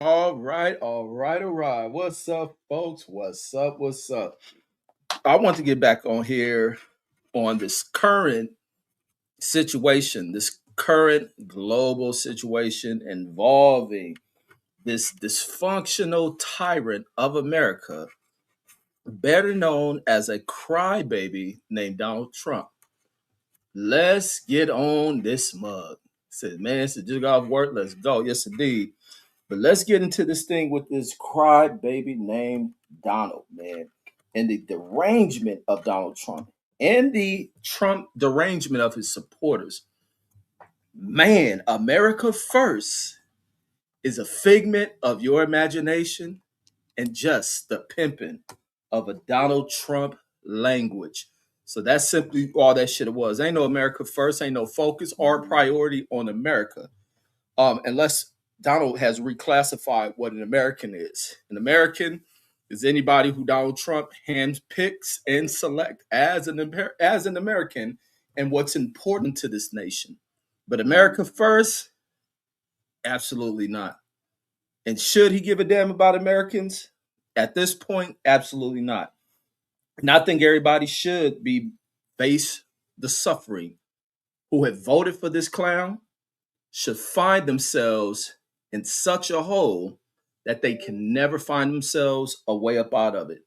All right, all right, all right. What's up, folks? What's up? What's up? I want to get back on here on this current situation, this current global situation involving this dysfunctional tyrant of America, better known as a crybaby named Donald Trump. Let's get on this mug. Said, man, it's just got off work. Let's go. Yes, indeed. But let's get into this thing with this cry baby named Donald, man, and the derangement of Donald Trump and the Trump derangement of his supporters. Man, America First is a figment of your imagination and just the pimping of a Donald Trump language. So that's simply all that shit it was. Ain't no America First, ain't no focus or priority on America. Unless Donald has reclassified what an American is. An American is anybody who Donald Trump handpicks and select as an American and what's important to this nation. But America first, absolutely not. And should he give a damn about Americans? At this point, absolutely not. And I think everybody should be face the suffering who have voted for this clown should find themselves in such a hole that they can never find themselves a way up out of it.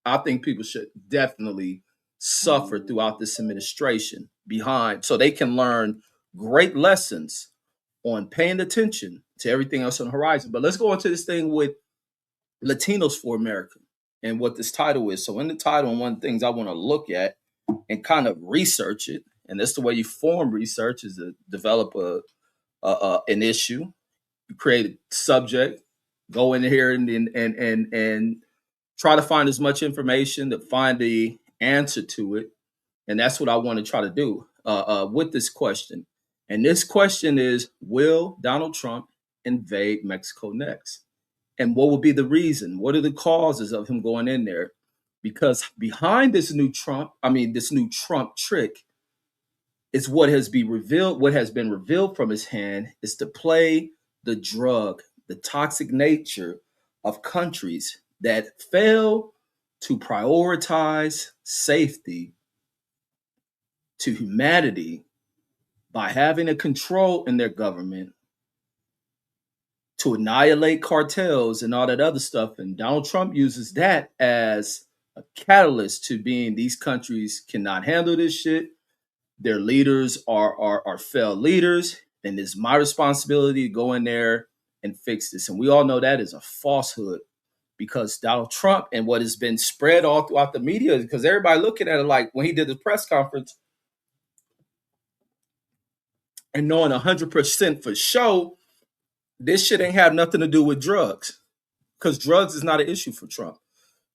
I think people should definitely suffer throughout this administration behind so they can learn great lessons on paying attention to everything else on the horizon. But let's go into this thing with Latinos for America and what this title is. So in the title, and one of the things I want to look at and kind of research it, and that's the way you form research is to develop an issue, you create a subject, go in here and try to find as much information to find the answer to it, and that's what I want to try to do with this question. And this question is: will Donald Trump invade Mexico next? And what will be the reason? What are the causes of him going in there? Because behind this new Trump trick is what has been revealed from his hand is to play the drug, the toxic nature of countries that fail to prioritize safety to humanity by having a control in their government to annihilate cartels and all that other stuff. And Donald Trump uses that as a catalyst to being these countries cannot handle this shit. Their leaders are failed leaders, and it's my responsibility to go in there and fix this. And we all know that is a falsehood because Donald Trump and what has been spread all throughout the media, because everybody looking at it like when he did the press conference and knowing 100% for sure, this shit ain't have nothing to do with drugs because drugs is not an issue for Trump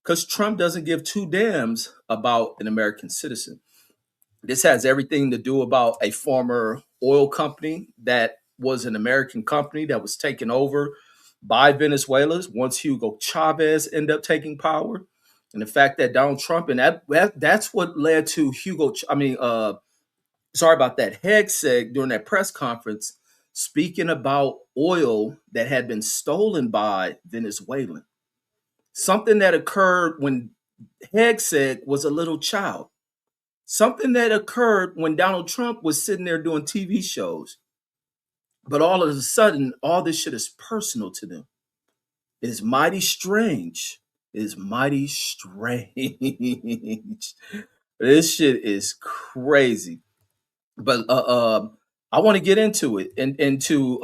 because Trump doesn't give two damns about an American citizen. This has everything to do about a former oil company that was an American company that was taken over by Venezuela once Hugo Chavez ended up taking power. And the fact that Donald Trump, and that's what led to sorry about that, Hegseth during that press conference speaking about oil that had been stolen by Venezuelan. Something that occurred when Hegseth was a little child. Something that occurred when Donald Trump was sitting there doing TV shows. But all of a sudden, all this shit is personal to them. It is mighty strange. It is mighty strange. This shit is crazy. But I want to get into it and into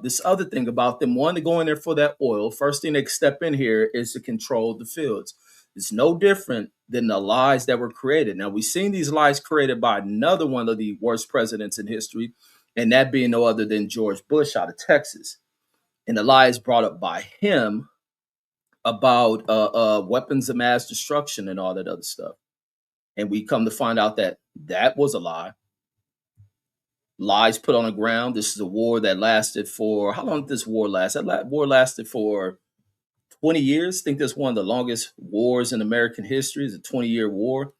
this other thing about them wanting to go in there for that oil. First thing they step in here is to control the fields. It's no different than the lies that were created. Now, we've seen these lies created by another one of the worst presidents in history, and that being no other than George Bush out of Texas. And the lies brought up by him about weapons of mass destruction and all that other stuff. And we come to find out that that was a lie. Lies put on the ground. This is a war that lasted for, how long did this war last? That war lasted for 20 years. I think that's one of the longest wars in American history. It's a 20-year war,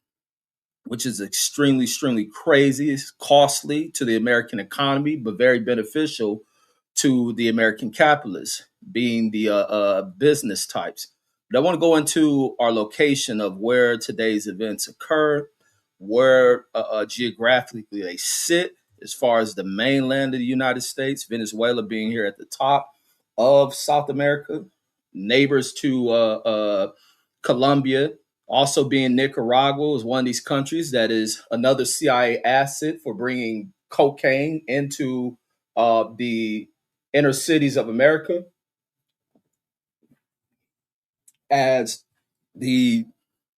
which is extremely, extremely crazy. It's costly to the American economy, but very beneficial to the American capitalists. being the business types. But I want to go into our location of where today's events occur, where geographically they sit, as far as the mainland of the United States, Venezuela being here at the top of South America, neighbors to Colombia, also being Nicaragua is one of these countries that is another CIA asset for bringing cocaine into the inner cities of America, as the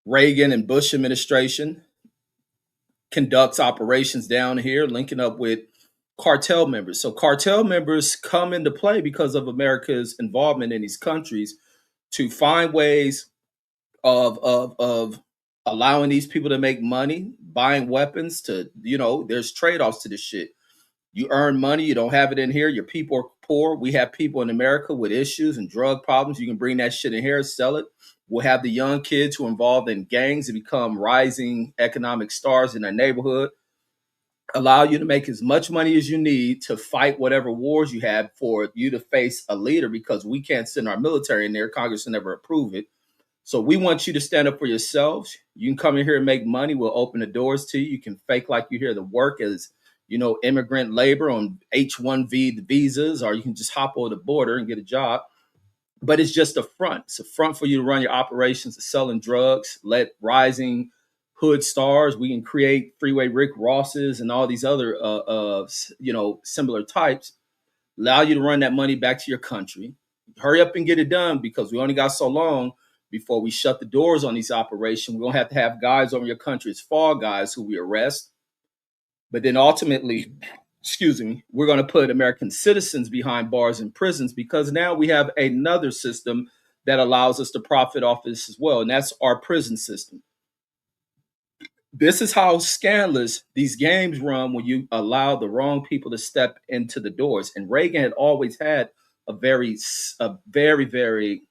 Reagan and Bush administration conducts operations down here, linking up with cartel members. So cartel members come into play because of America's involvement in these countries to find ways of allowing these people to make money, buying weapons to, there's trade-offs to this shit. You earn money, you don't have it in here, your people are poor. We have people in America with issues and drug problems. You can bring that shit in here, sell it. We'll have the young kids who are involved in gangs and become rising economic stars in their neighborhood, allow you to make as much money as you need to fight whatever wars you have for you to face a leader, because we can't send our military in there. Congress will never approve it. So we want you to stand up for yourselves. You can come in here and make money. We'll open the doors to you. You can fake like you're here to work as, immigrant labor on H-1B visas, or you can just hop over the border and get a job. But it's just a front. It's a front for you to run your operations of selling drugs, let rising hood stars. We can create freeway Rick Rosses and all these other, similar types. Allow you to run that money back to your country. Hurry up and get it done, because we only got so long before we shut the doors on these operations. We're going to have guys over your country as fall guys who we arrest. But then ultimately, we're going to put American citizens behind bars and prisons, because now we have another system that allows us to profit off this as well. And that's our prison system. This is how scandalous these games run when you allow the wrong people to step into the doors. And Reagan had always had a very, very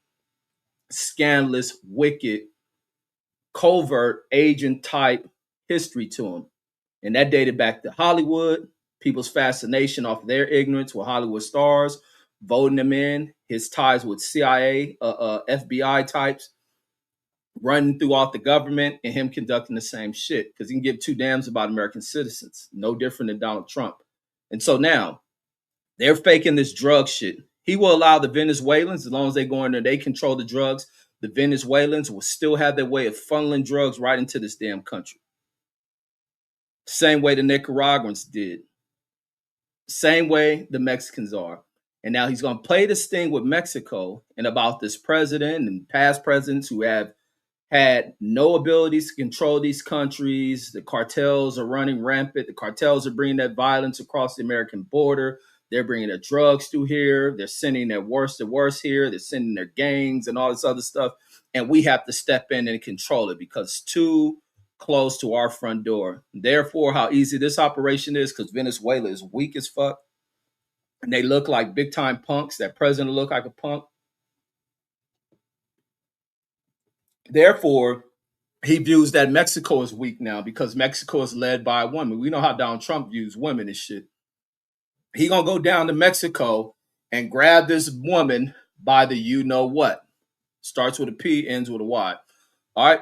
scandalous, wicked, covert agent type history to him. And that dated back to Hollywood, people's fascination off their ignorance with Hollywood stars, voting them in, his ties with CIA, FBI types, running throughout the government, and him conducting the same shit, because he can give two damns about American citizens, no different than Donald Trump. And so now they're faking this drug shit. He will allow the Venezuelans, as long as they go in there, they control the drugs, the Venezuelans will still have their way of funneling drugs right into this damn country. Same way the Nicaraguans did. Same way the Mexicans are. And now he's going to play this thing with Mexico and about this president and past presidents who have had no abilities to control these countries. The cartels are running rampant. The cartels are bringing that violence across the American border. They're bringing their drugs through here. They're sending their worst of worst here. They're sending their gangs and all this other stuff. And we have to step in and control it, because it's too close to our front door. Therefore, how easy this operation is, because Venezuela is weak as fuck. And they look like big time punks. That president look like a punk. Therefore, he views that Mexico is weak now, because Mexico is led by a woman. We know how Donald Trump views women and shit. He gonna go down to Mexico and grab this woman by the you know what. Starts with a P, ends with a Y. All right.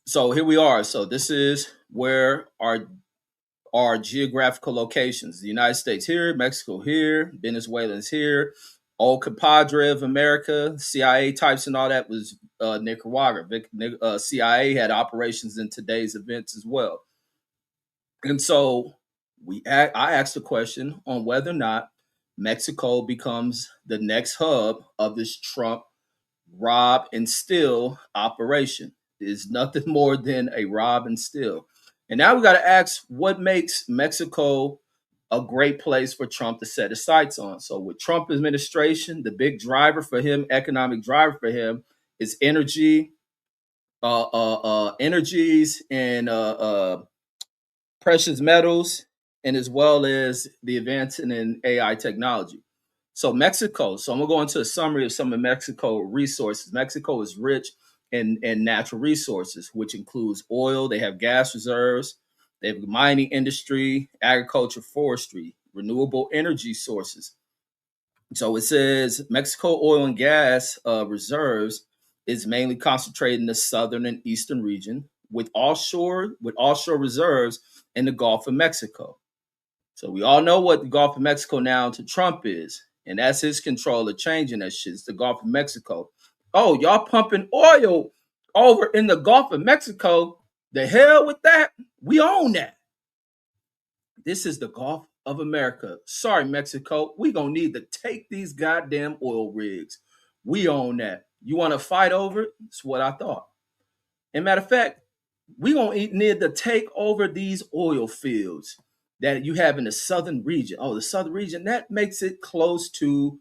So here we are. So this is where our geographical locations. The United States here, Mexico here, Venezuelans here. Old compadre of America, CIA types and all that was Nicaragua. CIA had operations in today's events as well. And so I asked the question on whether or not Mexico becomes the next hub of this Trump rob and steal operation. Is nothing more than a rob and steal. And now we got to ask, what makes Mexico a great place for Trump to set his sights on? So with Trump administration, the big driver for him, economic driver for him, is energies and precious metals, and as well as the advancement in AI technology. So Mexico. So I'm gonna go into a summary of some of Mexico resources. Mexico is rich in natural resources, which includes oil. They have gas reserves. They have mining industry, agriculture, forestry, renewable energy sources. So it says Mexico oil and gas reserves is mainly concentrated in the southern and eastern region, with offshore reserves in the Gulf of Mexico. So we all know what the Gulf of Mexico now to Trump is, and that's his control of changing that shit. It's the Gulf of Mexico. Oh, y'all pumping oil over in the Gulf of Mexico? The hell with that. We own that. This is the Gulf of America. Sorry, Mexico. We gonna need to take these goddamn oil rigs. We own that. You want to fight over it? That's what I thought. And matter of fact, we gonna need to take over these oil fields that you have in the southern region. Oh, the southern region that makes it close to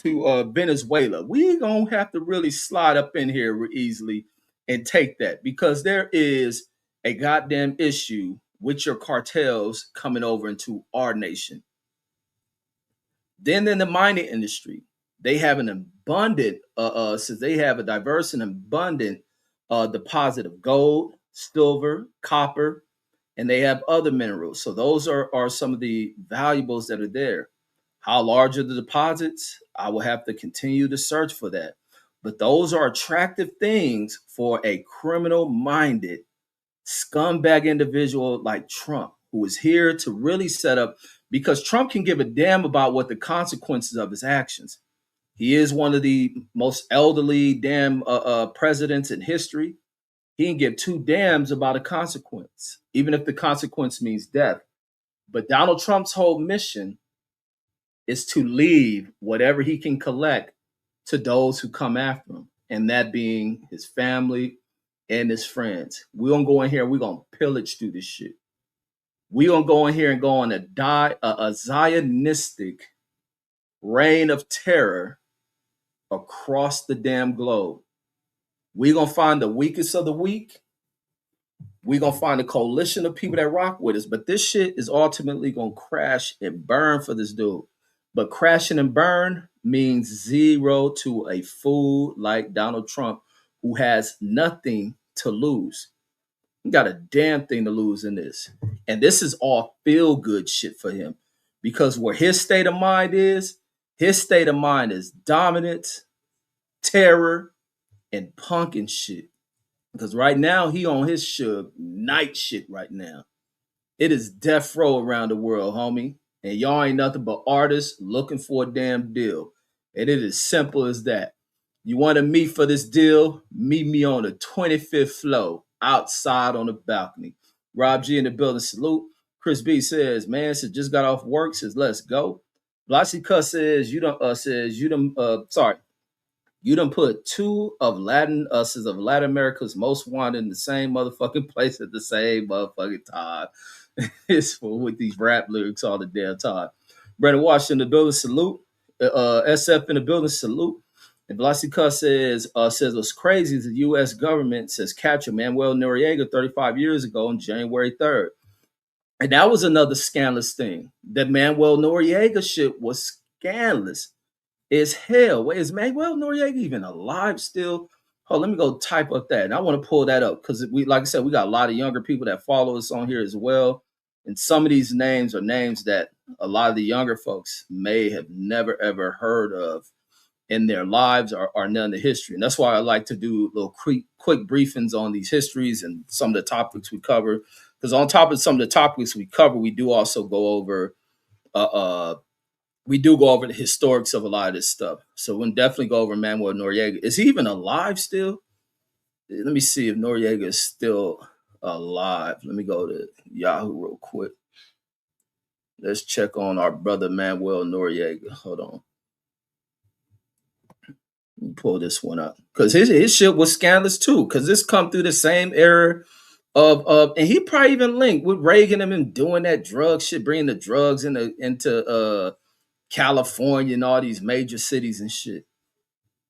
Venezuela. We gonna have to really slide up in here easily and take that because there is a goddamn issue with your cartels coming over into our nation. Then in the mining industry, they have an abundant, since they have a diverse and abundant deposit of gold, silver, copper, and they have other minerals. So those are some of the valuables that are there. How large are the deposits? I will have to continue to search for that. But those are attractive things for a criminal minded scumbag individual like Trump, who is here to really set up, because Trump can give a damn about what the consequences of his actions. He is one of the most elderly damn presidents in history. He can give two damns about a consequence, even if the consequence means death. But Donald Trump's whole mission is to leave whatever he can collect to those who come after him, and that being his family and his friends. We're gonna go in here, we're gonna pillage through this shit. We're gonna go in here and go on a Zionistic reign of terror across the damn globe. We're gonna find the weakest of the weak. We're gonna find a coalition of people that rock with us. But this shit is ultimately gonna crash and burn for this dude. But crashing and burn means zero to a fool like Donald Trump, who has nothing to lose. He got a damn thing to lose in this. And this is all feel good shit for him. Because where his state of mind is dominance, terror, and punk and shit. Because right now he on his Suge Knight shit right now. It is death row around the world, homie. And y'all ain't nothing but artists looking for a damn deal. And it is simple as that. You want to meet for this deal? Meet me on the 25th floor, outside on the balcony. Rob G in the building, salute. Chris B says, man, says just got off work, says let's go. Blassie Cuss you done put two of Latin America's most wanted in the same motherfucking place at the same motherfucking time. It's for with these rap lyrics all the damn time. Brandon Washington in the building, salute. SF in the building, salute. And Blasica says what's crazy is the U.S. government says captured Manuel Noriega 35 years ago on January 3rd. And that was another scandalous thing. That Manuel Noriega shit was scandalous as hell. Wait, is Manuel Noriega even alive still? Oh, let me go type up that. And I want to pull that up because we, like I said, we got a lot of younger people that follow us on here as well. And some of these names are names that a lot of the younger folks may have never ever heard of in their lives or none of the history. And that's why I like to do little quick briefings on these histories and some of the topics we cover. Because on top of some of the topics we cover, we do also go over the historics of a lot of this stuff. So we'll definitely go over Manuel Noriega. Is he even alive still? Let me see if Noriega is still alive. Let me go to Yahoo real quick. Let's check on our brother Manuel Noriega. Hold on. Let me pull this one up. Because his shit was scandalous too. Because this come through the same era of and he probably even linked with Reagan and him doing that drug shit, bringing the drugs into California and all these major cities and shit.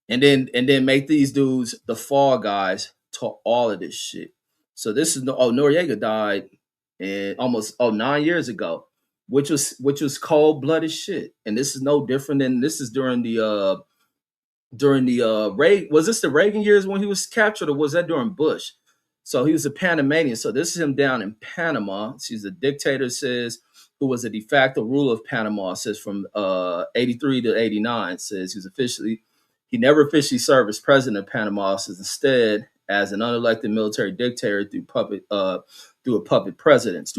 And then make these dudes the fall guys to all of this shit. So this is Noriega died almost 9 years ago, which was cold blooded shit. And this is no different than this is during the Reagan. Was this the Reagan years when he was captured, or was that during Bush? So he was a Panamanian. So this is him down in Panama. She's a dictator, says who was a de facto ruler of Panama, says from 83 to 89, says he never officially served as president of Panama, says instead as an unelected military dictator through puppet presidents,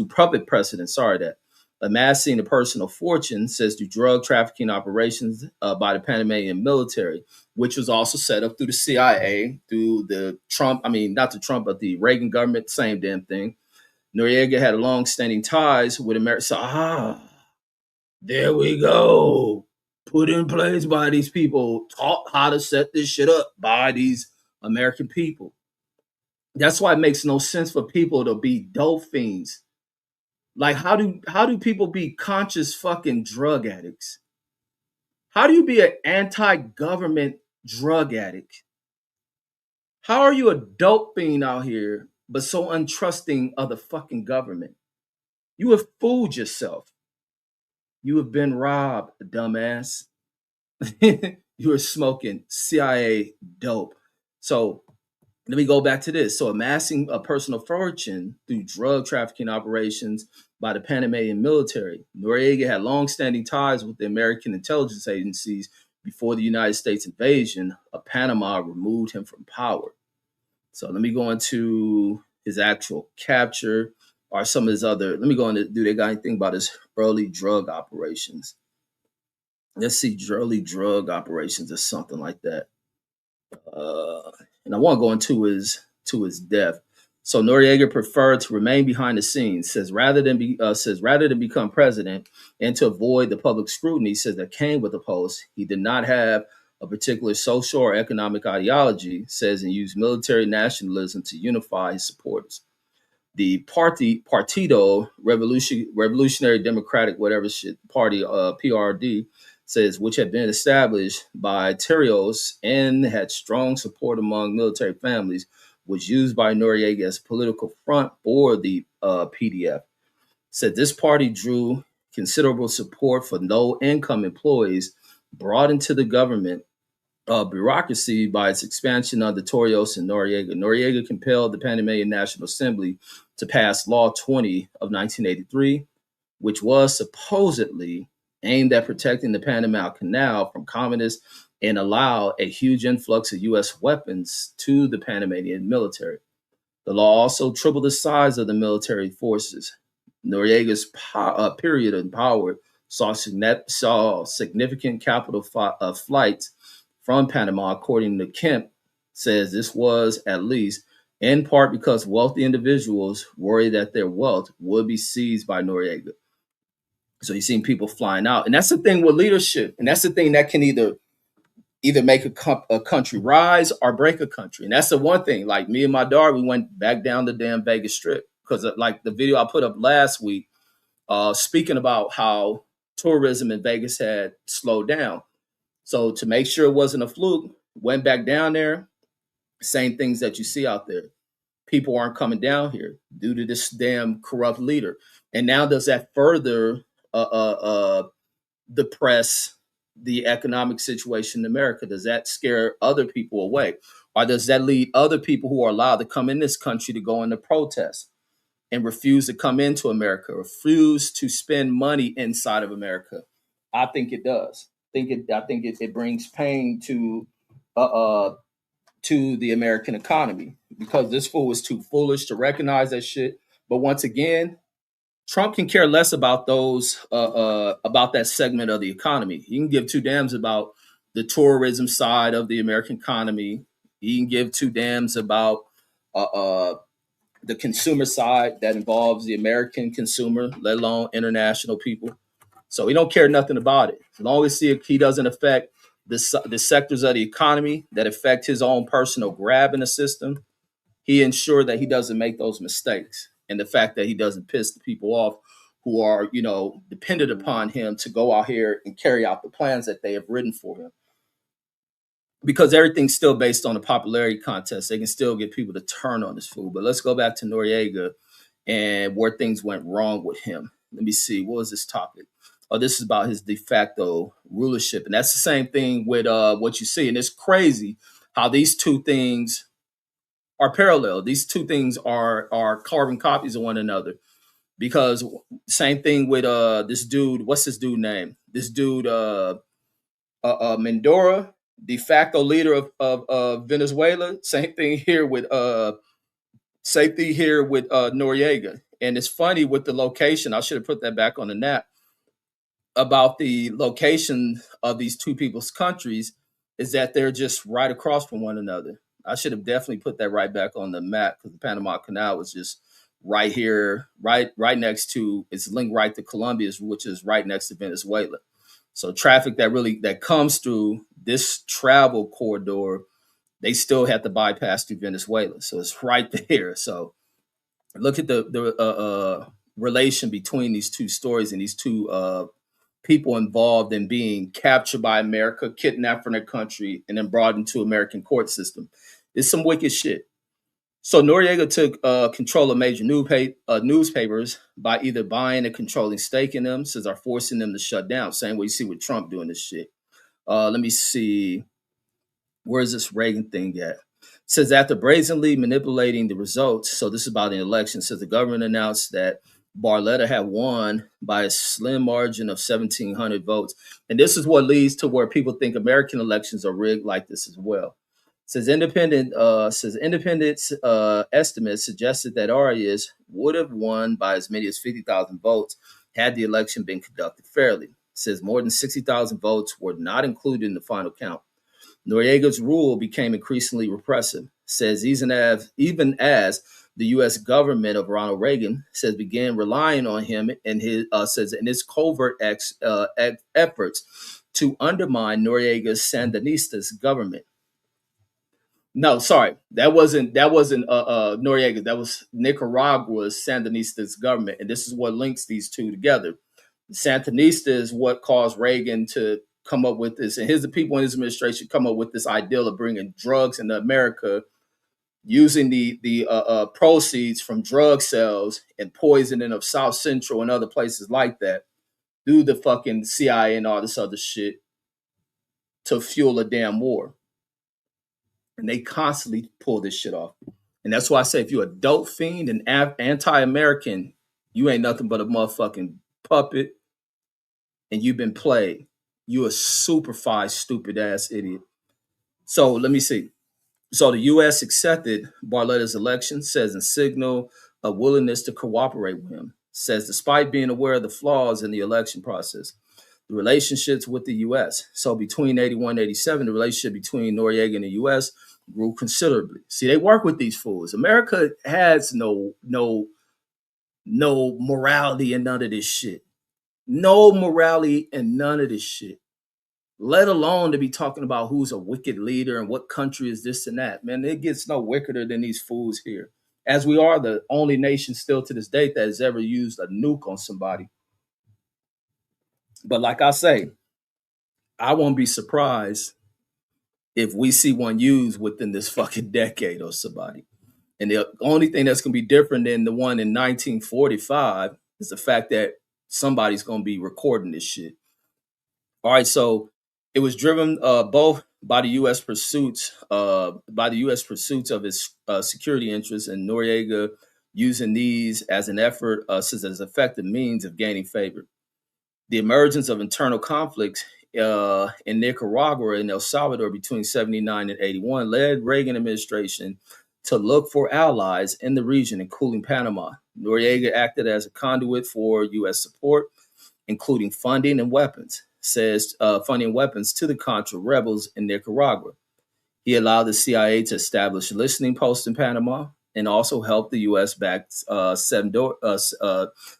sorry, that amassing a personal fortune, says through drug trafficking operations by the Panamanian military, which was also set up through the CIA, through the Trump, I mean, not the Trump, but the Reagan government, same damn thing. Noriega had long-standing ties with America. So, there we go. Put in place by these people, taught how to set this shit up by these American people. That's why it makes no sense for people to be dope fiends. Like, how do people be conscious fucking drug addicts? How do you be an anti-government drug addict? How are you a dope fiend out here, but so untrusting of the fucking government? You have fooled yourself. You have been robbed, dumbass. You are smoking CIA dope. So let me go back to this. So amassing a personal fortune through drug trafficking operations by the Panamanian military. Noriega had long-standing ties with the American intelligence agencies before the United States invasion of Panama removed him from power. So let me go into his actual capture or some of his other. Let me go into, do they got anything about his early drug operations? Let's see, early drug operations or something like that. And I want to go into his death. So Noriega preferred to remain behind the scenes. Says rather than become president and to avoid the public scrutiny, says that came with the post. He did not have a particular social or economic ideology. Says and used military nationalism to unify his supporters. The Partido Revolutionary Democratic whatever shit party, PRD, says which had been established by Terrios and had strong support among military families, was used by Noriega as a political front for the PDF. Said this party drew considerable support for low income employees brought into the government bureaucracy by its expansion under Torrijos and Noriega. Noriega compelled the Panamanian National Assembly to pass Law 20 of 1983, which was supposedly aimed at protecting the Panama Canal from communists and allow a huge influx of U.S. weapons to the Panamanian military. The law also tripled the size of the military forces. Noriega's period in power saw significant capital flights from Panama, according to Kemp, says this was at least in part because wealthy individuals worried that their wealth would be seized by Noriega. So you've seen people flying out. And that's the thing with leadership. And that's the thing that can either make a country rise or break a country. And that's the one thing. Like me and my daughter, we went back down the damn Vegas Strip because like the video I put up last week, speaking about how tourism in Vegas had slowed down. So to make sure it wasn't a fluke, went back down there, same things that you see out there. People aren't coming down here due to this damn corrupt leader. And now does that further depress the economic situation in America? Does that scare other people away? Or does that lead other people who are allowed to come in this country to go into protest and refuse to come into America, refuse to spend money inside of America? I think it does. I think it brings pain to the American economy because this fool was too foolish to recognize that shit. But once again, Trump can care less about those about that segment of the economy. He can give two damns about the tourism side of the American economy. He can give two damns about the consumer side that involves the American consumer, let alone international people. So he don't care nothing about it. As long as he doesn't affect the sectors of the economy that affect his own personal grab in the system, he ensured that he doesn't make those mistakes. And the fact that he doesn't piss the people off who are, dependent upon him to go out here and carry out the plans that they have written for him. Because everything's still based on a popularity contest. They can still get people to turn on this fool. But let's go back to Noriega and where things went wrong with him. Let me see. What was this topic? Oh, this is about his de facto rulership. And that's the same thing with what you see. And it's crazy how these two things are parallel. These two things are carbon copies of one another. because same thing with this dude. What's this dude name? This dude Mendora, de facto leader of Venezuela. Same thing here with Noriega. And it's funny with the location. I should have put that back on the map about the location of these two people's countries is that they're just right across from one another. I should have definitely put that right back on the map because the Panama Canal was just right here, right next to it's linked right to Colombia, which is right next to Venezuela. So traffic that comes through this travel corridor, they still have to bypass through Venezuela. So it's right there. So look at the relation between these two stories and these two people involved in being captured by America, kidnapped from their country, and then brought into American court system. It's some wicked shit. So Noriega took control of major newspapers by either buying a controlling stake in them, since are forcing them to shut down. Same way you see with Trump doing this shit. Let me see. Where is this Reagan thing at? Says after brazenly manipulating the results, so this is about the election, says the government announced that Barletta had won by a slim margin of 1,700 votes. And this is what leads to where people think American elections are rigged like this as well. Independent estimates suggested that Arias would have won by as many as 50,000 votes had the election been conducted fairly. Says more than 60,000 votes were not included in the final count. Noriega's rule became increasingly repressive. Says even as the U.S. government of Ronald Reagan says began relying on him in his covert efforts to undermine Noriega's Sandinistas government. No, sorry, that wasn't Noriega. That was Nicaragua's Sandinistas government, and this is what links these two together. Sandinista is what caused Reagan to come up with this, and the people in his administration come up with this ideal of bringing drugs into America, using the proceeds from drug sales and poisoning of South Central and other places like that, through the fucking CIA and all this other shit, to fuel a damn war. And they constantly pull this shit off. And that's why I say if you're a dope fiend and anti-American, you ain't nothing but a motherfucking puppet, and you've been played. You a super stupid ass idiot. So let me see. So the U.S. accepted Barletta's election, says in signal a willingness to cooperate with him. Says despite being aware of the flaws in the election process, the relationships with the U.S. So between 81 and 87, the relationship between Noriega and the U.S. grew considerably. See, they work with these fools. America has no morality in none of this shit. No morality in none of this shit. Let alone to be talking about who's a wicked leader and what country is this and that. Man, it gets no wickeder than these fools here. As we are the only nation still to this date that has ever used a nuke on somebody. But like I say, I won't be surprised if we see one used within this fucking decade or somebody. And the only thing that's going to be different than the one in 1945 is the fact that somebody's going to be recording this shit. All right, so it was driven both by the U.S. pursuits of its security interests, and Noriega using these as an effort as effective means of gaining favor. The emergence of internal conflicts in Nicaragua and El Salvador between 79 and 81 led Reagan administration to look for allies in the region, including Panama. Noriega acted as a conduit for U.S. support, including funding and weapons to the Contra rebels in Nicaragua. He allowed the CIA to establish listening posts in Panama and also helped the U.S.-backed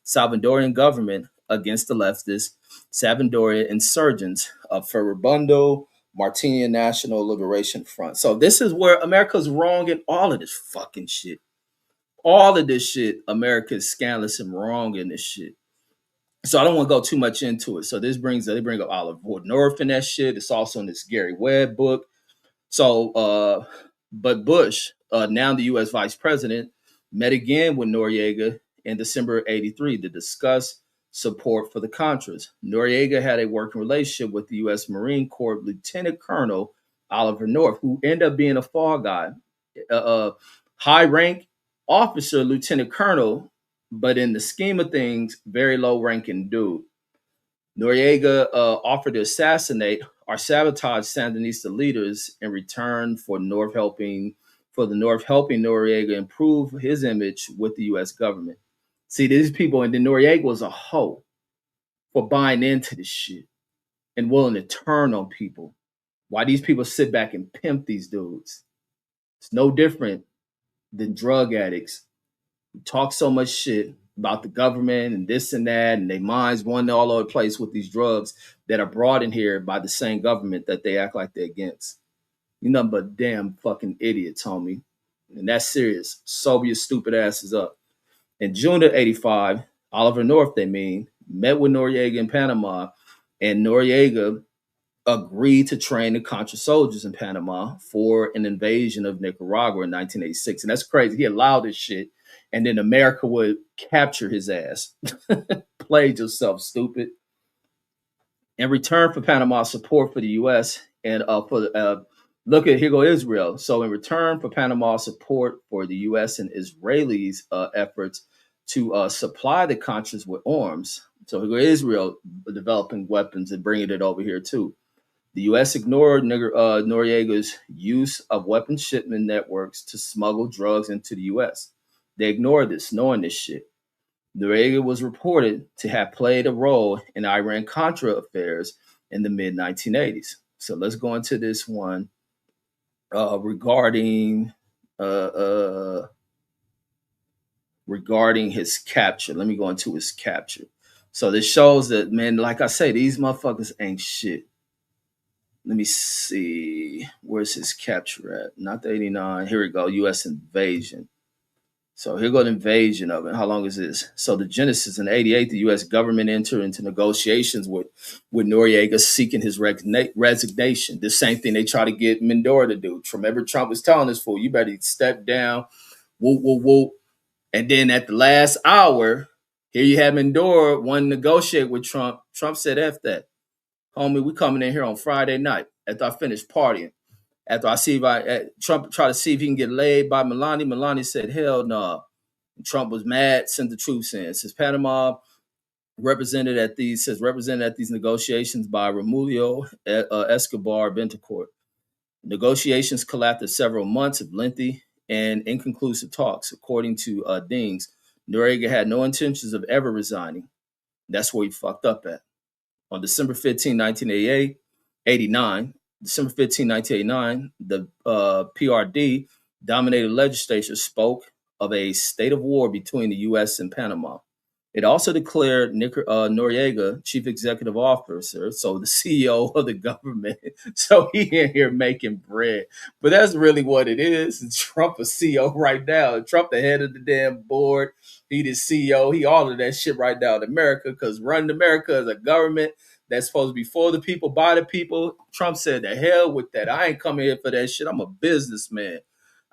Salvadorian government against the leftist Salvadorian insurgents of Faribundo Martinian National Liberation Front. So this is where America's wrong in all of this fucking shit. All of this shit, America is scandalous and wrong in this shit. So I don't want to go too much into it. So they bring up Oliver North and that shit. It's also in this Gary Webb book. So, but Bush, now the U.S. vice president, met again with Noriega in December '83 to discuss support for the Contras. Noriega had a working relationship with the U.S. Marine Corps Lieutenant Colonel Oliver North, who ended up being a fall guy. High rank officer, Lieutenant Colonel, but in the scheme of things, very low ranking dude. Noriega offered to assassinate or sabotage Sandinista leaders in return for the North helping Noriega improve his image with the U.S. government. See, these people, and then Noriega was a hoe for buying into this shit and willing to turn on people. Why these people sit back and pimp these dudes? It's no different than drug addicts who talk so much shit about the government and this and that, and their minds wander all over the place with these drugs that are brought in here by the same government that they act like they're against. You nothing but damn fucking idiots, homie. And that's serious. Sober your stupid asses up. In June of 85, Oliver North, they mean, met with Noriega in Panama, and Noriega agreed to train the Contra soldiers in Panama for an invasion of Nicaragua in 1986. And that's crazy. He allowed this shit, and then America would capture his ass. Played yourself, stupid. In return for Panama's support for the U.S. and look at here go Israel. So in return for Panama's support for the U.S. and Israelis' efforts to supply the Contras with arms, so here go Israel developing weapons and bringing it over here too. The U.S. ignored Noriega's use of weapon shipment networks to smuggle drugs into the U.S. They ignored this, knowing this shit. Noriega was reported to have played a role in Iran Contra affairs in the mid 1980s. So let's go into this one regarding uh, uh, regarding his capture. Let me go into his capture. So this shows that, man, like I say, these motherfuckers ain't shit. Let me see. Where's his capture at? Not the 89. Here we go. U.S. invasion. So here go the invasion of it. How long is this? So the genesis in 88, the U.S. government entered into negotiations with Noriega seeking his resignation. The same thing they try to get Mendora to do. Remember Trump was telling this fool, you better step down, whoop, whoop, whoop. And then at the last hour, here you have Mendora wanting to negotiate with Trump. Trump said, F that. Homie, we coming in here on Friday night after I finish partying. After I see if Trump try to see if he can get laid by Melania. Melania said, hell no. Nah. Trump was mad, sent the troops in. Says Panama represented at these negotiations by Remulio Escobar Ventacourt. Negotiations collapsed after several months of lengthy and inconclusive talks. According to Dings, Noriega had no intentions of ever resigning. That's where he fucked up at. On December 15, 1989, the PRD dominated legislature spoke of a state of war between the U.S. and Panama. It also declared Noriega chief executive officer, so the CEO of the government. So he in here making bread. But that's really what it is. And Trump a CEO right now. Trump the head of the damn board. He the CEO. He all of that shit right now in America, because running America is a government that's supposed to be for the people, by the people. Trump said, the hell with that. I ain't coming here for that shit. I'm a businessman.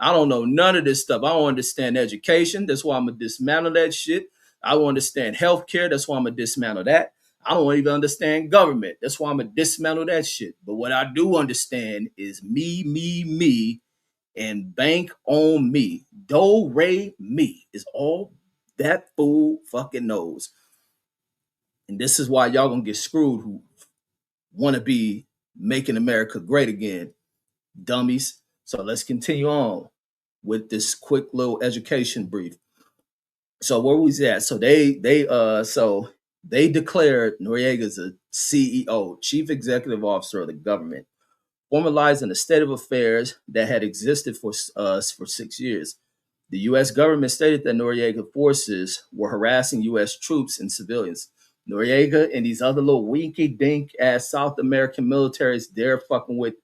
I don't know none of this stuff. I don't understand education. That's why I'm going to dismantle that shit. I don't understand healthcare. That's why I'm going to dismantle that. I don't even understand government. That's why I'm going to dismantle that shit. But what I do understand is me, and bank on me. Do, re, me is all that fool fucking knows. And this is why y'all going to get screwed who want to be making America great again, dummies. So let's continue on with this quick little education brief. So where was that? So they declared Noriega as a CEO, chief executive officer of the government, formalizing a state of affairs that had existed for 6 years. The U.S. government stated that Noriega forces were harassing U.S. troops and civilians. Noriega and these other little winky dink ass South American militaries, they're fucking with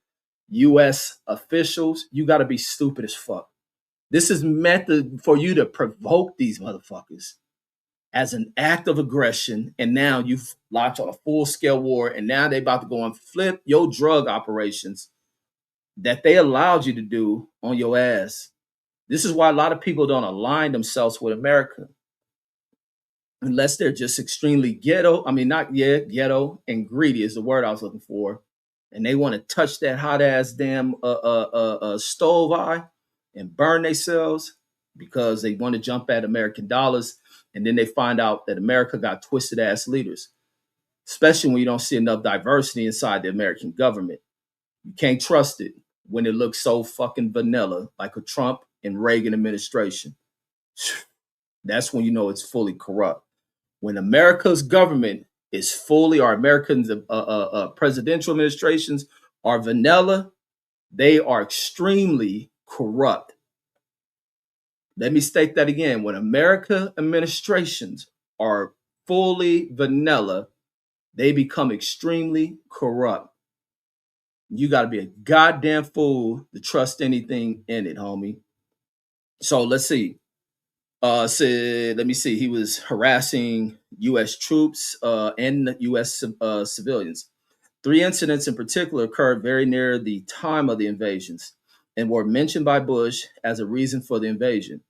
U.S. officials. You got to be stupid as fuck. This is meant for you to provoke these motherfuckers as an act of aggression. And now you've launched on a full scale war. And now they're about to go and flip your drug operations that they allowed you to do on your ass. This is why a lot of people don't align themselves with America unless they're just extremely ghetto. I mean, not yet ghetto and greedy is the word I was looking for. And they want to touch that hot ass damn stove eye and burn themselves because they want to jump at American dollars. And then they find out that America got twisted ass leaders, especially when you don't see enough diversity inside the American government. You can't trust it when it looks so fucking vanilla, like a Trump and Reagan administration. That's when you know it's fully corrupt. When America's government is fully, or Americans' presidential administrations are vanilla, they are extremely corrupt. Let me state that again. When America administrations are fully vanilla, they become extremely corrupt. You got to be a goddamn fool to trust anything in it, homie. So let's see. Said, let me see. He was harassing U.S. troops and U.S. Civilians. Three incidents in particular occurred very near the time of the invasions and were mentioned by Bush as a reason for the invasion.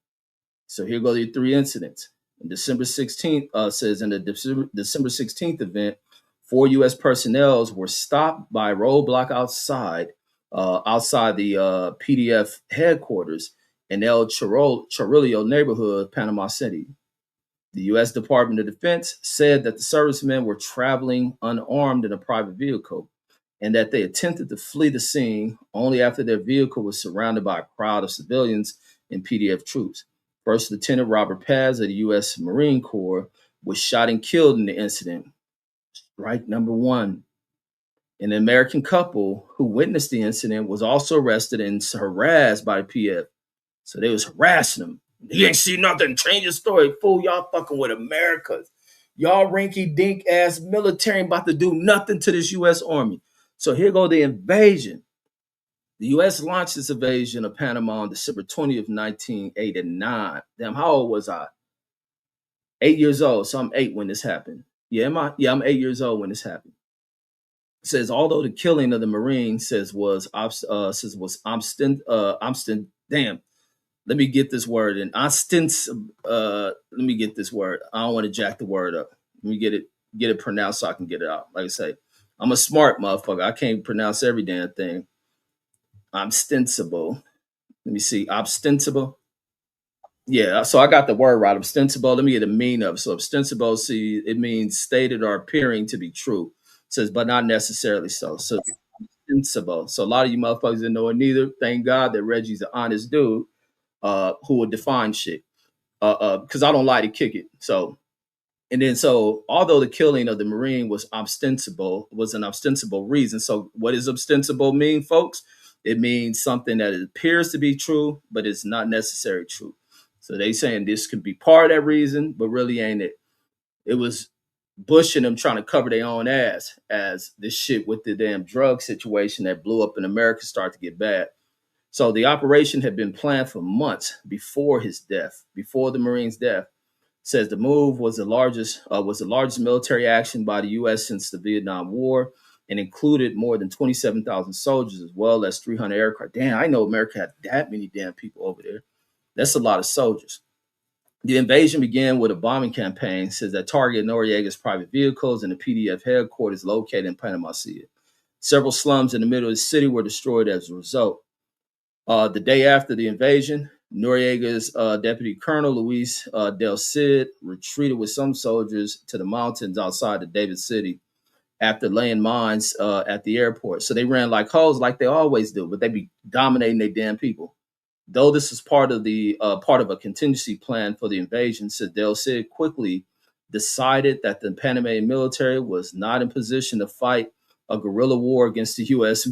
So here go the three incidents. December 16th says in the December 16th event, 4 U.S. personnel were stopped by a roadblock outside the PDF headquarters in El Chorrillo neighborhood, Panama City. The U.S. Department of Defense said that the servicemen were traveling unarmed in a private vehicle and that they attempted to flee the scene only after their vehicle was surrounded by a crowd of civilians and PDF troops. First Lieutenant Robert Paz of the U.S. Marine Corps was shot and killed in the incident. Strike number one. An American couple who witnessed the incident was also arrested and harassed by the PF. So they was harassing him. You ain't see nothing. Change your story, fool. Y'all fucking with America. Y'all rinky dink ass military ain't about to do nothing to this U.S. Army. So here go the invasion. The U.S. launched its invasion of Panama on December 20th, 1989. Damn, how old was I? 8 years old. So I'm 8 when this happened. Yeah, am I? Yeah, I'm 8 years old when this happened. It says although the killing of the Marine damn. Let me get this word in. Let me get this word. I don't want to jack the word up. Let me get it pronounced so I can get it out. Like I say, I'm a smart motherfucker. I can't pronounce every damn thing. Ostensible. Let me see. Ostensible. Yeah, so I got the word right. Ostensible. Let me get the meaning of it. So ostensible, see, it means stated or appearing to be true. It says, but not necessarily so. So ostensible. So a lot of you motherfuckers didn't know it neither. Thank God that Reggie's an honest dude who would define shit. Because I don't like to kick it. So, and then so although the killing of the Marine was an ostensible reason. So what does ostensible mean, folks? It means something that appears to be true, but it's not necessarily true. So they saying this could be part of that reason, but really ain't it. It was Bush and them trying to cover their own ass as this shit with the damn drug situation that blew up in America started to get bad. So the operation had been planned for months before his death, before the Marine's death. Says the move was the largest military action by the U.S. since the Vietnam War and included more than 27,000 soldiers as well as 300 aircraft. Damn, I know America had that many damn people over there. That's a lot of soldiers. The invasion began with a bombing campaign, says that targeted Noriega's private vehicles and the PDF headquarters located in Panama City. Several slums in the middle of the city were destroyed as a result. The day after the invasion, Noriega's Deputy Colonel Luis Del Cid retreated with some soldiers to the mountains outside of David City after laying mines at the airport. So they ran like hoes, like they always do, but they be dominating their damn people. Though this is part of a contingency plan for the invasion, said Del Cid quickly decided that the Panamanian military was not in position to fight a guerrilla war against the U.S.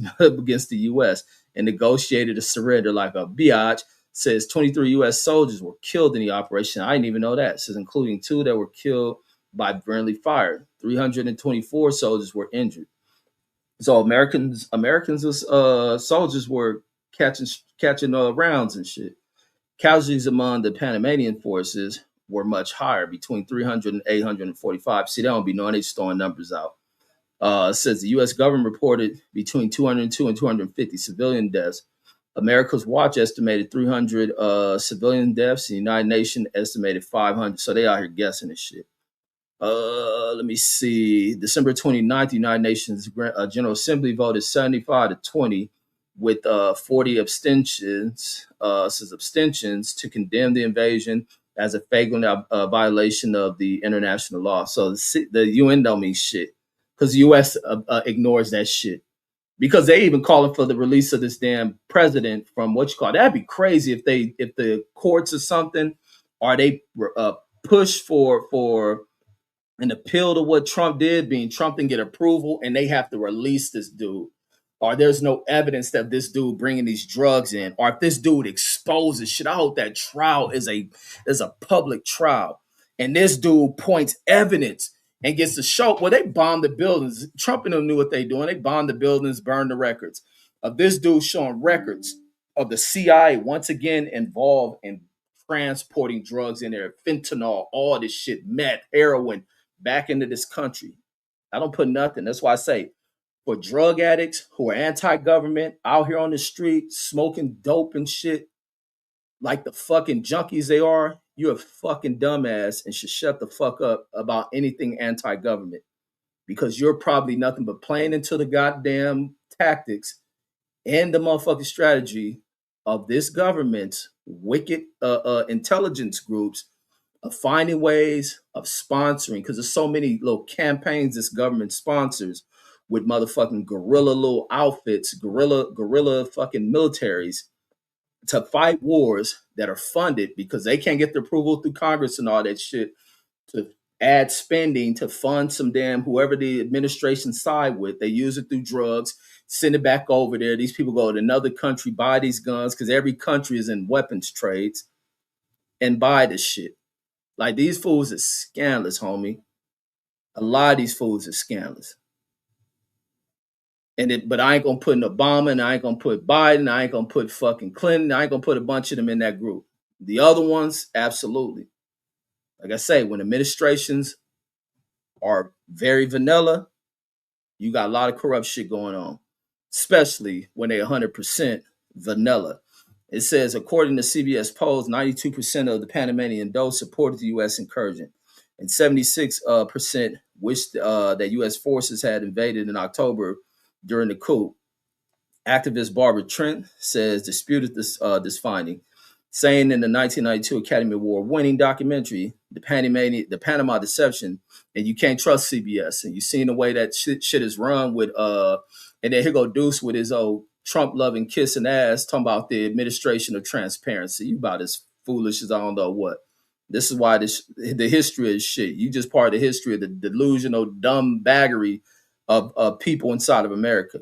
and negotiated a surrender like a biatch. Says 23 U.S. soldiers were killed in the operation. I didn't even know that. Says including 2 that were killed by friendly fire. 324 soldiers were injured. So Americans soldiers were catching rounds and shit. Casualties among the Panamanian forces were much higher, between 300 and 845. See, they don't be knowing, they just throwing numbers out. Says the U.S. government reported between 202 and 250 civilian deaths. America's Watch estimated 300 civilian deaths. The United Nations estimated 500. So they out here guessing this shit. Let me see. December 29th, the United Nations General Assembly voted 75-20 with 40 abstentions to condemn the invasion as a flagrant violation of the international law. So the UN don't mean shit because the U.S. Ignores that shit because they even calling for the release of this damn president from what you call. That'd be crazy if the courts or something, or they push for an appeal to what Trump did, being Trump didn't get approval, and they have to release this dude. Or there's no evidence that this dude bringing these drugs in, or if this dude exposes shit. I hope that trial is a public trial, and this dude points evidence and gets to show. Well, they bombed the buildings. Trump and them knew what they doing. They bombed the buildings, burned the records of this dude showing records of the CIA once again involved in transporting drugs in there, fentanyl, all this shit, meth, heroin, back into this country. I don't put nothing. That's why I say for drug addicts who are anti-government out here on the street smoking dope and shit like the fucking junkies they are, you're a fucking dumbass and should shut the fuck up about anything anti-government because you're probably nothing but playing into the goddamn tactics and the motherfucking strategy of this government's wicked intelligence groups of finding ways of sponsoring, because there's so many little campaigns this government sponsors with motherfucking guerrilla little outfits, guerrilla fucking militaries to fight wars that are funded because they can't get the approval through Congress and all that shit to add spending to fund some damn whoever the administration side with. They use it through drugs, send it back over there. These people go to another country, buy these guns because every country is in weapons trades and buy this shit. Like these fools are scandalous, homie. A lot of these fools are scandalous. But I ain't gonna put in Obama, and I ain't gonna put Biden, I ain't gonna put fucking Clinton, I ain't gonna put a bunch of them in that group. The other ones, absolutely. Like I say, when administrations are very vanilla, you got a lot of corrupt shit going on, especially when they're 100% vanilla. It says, according to CBS polls, 92% of the Panamanian those supported the U.S. incursion, and 76% wished that U.S. forces had invaded in October during the coup. Activist Barbara Trent says disputed this finding, saying in the 1992 Academy Award-winning documentary, The Panama Deception, and you can't trust CBS, and you've seen the way that shit is run with, and then here go Deuce with his old Trump-loving kissing ass talking about the administration of transparency. You about as foolish as I don't know what. This is why the history is shit. You just part of the history of the delusional, dumb baggery of people inside of America.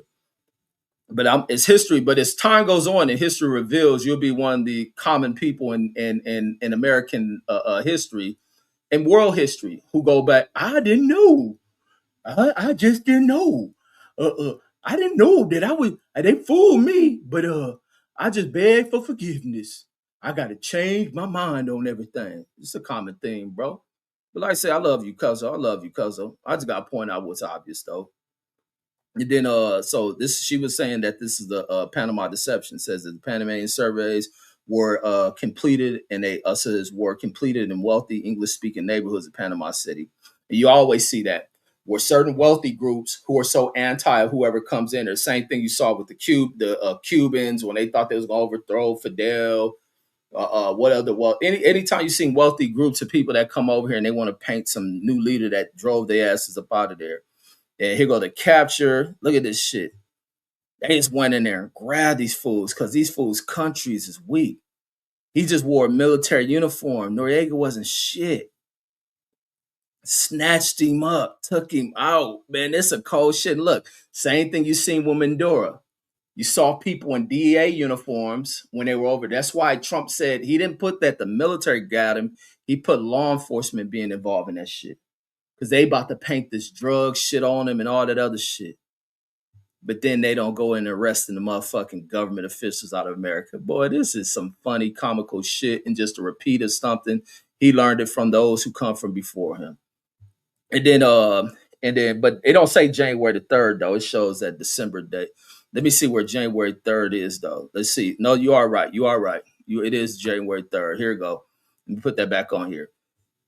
But it's history. But as time goes on and history reveals, you'll be one of the common people in American history and world history who go back. I didn't know. I just didn't know. I didn't know that I was. They fooled me, but I just beg for forgiveness. I got to change my mind on everything. It's a common thing, bro. But like I say, I love you, Cuzzo. I love you, Cuzzo. I just got to point out what's obvious, though. And then, so this, she was saying that this is the Panama Deception. Says that the Panamanian surveys were completed, and they says were completed in wealthy English-speaking neighborhoods of Panama City. And you always see that where certain wealthy groups who are so anti whoever comes in. The same thing you saw with the Cubans when they thought they was going to overthrow Fidel. What other anytime you see wealthy groups of people that come over here and they want to paint some new leader that drove their asses up out of there. And here go the capture. Look at this shit. They just went in there and grabbed these fools because these fools' countries is weak. He just wore a military uniform. Noriega wasn't shit. Snatched him up, took him out. Man, this a cold shit. Look, same thing you seen with Mandora. You saw people in DEA uniforms when they were over. That's why Trump said he didn't put that the military got him. He put law enforcement being involved in that shit. Because they about to paint this drug shit on him and all that other shit. But then they don't go in and arresting the motherfucking government officials out of America. Boy, this is some funny, comical shit. And just a repeat of something. He learned it from those who come from before him. And then, but it don't say January the 3rd, though. It shows that December date. Let me see where January 3rd is, though. Let's see. No, you are right. You are right. It is January 3rd. Here we go. Let me put that back on here.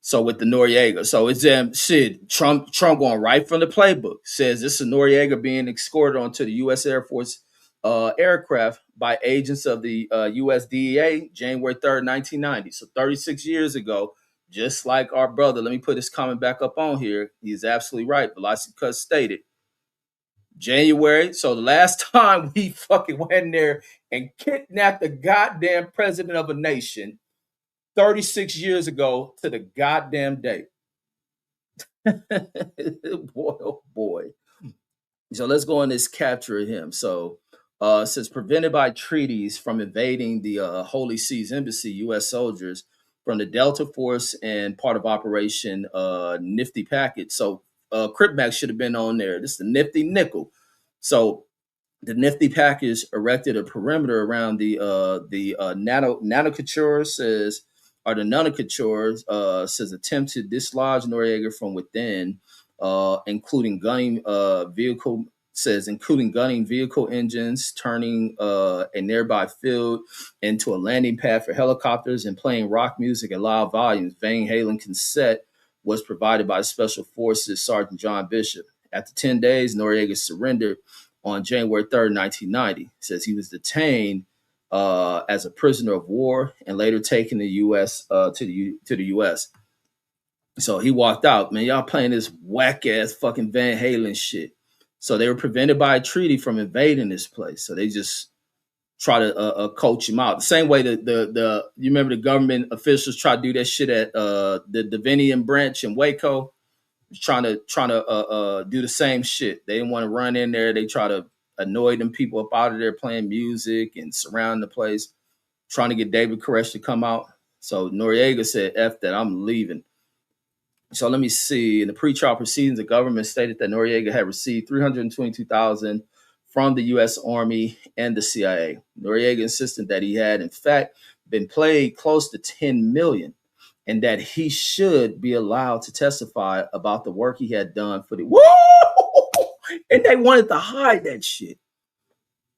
So with the Noriega, so it's shit. Trump going right from the playbook says this is Noriega being escorted onto the U.S. Air Force aircraft by agents of the US DEA January 3rd, 1990. So 36 years ago, just like our brother, let me put his comment back up on here. He's absolutely right. Velocity Cut stated January. So the last time we fucking went in there and kidnapped the goddamn president of a nation 36 years ago to the goddamn day. Boy, oh boy. So let's go on this capture of him. So it says prevented by treaties from invading the Holy Seas Embassy, U.S. soldiers from the Delta Force and part of Operation Nifty Packet. So Crip Mac should have been on there. This is the Nifty Nickel. So the Nifty package erected a perimeter around the Nanocature says, or the Nanocature says attempt to dislodge Noriega from within, including gunning vehicle says including gunning vehicle engines, turning a nearby field into a landing pad for helicopters, and playing rock music at loud volumes. Van Halen cassette was provided by Special Forces Sergeant John Bishop. After 10 days, Noriega surrendered on January 3rd, 1990. It says he was detained as a prisoner of war and later taken to the U.S. So he walked out. Man, y'all playing this whack ass fucking Van Halen shit. So they were prevented by a treaty from invading this place. So they just try to coach him out. The same way the you remember the government officials tried to do that shit at the Davinian branch in Waco, trying to do the same shit. They didn't want to run in there. They try to annoy them people up out of there playing music and surround the place, trying to get David Koresh to come out. So Noriega said, F that, I'm leaving. So let me see. In the pre-trial proceedings, the government stated that Noriega had received $322,000 from the U.S. Army and the CIA. Noriega insisted that he had, in fact, been paid close to $10 million and that he should be allowed to testify about the work he had done for the. Woo! And they wanted to hide that shit.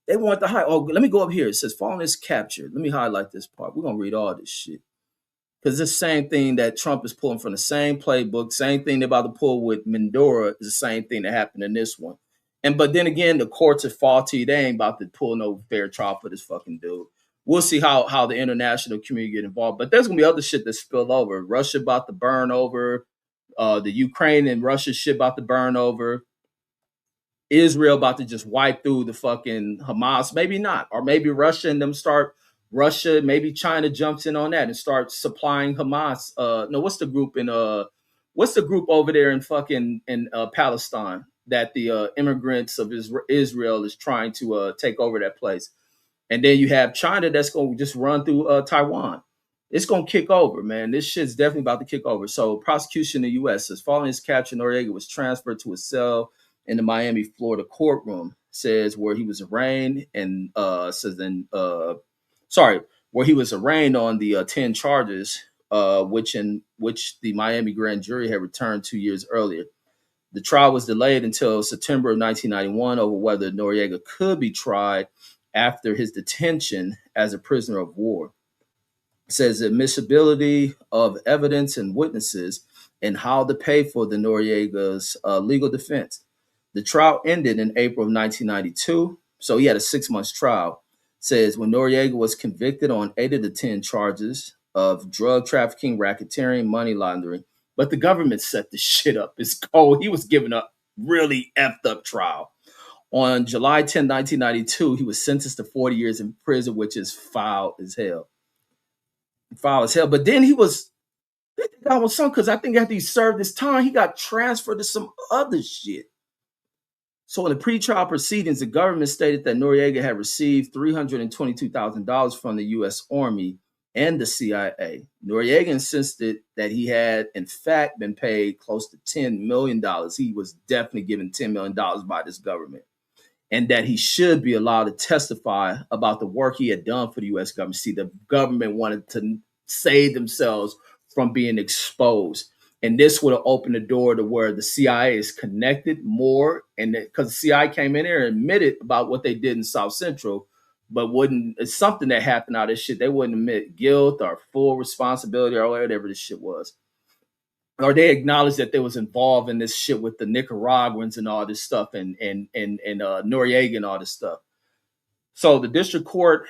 They wanted to hide. Oh, let me go up here. It says, following this capture. Let me highlight this part. We're going to read all this shit. Because the same thing that Trump is pulling from the same playbook, same thing they're about to pull with Mandora is the same thing that happened in this one. But then again, the courts are faulty. They ain't about to pull no fair trial for this fucking dude. We'll see how the international community get involved. But there's gonna be other shit that spill over. Russia about to burn over. The Ukraine and Russia shit about to burn over. Israel about to just wipe through the fucking Hamas. Maybe not. Or maybe Russia and them start. Russia, maybe China jumps in on that and starts supplying Hamas. No, what's the group over there in fucking in Palestine that the immigrants of Israel is trying to take over that place? And then you have China that's going to just run through Taiwan. It's going to kick over, man. This shit's definitely about to kick over. So prosecution in the U.S. says following his capture, Noriega was transferred to a cell in the Miami, Florida courtroom, says where he was arraigned and where he was arraigned on the 10 charges, which the Miami grand jury had returned 2 years earlier. The trial was delayed until September of 1991 over whether Noriega could be tried after his detention as a prisoner of war. It says admissibility of evidence and witnesses and how to pay for the Noriega's legal defense. The trial ended in April of 1992, so he had a 6-month trial. It says when Noriega was convicted on 8 of the 10 charges of drug trafficking, racketeering, money laundering, but the government set the shit up. It's cold. He was given a really effed up trial. On July 10, 1992, he was sentenced to 40 years in prison, which is foul as hell. Foul as hell. But then he was, because I think after he served his time, he got transferred to some other shit. So in the pre-trial proceedings, the government stated that Noriega had received $322,000 from the U.S. Army and the CIA. Noriega insisted that he had, in fact, been paid close to $10 million. He was definitely given $10 million by this government, and that he should be allowed to testify about the work he had done for the U.S. government. See, the government wanted to save themselves from being exposed. And this would have opened the door to where the CIA is connected more. And because the CIA came in there and admitted about what they did in South Central, but it's something that happened out of this shit. They wouldn't admit guilt or full responsibility or whatever this shit was. Or they acknowledged that they was involved in this shit with the Nicaraguans and all this stuff and Noriega and all this stuff. So the district court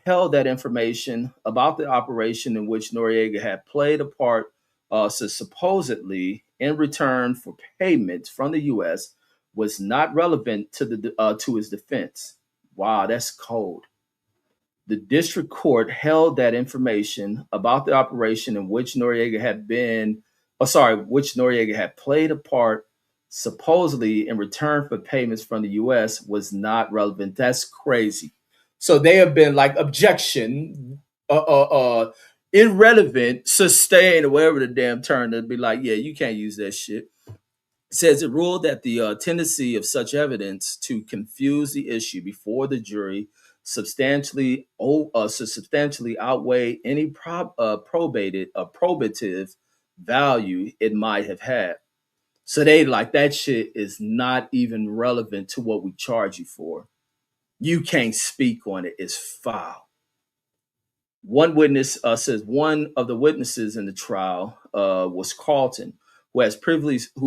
held that information about the operation in which Noriega had played a part, so supposedly in return for payments from the U.S., was not relevant to the to his defense. Wow, that's cold. The district court held that information about the operation in which Noriega had been, which Noriega had played a part, supposedly in return for payments from the U.S., was not relevant. That's crazy. So they have been like objection, irrelevant, sustained, or whatever the damn term to be like, yeah, you can't use that shit. Says it ruled that the tendency of such evidence to confuse the issue before the jury substantially outweigh any probative value it might have had. So they like that shit is not even relevant to what we charge you for. You can't speak on it. It's foul. One witness says one of the witnesses in the trial was Carlton, who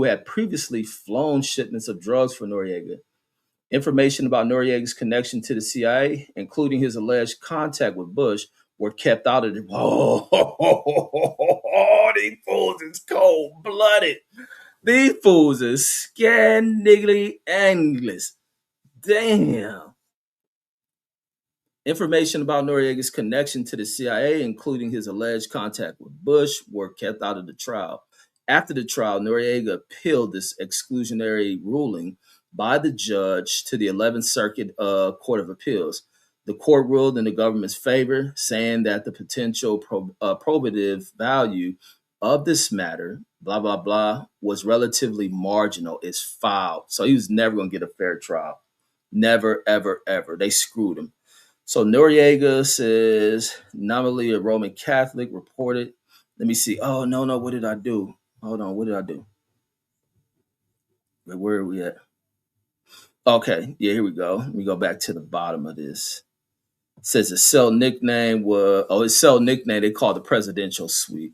had previously flown shipments of drugs for Noriega. Information about Noriega's connection to the CIA, including his alleged contact with Bush, were kept out of the. Oh, these fools is cold blooded. These fools is scandally English. Damn. Information about Noriega's connection to the CIA, including his alleged contact with Bush, were kept out of the trial. After the trial, Noriega appealed this exclusionary ruling by the judge to the 11th Circuit Court of Appeals. The court ruled in the government's favor, saying that the potential probative value of this matter, blah, blah, blah, was relatively marginal. It's foul. So he was never going to get a fair trial. Never, ever, ever. They screwed him. So Noriega says, nominally a Roman Catholic, reported. Let me see. Oh, no, no. What did I do? Hold on. What did I do? Where are we at? Okay. Yeah, here we go. Let me go back to the bottom of this. It says his cell nickname they called the presidential suite.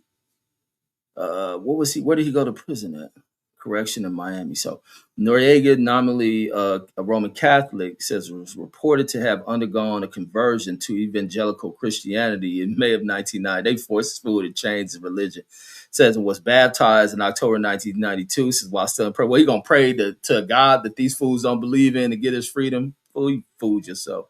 What was he? Where did he go to prison at? Correction in Miami. So Noriega, nominally a Roman Catholic, says was reported to have undergone a conversion to evangelical Christianity in May of 1990. They forced food to change his religion. Says it was baptized in October 1992. Says while still in prayer. Well, you gonna pray to God that these fools don't believe in to get his freedom? Fool, you fooled yourself.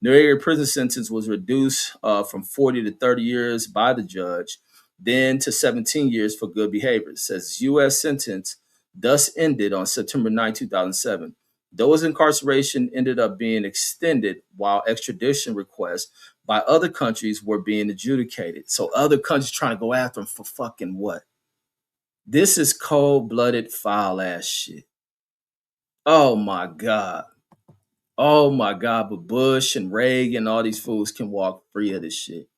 Noriega's prison sentence was reduced from 40 to 30 years by the judge, then to 17 years for good behavior. It says U.S. sentence thus ended on September 9, 2007. Though his incarceration ended up being extended while extradition requests by other countries were being adjudicated. So other countries trying to go after him for fucking what? This is cold-blooded, foul-ass shit. Oh my God. Oh my God, but Bush and Reagan, all these fools can walk free of this shit.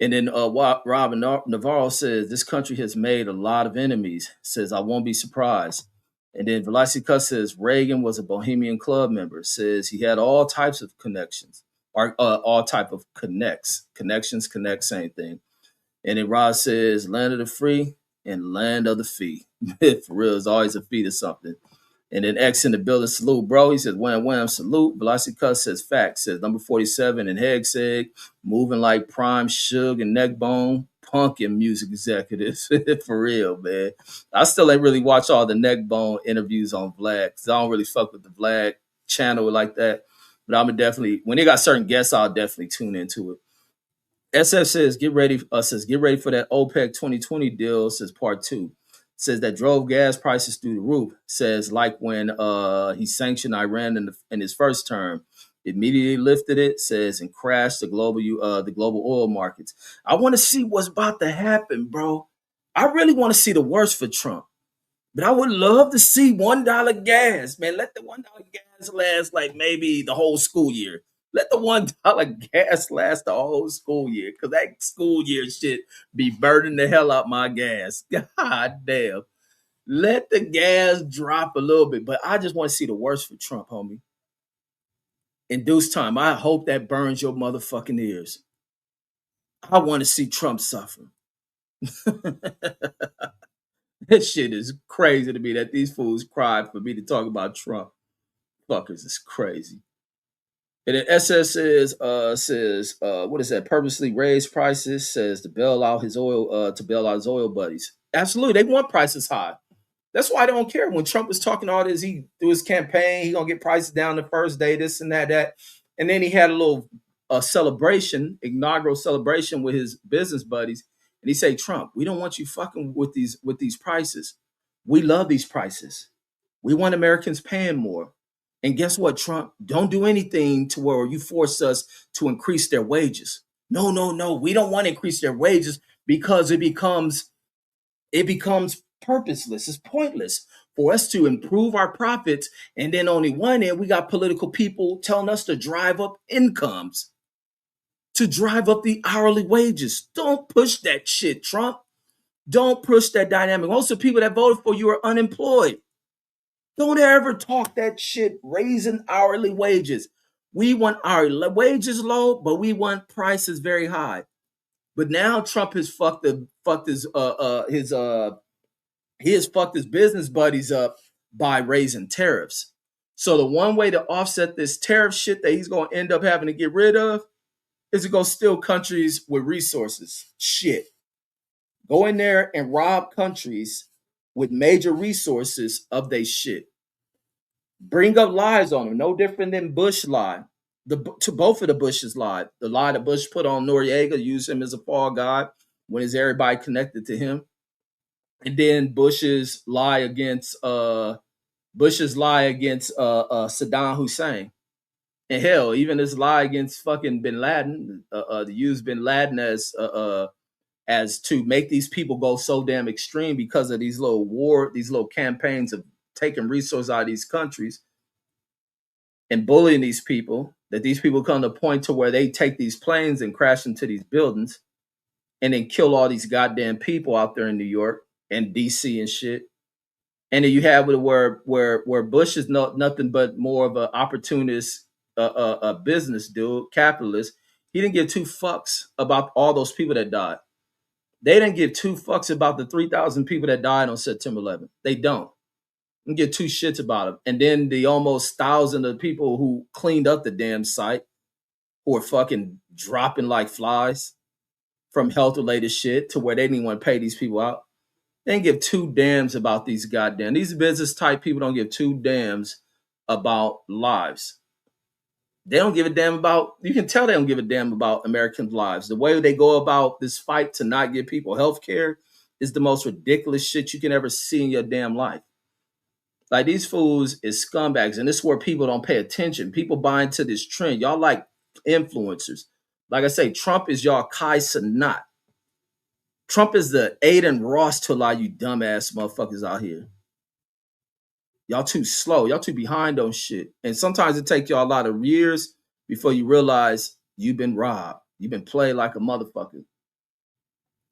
And then Robin Navarro says this country has made a lot of enemies. Says I won't be surprised. And then Velasica says Reagan was a Bohemian Club member. Says he had all types of connections, or all type of connections, connect, same thing. And then Rod says land of the free and land of the fee. For real, it's always a fee to something. And then X in the building, salute, bro. He says, wham, wham, salute. Velocity Cuss says, facts. Says, number 47 and Hegseg, moving like Prime, Suge, and Neckbone, punk and music executives. For real, man. I still ain't really watch all the Neckbone interviews on Vlad, because I don't really fuck with the Vlad channel like that. But I'm definitely, when they got certain guests, I'll definitely tune into it. SF says get ready for that OPEC 2020 deal. Says part two. Says that drove gas prices through the roof. Says like when he sanctioned Iran in his first term, immediately lifted it. Says and crashed the global oil markets. I want to see what's about to happen, bro. I really want to see the worst for Trump. But I would love to see $1 gas, man. Let the $1 gas last like maybe the whole school year. Let the $1 gas last the whole school year, because that school year shit be burning the hell out my gas. God damn. Let the gas drop a little bit, but I just want to see the worst for Trump, homie. In due time, I hope that burns your motherfucking ears. I want to see Trump suffer. This shit is crazy to me that these fools cried for me to talk about Trump. Fuckers is crazy. And then SS says what is that? Purposely raise prices, says to bail out his oil buddies. Absolutely, they want prices high. That's why I don't care. When Trump was talking all this, he through his campaign, he gonna get prices down the first day, this and that. And then he had a little celebration, inaugural celebration with his business buddies. And he said, Trump, we don't want you fucking with these prices. We love these prices. We want Americans paying more. And guess what, Trump? Don't do anything to where you force us to increase their wages. No, no, no. We don't want to increase their wages because it becomes purposeless. It's pointless for us to improve our profits. And then on the one end, we got political people telling us to drive up incomes, to drive up the hourly wages. Don't push that shit, Trump. Don't push that dynamic. Most of the people that voted for you are unemployed. Don't ever talk that shit, raising hourly wages. We want our wages low, but we want prices very high. But now Trump has he has fucked his business buddies up by raising tariffs. So the one way to offset this tariff shit that he's going to end up having to get rid of is to go steal countries with resources. Shit. Go in there and rob countries with major resources of their shit. Bring up lies on them, no different than Bush lie. To both of the Bushes lied. The lie that Bush put on Noriega, used him as a fall guy when is everybody connected to him. And then Bush's lie against Saddam Hussein. And hell, even his lie against fucking Bin Laden, to use Bin Laden as to make these people go so damn extreme because of these little campaigns of taking resources out of these countries and bullying these people, that these people come to a point to where they take these planes and crash into these buildings and then kill all these goddamn people out there in New York and DC and shit. And then you have where Bush is nothing but more of an opportunist, a business dude, capitalist. He didn't give two fucks about all those people that died. They didn't give two fucks about the 3,000 people that died on September 11th. They don't. And give two shits about them. And then the almost 1,000 of people who cleaned up the damn site, who are fucking dropping like flies from health related shit to where they didn't want to pay these people out. They didn't give two damns about these business type people don't give two damns about lives. They don't give a damn about, you can tell they don't give a damn about Americans' lives. The way they go about this fight to not give people health care is the most ridiculous shit you can ever see in your damn life. Like, these fools is scumbags, and this is where people don't pay attention. People buy into this trend. Y'all like influencers. Like I say, Trump is y'all Kai Cenat. Trump is the Aiden Ross to a lot of you dumbass motherfuckers out here. Y'all too slow. Y'all too behind on shit. And sometimes it takes y'all a lot of years before you realize you've been robbed. You've been played like a motherfucker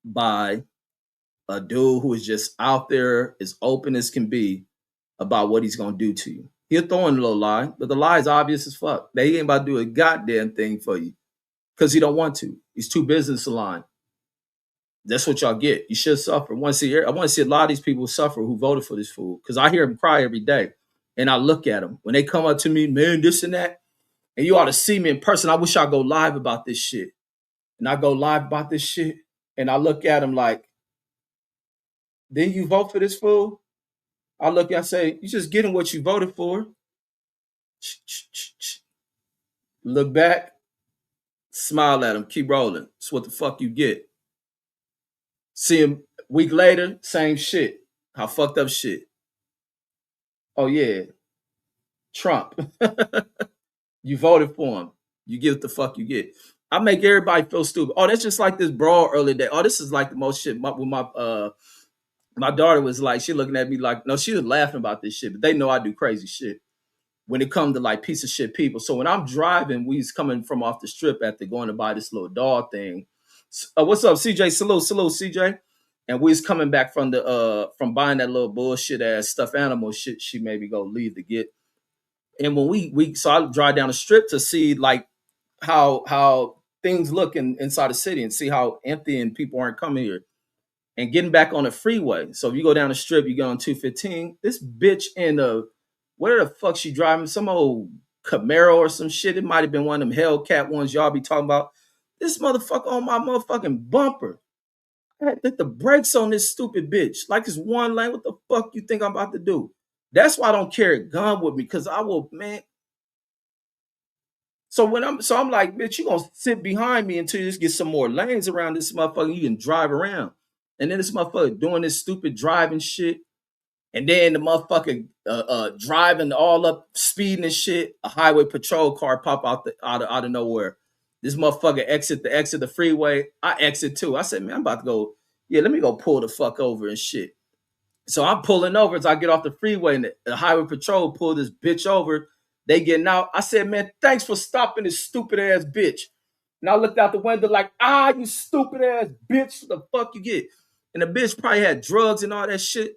by a dude who is just out there as open as can be about what he's going to do to you. He'll throw in a little lie, but the lie is obvious as fuck. They ain't about to do a goddamn thing for you because he don't want to. He's too business aligned. That's what y'all get. You should suffer. I want to see a lot of these people suffer who voted for this fool, because I hear them cry every day. And I look at them. When they come up to me, man, this and that, and you ought to see me in person. I wish I go live about this shit. And I go live about this shit, and I look at them like, then you vote for this fool? I look and I say, you just getting what you voted for. Look back, smile at them, keep rolling. That's what the fuck you get. See him a week later, same shit. How fucked up shit. Oh yeah, Trump. You voted for him. You get what the fuck you get. I make everybody feel stupid. Oh, that's just like this brawl earlier day. Oh, this is like the most shit. My daughter was like, she looking at me like, no, she was laughing about this shit, but they know I do crazy shit when it comes to like piece of shit people. So when I'm driving, we was coming from off the strip after going to buy this little dog thing. What's up, CJ? Salute, CJ. And we was coming back from from buying that little bullshit ass stuffed animal shit she maybe go leave to get. And when so I drive down the strip to see like how things look inside the city and see how empty and people aren't coming here. And getting back on the freeway. So if you go down the strip, you go on 215. This bitch in where the fuck she driving? Some old Camaro or some shit. It might have been one of them Hellcat ones y'all be talking about. This motherfucker on my motherfucking bumper. I had to hit the brakes on this stupid bitch. Like it's one lane. What the fuck you think I'm about to do? That's why I don't carry a gun with me, because I will, man. So I'm like, bitch, you gonna sit behind me until you just get some more lanes around this motherfucker. You can drive around. And then this motherfucker doing this stupid driving shit. And then the motherfucker driving all up, speeding and shit. A highway patrol car pop out of nowhere. This motherfucker exit the freeway. I exit too. I said, man, I'm about to go. Yeah, let me go pull the fuck over and shit. So I'm pulling over as I get off the freeway, and the highway patrol pulled this bitch over. They getting out. I said, man, thanks for stopping this stupid ass bitch. And I looked out the window like, you stupid ass bitch. What the fuck you get? And the bitch probably had drugs and all that shit.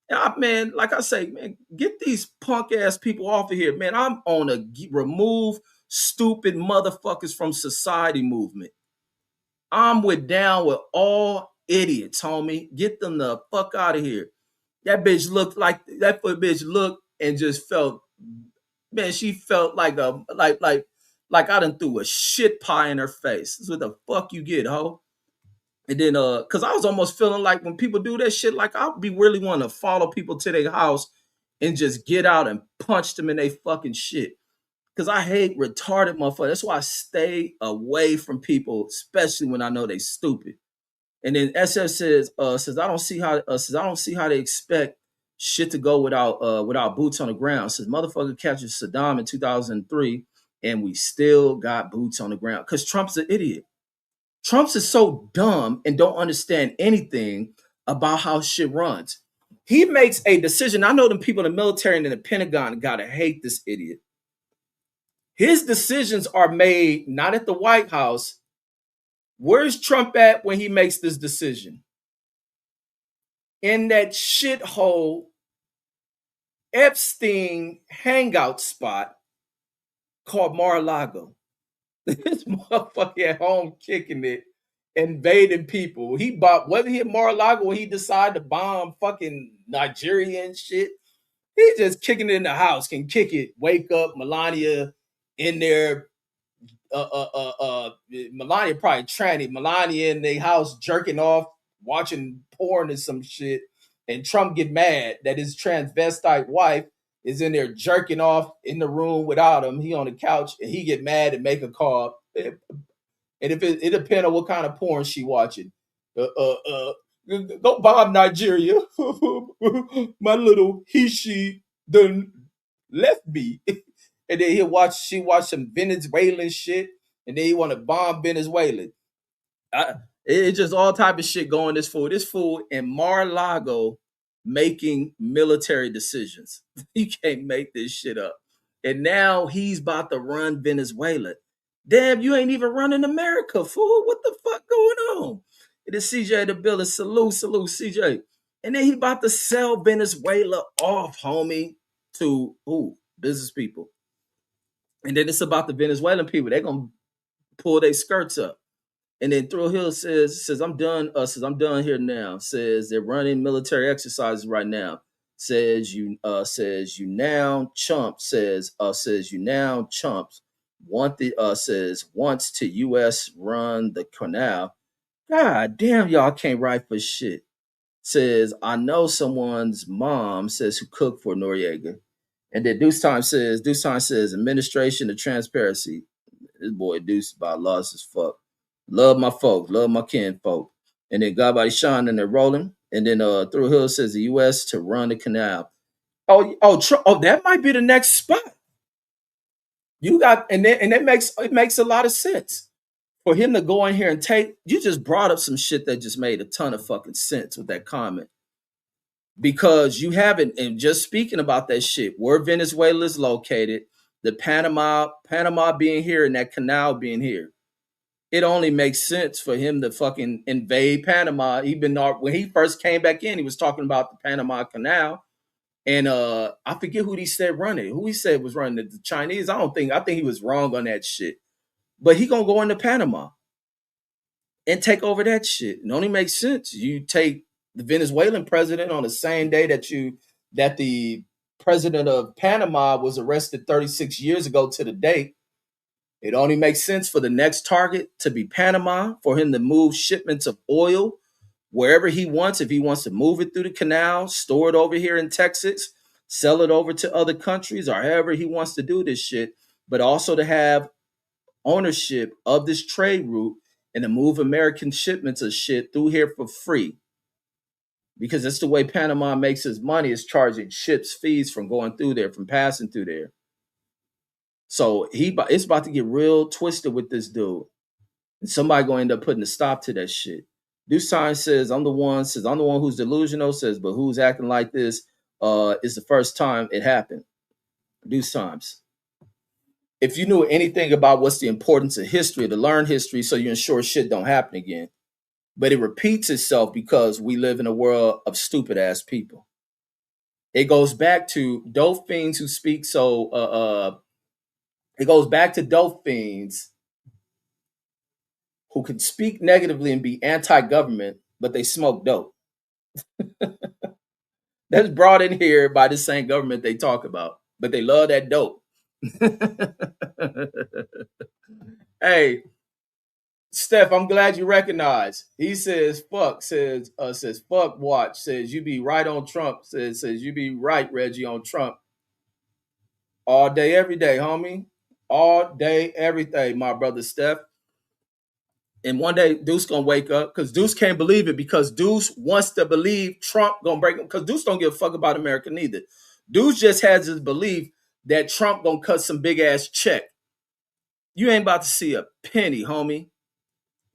And man, like I say, man, get these punk ass people off of here, man. I'm on a remove stupid motherfuckers from society movement. Down with all idiots, homie. Get them the fuck out of here. That bitch looked like that bitch looked and just felt, man, she felt like like I done threw a shit pie in her face. That's what the fuck you get, ho. And then cause I was almost feeling like when people do that shit, like I'll be really wanting to follow people to their house and just get out and punch them in their fucking shit. Cause I hate retarded motherfuckers. That's why I stay away from people, especially when I know they stupid. And then SF says I don't see how they expect shit to go without boots on the ground. Says motherfucker catches Saddam in 2003 and we still got boots on the ground. Cause Trump's an idiot. Trump's is so dumb and don't understand anything about how shit runs. He makes a decision. I know them people in the military and in the Pentagon gotta hate this idiot. His decisions are made not at the White House. Where's Trump at when he makes this decision? In that shithole Epstein hangout spot called Mar-a-Lago. This motherfucker at home kicking it, invading people. He bought, whether he at Mar-a-Lago or he decided to bomb fucking Nigeria and shit, he just kicking it in the house, can kick it, wake up, Melania in there. Melania probably tranny. Melania in their house jerking off, watching porn and some shit. And Trump get mad that his transvestite wife is in there jerking off in the room without him. He on the couch and he get mad and make a call. And if it depends on what kind of porn she watching. Go bomb Nigeria. My little she done left me. And then she watch some Venezuelan shit, and then he want to bomb Venezuela. It's just all type of shit going. This fool in Mar-a-Lago making military decisions. He can't make this shit up. And now he's about to run Venezuela. Damn, you ain't even running America, fool. What the fuck going on? It is CJ the Builder. Salute, CJ. And then he about to sell Venezuela off, homie, to who? Business people. And then it's about the Venezuelan people. They're gonna pull their skirts up. And then Thrill Hill says I'm done. I'm done here now. Says they're running military exercises right now. Says you now chump. Says you now chumps wants to U.S. run the canal. God damn, y'all can't write for shit. Says I know someone's mom says who cooked for Noriega. And then Deuce Time says administration of transparency. This boy Deuce about lost as fuck. Love my folks, love my kin folk. And then God Body Shine and they're rolling. And then Through Hill says the US to run the canal. That might be the next spot. You got and that makes a lot of sense. For him to go in here and you just brought up some shit that just made a ton of fucking sense with that comment. Because you haven't, and just speaking about that shit, where Venezuela is located, the Panama being here and that canal being here, it only makes sense for him to fucking invade Panama. When he first came back in, he was talking about the Panama Canal, and I forget who he said running. Who he said was running the Chinese. I think he was wrong on that shit. But he gonna go into Panama and take over that shit. It only makes sense. You take the Venezuelan president on the same day that the president of Panama was arrested 36 years ago to the date. It only makes sense for the next target to be Panama, for him to move shipments of oil wherever he wants. If he wants to move it through the canal, store it over here in Texas, sell it over to other countries, or however he wants to do this shit, but also to have ownership of this trade route and to move American shipments of shit through here for free. Because that's the way Panama makes its money, is charging ships fees from going through there, from passing through there. So it's about to get real twisted with this dude. And somebody gonna end up putting a stop to that shit. Deuce Time says, I'm the one who's delusional, says, but who's acting like this is the first time it happened. Deuce Times. If you knew anything about what's the importance of history, to learn history so you ensure shit don't happen again. But it repeats itself because we live in a world of stupid ass people. It goes back to dope fiends who speak it goes back to dope fiends who can speak negatively and be anti-government, but they smoke dope. That's brought in here by the same government they talk about, but they love that dope. Hey, Steph, I'm glad you recognize. He says, fuck, says, fuck, watch, says, you be right on Trump, says, you be right, Reggie, on Trump. All day, every day, homie. All day, every day, my brother Steph. And one day, Deuce gonna wake up because Deuce can't believe it, because Deuce wants to believe Trump gonna break him, because Deuce don't give a fuck about America neither. Deuce just has his belief that Trump gonna cut some big ass check. You ain't about to see a penny, homie.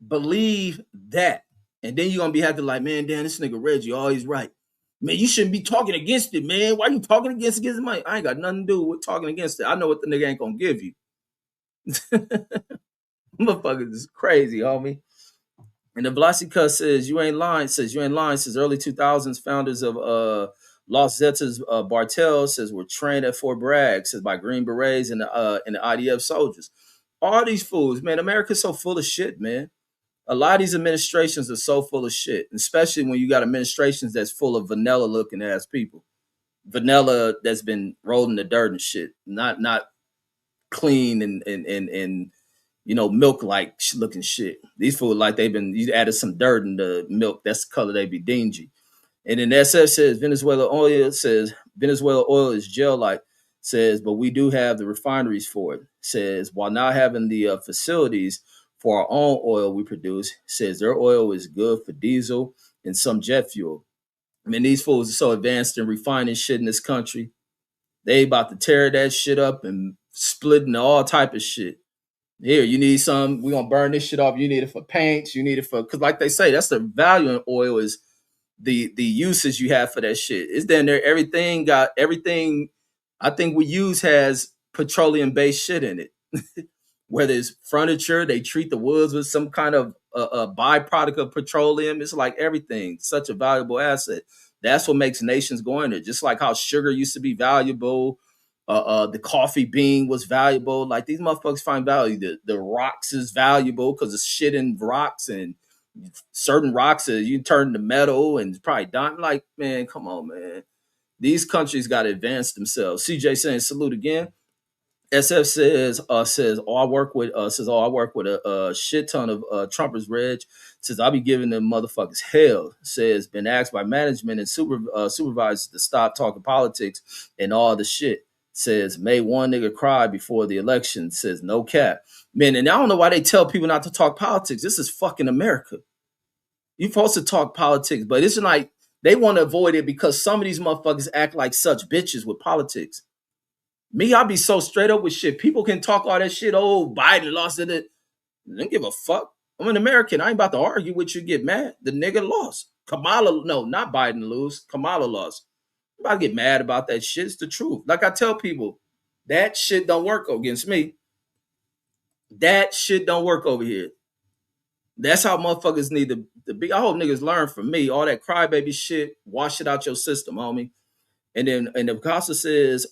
Believe that. And then you're gonna be having to like, man, damn, this nigga Reggie always right. Man, you shouldn't be talking against it, man. Why you talking against money? I ain't got nothing to do with talking against it. I know what the nigga ain't gonna give you. Motherfuckers is crazy, homie. And the Blasica says, you ain't lying, says early 2000s founders of Los Zetas Bartels says were trained at Fort Bragg, says by Green Berets and the IDF soldiers. All these fools, man, America's so full of shit, man. A lot of these administrations are so full of shit, especially when you got administrations that's full of vanilla looking ass people. Vanilla that's been rolled in the dirt and shit, not clean and milk like looking shit. These fools like you added some dirt in the milk. That's the color they be dingy. And then SF says Venezuela oil is gel like, says, but we do have the refineries for it. Says while not having the facilities for our own oil we produce, says their oil is good for diesel and some jet fuel. I mean, these fools are so advanced in refining shit in this country. They about to tear that shit up and split into all type of shit. Here, you need some, we're gonna burn this shit off. You need it for paints, you need it for, because like they say, that's the value in oil, is the uses you have for that shit. It's down there, everything I think we use has petroleum based shit in it. Whether it's furniture, they treat the woods with some kind of a byproduct of petroleum. It's like everything, such a valuable asset. That's what makes nations go in there. Just like how sugar used to be valuable, the coffee bean was valuable. Like these motherfuckers find value. The rocks is valuable because it's shit in rocks, and certain rocks you turn to metal and it's probably diamond. Like, man, come on, man. These countries got to advance themselves. CJ saying salute again. SF says I work with a shit ton of Trumpers. Reg says I'll be giving them motherfuckers hell. Says been asked by management and supervisors to stop talking politics and all the shit. Says made one nigga cry before the election. Says no cap, man. And I don't know why they tell people not to talk politics. This is fucking America. You're supposed to talk politics, but it's like they want to avoid it because some of these motherfuckers act like such bitches with politics. Me, I'll be so straight up with shit. People can talk all that shit. Oh, Biden lost it. I don't give a fuck. I'm an American. I ain't about to argue with you, get mad. The nigga lost. No, not Biden lose. Kamala lost. I'm about to get mad about that shit. It's the truth. Like I tell people, that shit don't work against me. That shit don't work over here. That's how motherfuckers need to be. I hope niggas learn from me. All that crybaby shit, wash it out your system, homie. And then the Picasso says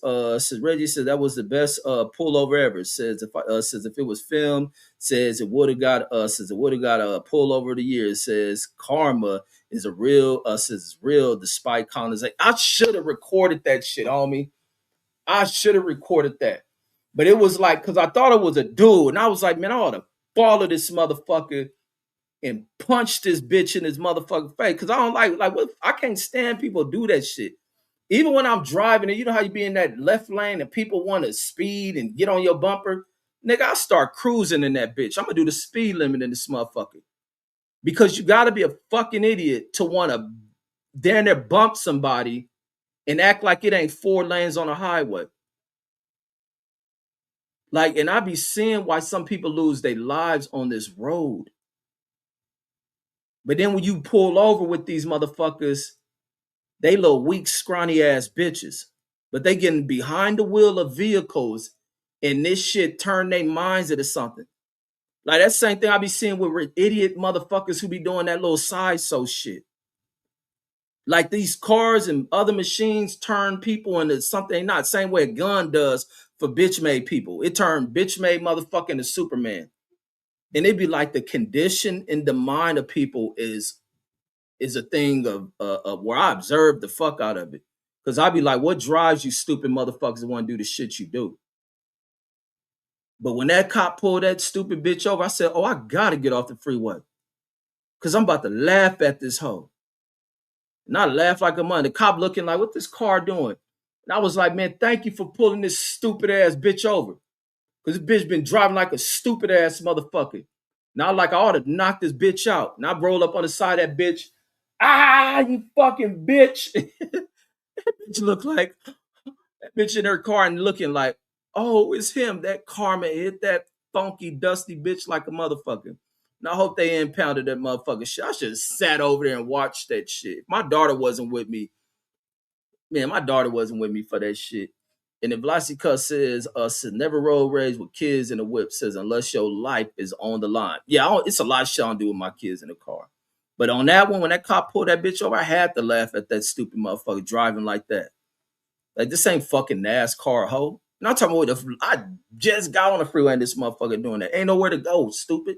Reggie says that was the best pullover ever. Says if it was filmed, says it would have got a pullover of the year. Says karma is real despite colonization. I should have recorded that shit, homie. I should have recorded that. But it was like, because I thought it was a dude. And I was like, man, I ought to follow this motherfucker and punch this bitch in his motherfucking face. Because I don't like what, I can't stand people do that shit. Even when I'm driving, and you know how you be in that left lane and people want to speed and get on your bumper? Nigga, I start cruising in that bitch. I'm going to do the speed limit in this motherfucker. Because you got to be a fucking idiot to want to down there bump somebody and act like it ain't 4 lanes on a highway. Like, and I be seeing why some people lose their lives on this road. But then when you pull over with these motherfuckers, they little weak, scrawny ass bitches. But they getting behind the wheel of vehicles and this shit turn their minds into something. Like that same thing I be seeing with idiot motherfuckers who be doing that little side so shit. Like these cars and other machines turn people into something not same way a gun does for bitch made people. It turned bitch made motherfucker into Superman. And it'd be like the condition in the mind of people is a thing of where I observe the fuck out of it. Because I'd be like, what drives you stupid motherfuckers to want to do the shit you do? But when that cop pulled that stupid bitch over, I said, oh, I gotta get off the freeway. Because I'm about to laugh at this hoe. Not laugh like a man. The cop looking like, what this car doing? And I was like, man, thank you for pulling this stupid ass bitch over. Because this bitch been driving like a stupid ass motherfucker. Now, like, I ought to knock this bitch out. And I roll up on the side of that bitch. Ah, you fucking bitch. That bitch look like, that bitch in her car and looking like, oh, it's him. That karma hit that funky, dusty bitch like a motherfucker. And I hope they impounded that motherfucker shit. I should have sat over there and watched that shit. If my daughter wasn't with me, man, my daughter wasn't with me for that shit. And if Vlasica says, says never road rage with kids in the whip, says unless your life is on the line. Yeah, it's a lot of shit I don't do with my kids in the car. But on that one, when that cop pulled that bitch over, I had to laugh at that stupid motherfucker driving like that. Like, this ain't fucking NASCAR, hoe. And I'm talking about, I just got on the freeway and this motherfucker doing that. Ain't nowhere to go, stupid.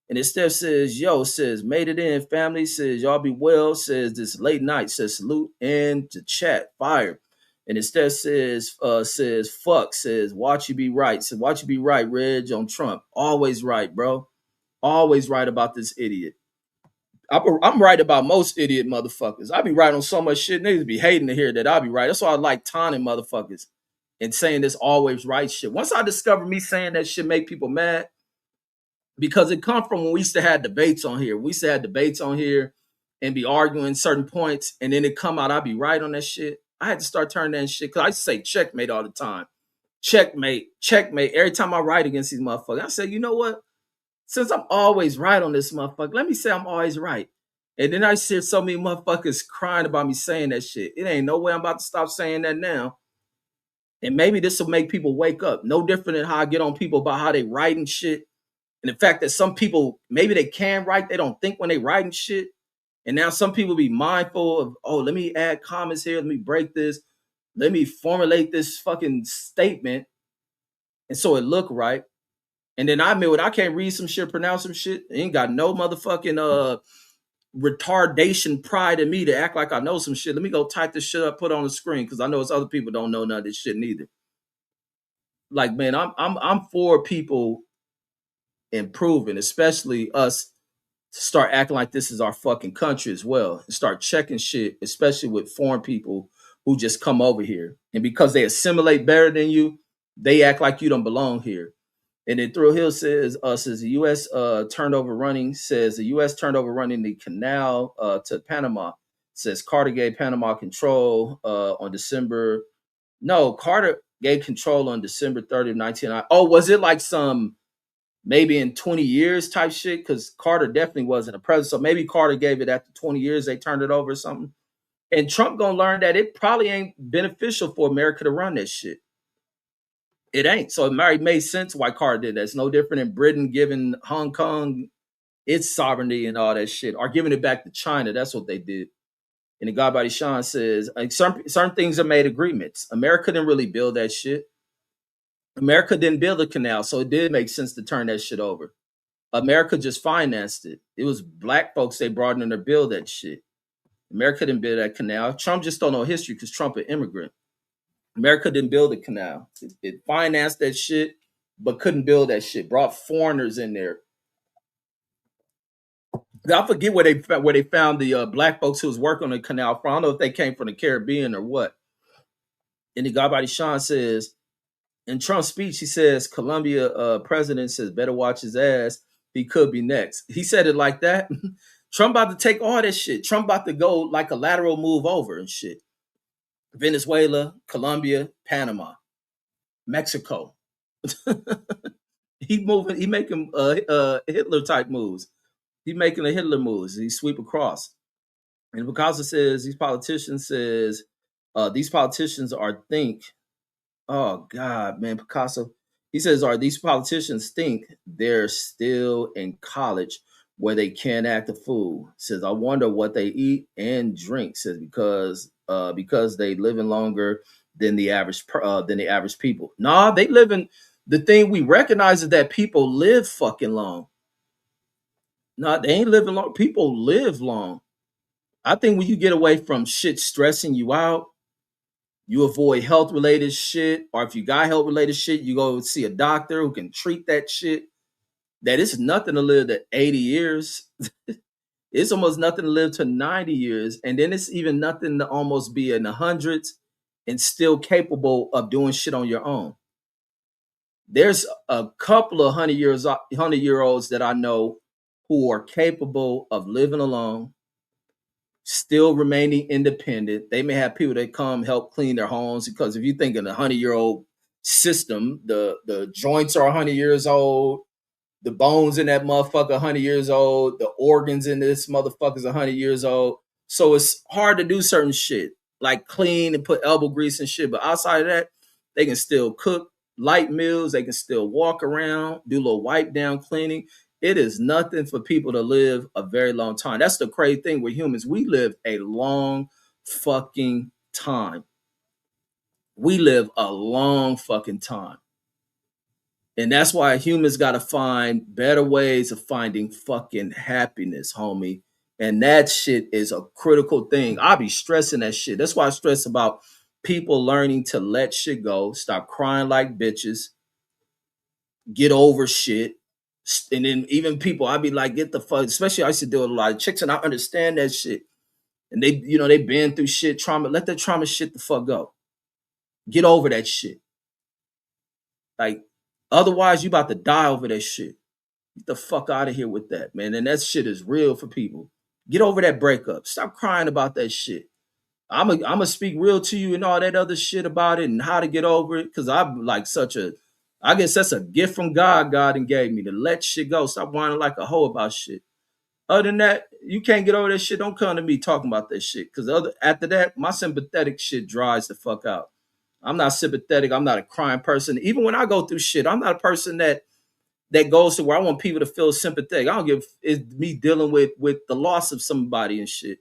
And instead says, yo, says, made it in, family, says, y'all be well, says, this late night, says, salute and to chat, fire. And instead says, fuck, says, watch you be right. Says, watch you be right, Reg, on Trump. Always right, bro. Always right about this idiot. I'm right about most idiot motherfuckers. I be right on so much shit. Niggas be hating to hear that I be right. That's why I like taunting motherfuckers and saying this always right shit. Once I discovered me saying that shit make people mad, because it come from when we used to have debates on here. We used to have debates on here and be arguing certain points, and then it come out, I be right on that shit. I had to start turning that shit, because I used to say checkmate all the time. Checkmate, checkmate. Every time I write against these motherfuckers, I say, you know what? Since I'm always right on this motherfucker, let me say I'm always right. And then I see so many motherfuckers crying about me saying that shit. It ain't no way I'm about to stop saying that now. And maybe this will make people wake up. No different than how I get on people about how they write and shit. And the fact that some people, maybe they can write, they don't think when they writing shit. And now some people be mindful of, oh, let me add comments here. Let me break this. Let me formulate this fucking statement. And so it look right. And then I admit when I can't read some shit, pronounce some shit, ain't got no motherfucking retardation pride in me to act like I know some shit. Let me go type this shit up, put it on the screen, because I know it's other people don't know none of this shit neither. Like, man, I'm for people improving, especially us to start acting like this is our fucking country as well, and start checking shit, especially with foreign people who just come over here. And because they assimilate better than you, they act like you don't belong here. And then Thrill Hill says the U.S. Turned over running the canal to Panama. Says Carter gave Panama control on December. No, Carter gave control on December 30th, 1990. Oh, was it like some maybe in 20 years type shit? Because Carter definitely wasn't a president. So maybe Carter gave it after 20 years. They turned it over or something. And Trump gonna learn that it probably ain't beneficial for America to run that shit. It ain't. So it made sense why Carter did that. It's no different than Britain giving Hong Kong its sovereignty and all that shit, or giving it back to China. That's what they did. And the guy by Sean says, like, certain things are made agreements. America didn't really build that shit. America didn't build a canal, so it did make sense to turn that shit over. America just financed it. It was black folks they brought in to build that shit. America didn't build that canal. Trump just don't know history because Trump an immigrant. America didn't build a canal. It financed that shit, but couldn't build that shit. Brought foreigners in there. I forget where they found the black folks who was working on the canal from. I don't know if they came from the Caribbean or what. And the guy by Sean says in Trump's speech, he says Colombia president says better watch his ass. He could be next. He said it like that. Trump about to take all this shit. Trump about to go like a lateral move over and shit. Venezuela, Colombia, Panama, Mexico. He moving. He making Hitler type moves. He making the Hitler moves. He sweep across. And Picasso says these politicians are think. Oh God, man, Picasso. He says, are these politicians think they're still in college where they can't act a fool? Says, I wonder what they eat and drink. Says because they living longer than the average people. Nah, they living. The thing we recognize is that people live fucking long. Nah, they ain't living long. People live long. I think when you get away from shit stressing you out, you avoid health related shit, or if you got health related shit, you go see a doctor who can treat that shit. That it's nothing to live to 80 years. It's almost nothing to live to 90 years. And then it's even nothing to almost be in the hundreds and still capable of doing shit on your own. There's a couple of 100 year olds that I know who are capable of living alone, still remaining independent. They may have people that come help clean their homes because if you think in a 100-year-old system, the joints are 100 years old, the bones in that motherfucker 100 years old, the organs in this motherfucker's 100 years old. So it's hard to do certain shit like clean and put elbow grease and shit. But outside of that, they can still cook light meals. They can still walk around, do a little wipe down cleaning. It is nothing for people to live a very long time. That's the crazy thing with humans. We live a long fucking time. We live a long fucking time. And that's why humans got to find better ways of finding fucking happiness, homie. And that shit is a critical thing. I be stressing that shit. That's why I stress about people learning to let shit go, stop crying like bitches, get over shit. And then even people, I be like, get the fuck, especially I used to deal with a lot of chicks and I understand that shit. And they been through shit, trauma. Let that trauma shit the fuck go. Get over that shit. Like, otherwise you about to die over that shit. Get the fuck out of here with that, man. And that shit is real for people. Get over that breakup. Stop crying about that shit. I'm gonna speak real to you and all that other shit about it and how to get over it. Cause I'm like I guess that's a gift from God. God and gave me to let shit go. Stop whining like a hoe about shit. Other than that, you can't get over that shit. Don't come to me talking about that shit. Cause after that, my sympathetic shit dries the fuck out. I'm not sympathetic. I'm not a crying person. Even when I go through shit, I'm not a person that goes to where I want people to feel sympathetic. I don't give it's me dealing with the loss of somebody and shit.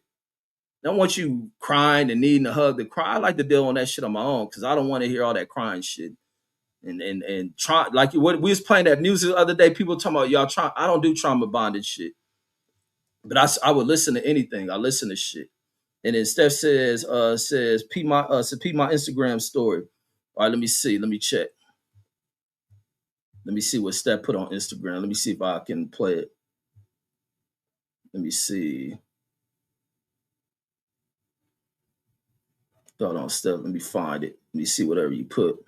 I don't want you crying and needing a hug to cry. I like to deal on that shit on my own because I don't want to hear all that crying shit. And try like what we was playing that music the other day. People talking about y'all try. I don't do trauma bonded shit, but I would listen to anything. I listen to shit. And then Steph says peep my Instagram story. All right, let me see. Let me check. Let me see what Steph put on Instagram. Let me see if I can play it. Let me see. Hold on, Steph. Let me find it. Let me see whatever you put.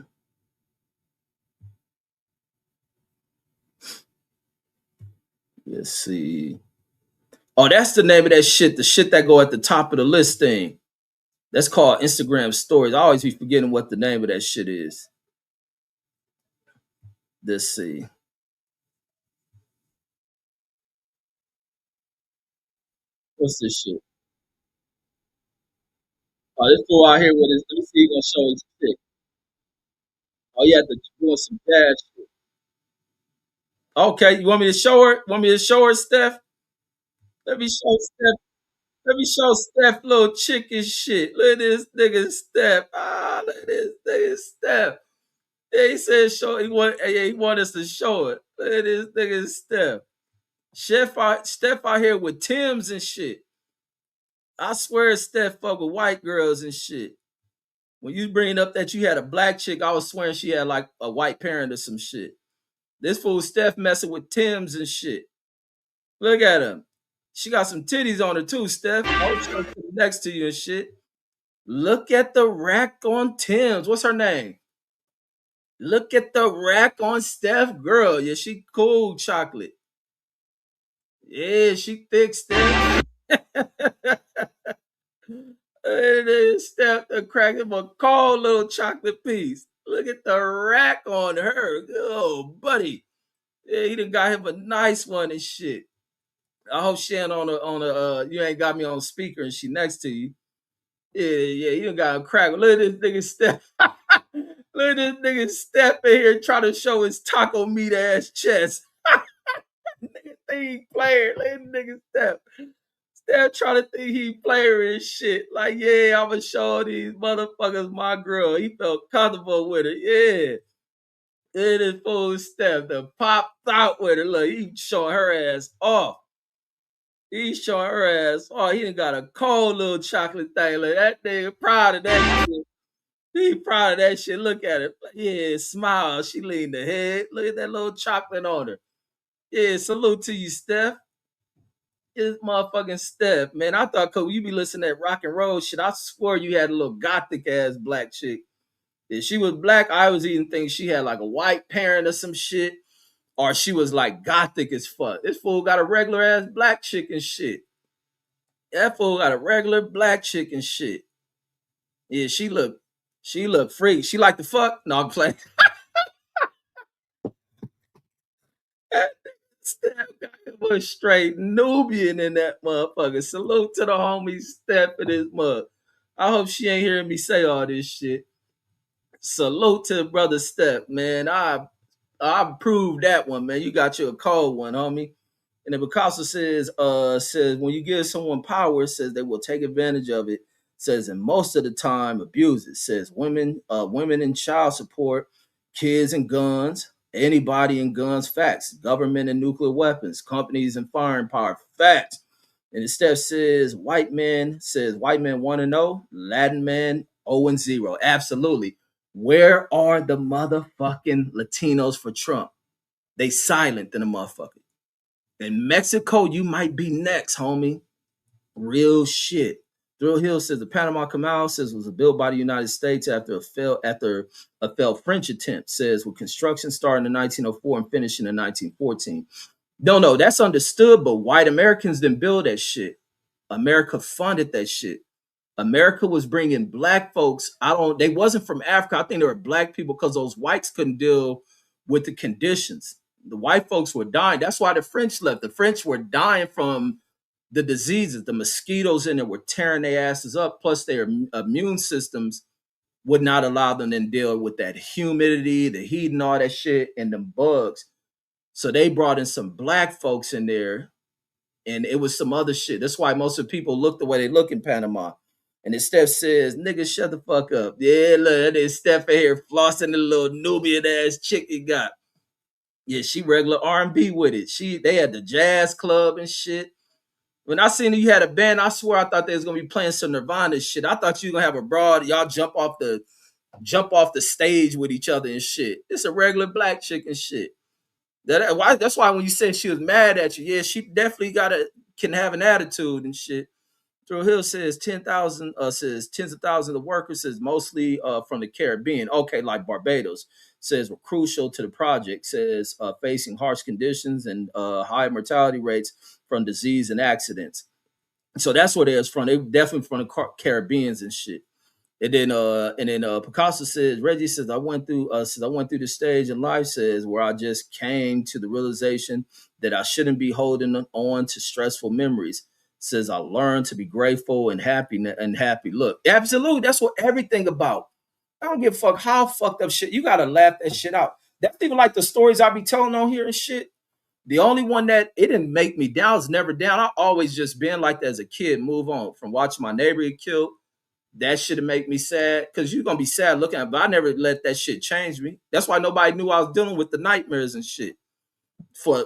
Let's see. Oh, that's the name of that shit. The shit that go at the top of the list thing. That's called Instagram stories. I always be forgetting what the name of that shit is. Let's see. What's this shit? Oh, this fool out here with his. Let me see. He gonna show his shit. Oh, you have to do some bad shit. Okay, you want me to show her? Want me to show her, Steph? Let me show Steph. Let me show Steph little chicken shit. Look at this nigga Steph. Ah, look at this nigga Steph. Yeah, he said show. He want us to show it. Look at this nigga Steph. Steph out here with Tim's and shit. I swear Steph fuck with white girls and shit. When you bring up that you had a black chick, I was swearing she had like a white parent or some shit. This fool Steph messing with Tim's and shit. Look at him. She got some titties on her too, Steph. I hope she'll sit next to you and shit. Look at the rack on Tim's. What's her name? Look at the rack on Steph. Girl, yeah, she cool chocolate. Yeah, she thick, Steph. It is Steph the crack him a cold little chocolate piece. Look at the rack on her. Oh, buddy. Yeah, he done got him a nice one and shit. I hope she ain't on a you ain't got me on speaker and she next to you. Yeah, yeah, you done got him crack. Look at this nigga Steph. Look at this nigga Steph in here trying to show his taco meat ass chest. Nigga think he player. Look at nigga Steph. Steph trying to think he player and shit. Like, yeah, I'ma show these motherfuckers my girl. He felt comfortable with her. Yeah. It is full Steph that popped out with her. Look, he showing her ass off. He's showing her ass. Oh, he done got a cold little chocolate thing. Like that nigga proud of that shit. He proud of that shit. Look at it. Yeah, smile. She leaned the head. Look at that little chocolate on her. Yeah, salute to you, Steph. It's motherfucking Steph, man. I thought, cause you be listening to that rock and roll shit. I swore you had a little gothic ass black chick. If she was black, I was even thinking she had like a white parent or some shit. Or she was like gothic as fuck. This fool got a regular ass black chick and shit. That fool got a regular black chick and shit. Yeah, she look freak. She like the fuck. No, I'm playing. Steph was straight Nubian in that motherfucker. Salute to the homie Steph in his mug. I hope she ain't hearing me say all this shit. Salute to brother Steph, man. I approved that one, man. You got you a cold one, homie. And then Picasso says when you give someone power, it says they will take advantage of it. Says and most of the time abuse it. Says women and child support, kids and guns, anybody and guns, facts, government and nuclear weapons, companies and firing power, facts. And instead says white men want to know, Latin men 0 and 0. Absolutely. Where are the motherfucking Latinos for Trump? They silent than a motherfucker. In Mexico, you might be next, homie. Real shit. Thrill Hill says the Panama Canal says was built by the United States after a failed French attempt. Says with construction starting in 1904 and finishing in 1914. No, that's understood, but white Americans didn't build that shit. America funded that shit. America was bringing black folks. They wasn't from Africa. I think they were black people because those whites couldn't deal with the conditions. The white folks were dying. That's why the French left. The French were dying from the diseases. The mosquitoes in there were tearing their asses up. Plus, their immune systems would not allow them to deal with that humidity, the heat, and all that shit, and the bugs. So they brought in some black folks in there, and it was some other shit. That's why most of the people look the way they look in Panama. And then Steph says, nigga, shut the fuck up. Yeah, look, there's Steph in here flossing the little Nubian ass chick he got. Yeah, she regular R&B with it. They had the jazz club and shit. When I seen you had a band, I swear I thought they was gonna be playing some Nirvana shit. I thought you were gonna have a broad, y'all jump off the stage with each other and shit. It's a regular black chick and shit. That's why when you said she was mad at you, yeah, she definitely can have an attitude and shit. Drew Hill says 10,000 says tens of thousands of workers says mostly from the Caribbean. Okay, like Barbados says were crucial to the project. Says facing harsh conditions and high mortality rates from disease and accidents. So that's where they're from. They definitely from the Caribbeans and shit. And then Picasso says Reggie says I went through the stage in life says where I just came to the realization that I shouldn't be holding on to stressful memories. Says I learned to be grateful and happy. Look, absolutely, that's what everything about. I don't give a fuck how fucked up shit. You gotta laugh that shit out. That's even like the stories I be telling on here and shit. The only one that it didn't make me down was never down. I always just been like that as a kid. Move on from watching my neighbor get killed. That shit make me sad because you're gonna be sad looking at it, but I never let that shit change me. That's why nobody knew I was dealing with the nightmares and shit. For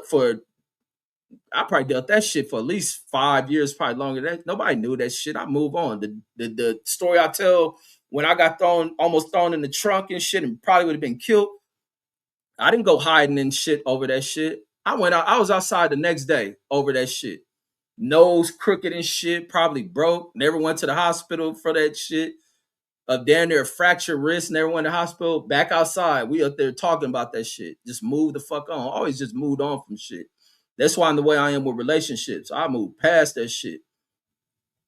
I probably dealt that shit for at least 5 years, probably longer than that. Nobody knew that shit. I move on. The story I tell when I got almost thrown in the trunk and shit, and probably would have been killed. I didn't go hiding and shit over that shit. I went out. I was outside the next day over that shit. Nose crooked and shit, probably broke. Never went to the hospital for that shit. Down there, fractured wrist, never went to the hospital. Back outside, we up there talking about that shit. Just move the fuck on. Always just moved on from shit. That's why I'm the way I am with relationships. I move past that shit.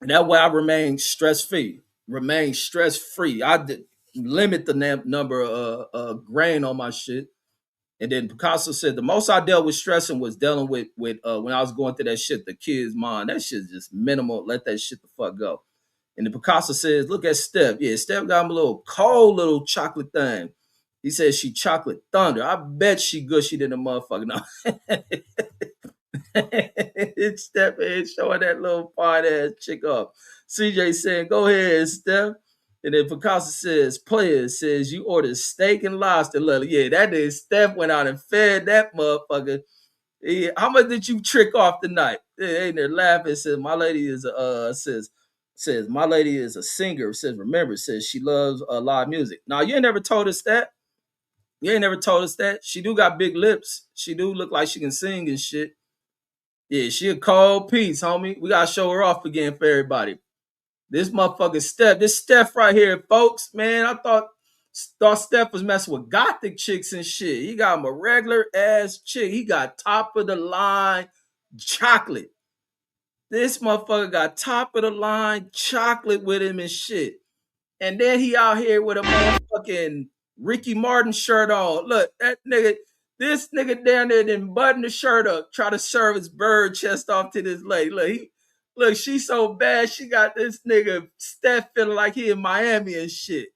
And that way I remain stress free. Remain stress free. Limit the number of grain on my shit. And then Picasso said the most I dealt with stressing was dealing with when I was going through that shit, the kid's mind. That shit's just minimal. Let that shit the fuck go. And then Picasso says, look at Steph. Yeah, Steph got him a little cold little chocolate thing. He says she chocolate thunder. I bet she gushy than a motherfucker. No. It's Steph is showing that little fine ass chick off. CJ saying, go ahead, Steph. And then Picasso says, player says you ordered steak and lobster. Look, yeah, that is Steph went out and fed that motherfucker. Yeah, how much did you trick off tonight? Yeah, ain't there laughing? Says my lady is says my lady is a singer. Says remember, says she loves live music. Now you ain't never told us that. You ain't never told us that. She do got big lips. She do look like she can sing and shit. Yeah, she a cold piece, homie. We gotta show her off again for everybody. This motherfucking Steph, this Steph right here, folks, man. I thought Steph was messing with gothic chicks and shit. He got him a regular ass chick. He got top of the line chocolate. This motherfucker got top of the line chocolate with him and shit. And then he out here with a motherfucking Ricky Martin shirt on. Look, this nigga down there didn't button the shirt up, try to serve his bird chest off to this lady. Look, she's so bad, she got this nigga Steph feeling like he in Miami and shit.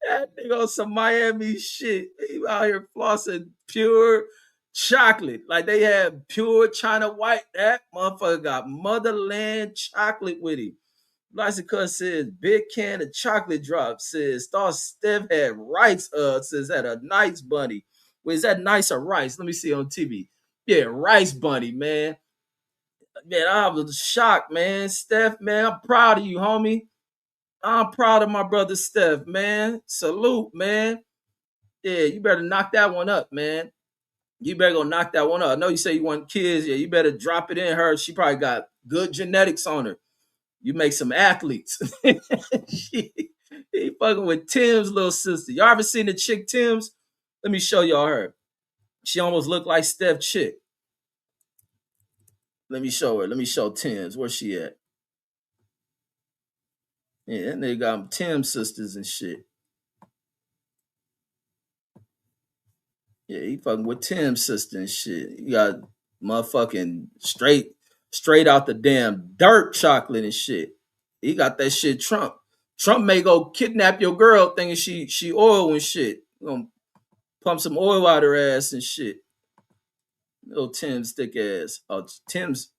That nigga on some Miami shit. He out here flossing pure chocolate. Like they have pure China white. That motherfucker got motherland chocolate with him. License Cut says big can of chocolate drops. Says thought Steph had rice. Says had a nice bunny. Well, is that nice or rice? Let me see on TV. Yeah, rice bunny, man. Man, I was shocked, man. Steph, man, I'm proud of you, homie. I'm proud of my brother Steph, man. Salute, man. Yeah, you better knock that one up, man. You better go knock that one up. I know you say you want kids. Yeah, you better drop it in her. She probably got good genetics on her. You make some athletes. He fucking with Tim's little sister. Y'all ever seen the chick Tim's? Let me show y'all her. She almost looked like Steph chick. Let me show her. Let me show Tim's. Where's she at? Yeah, that nigga got Tim's sisters and shit. Yeah, he fucking with Tim's sister and shit. He got motherfucking straight out the damn dirt chocolate and shit. He got that shit Trump. Trump may go kidnap your girl thinking she oil and shit. Gonna pump some oil out her ass and shit. Little Tim's thick ass. Oh, Tim's.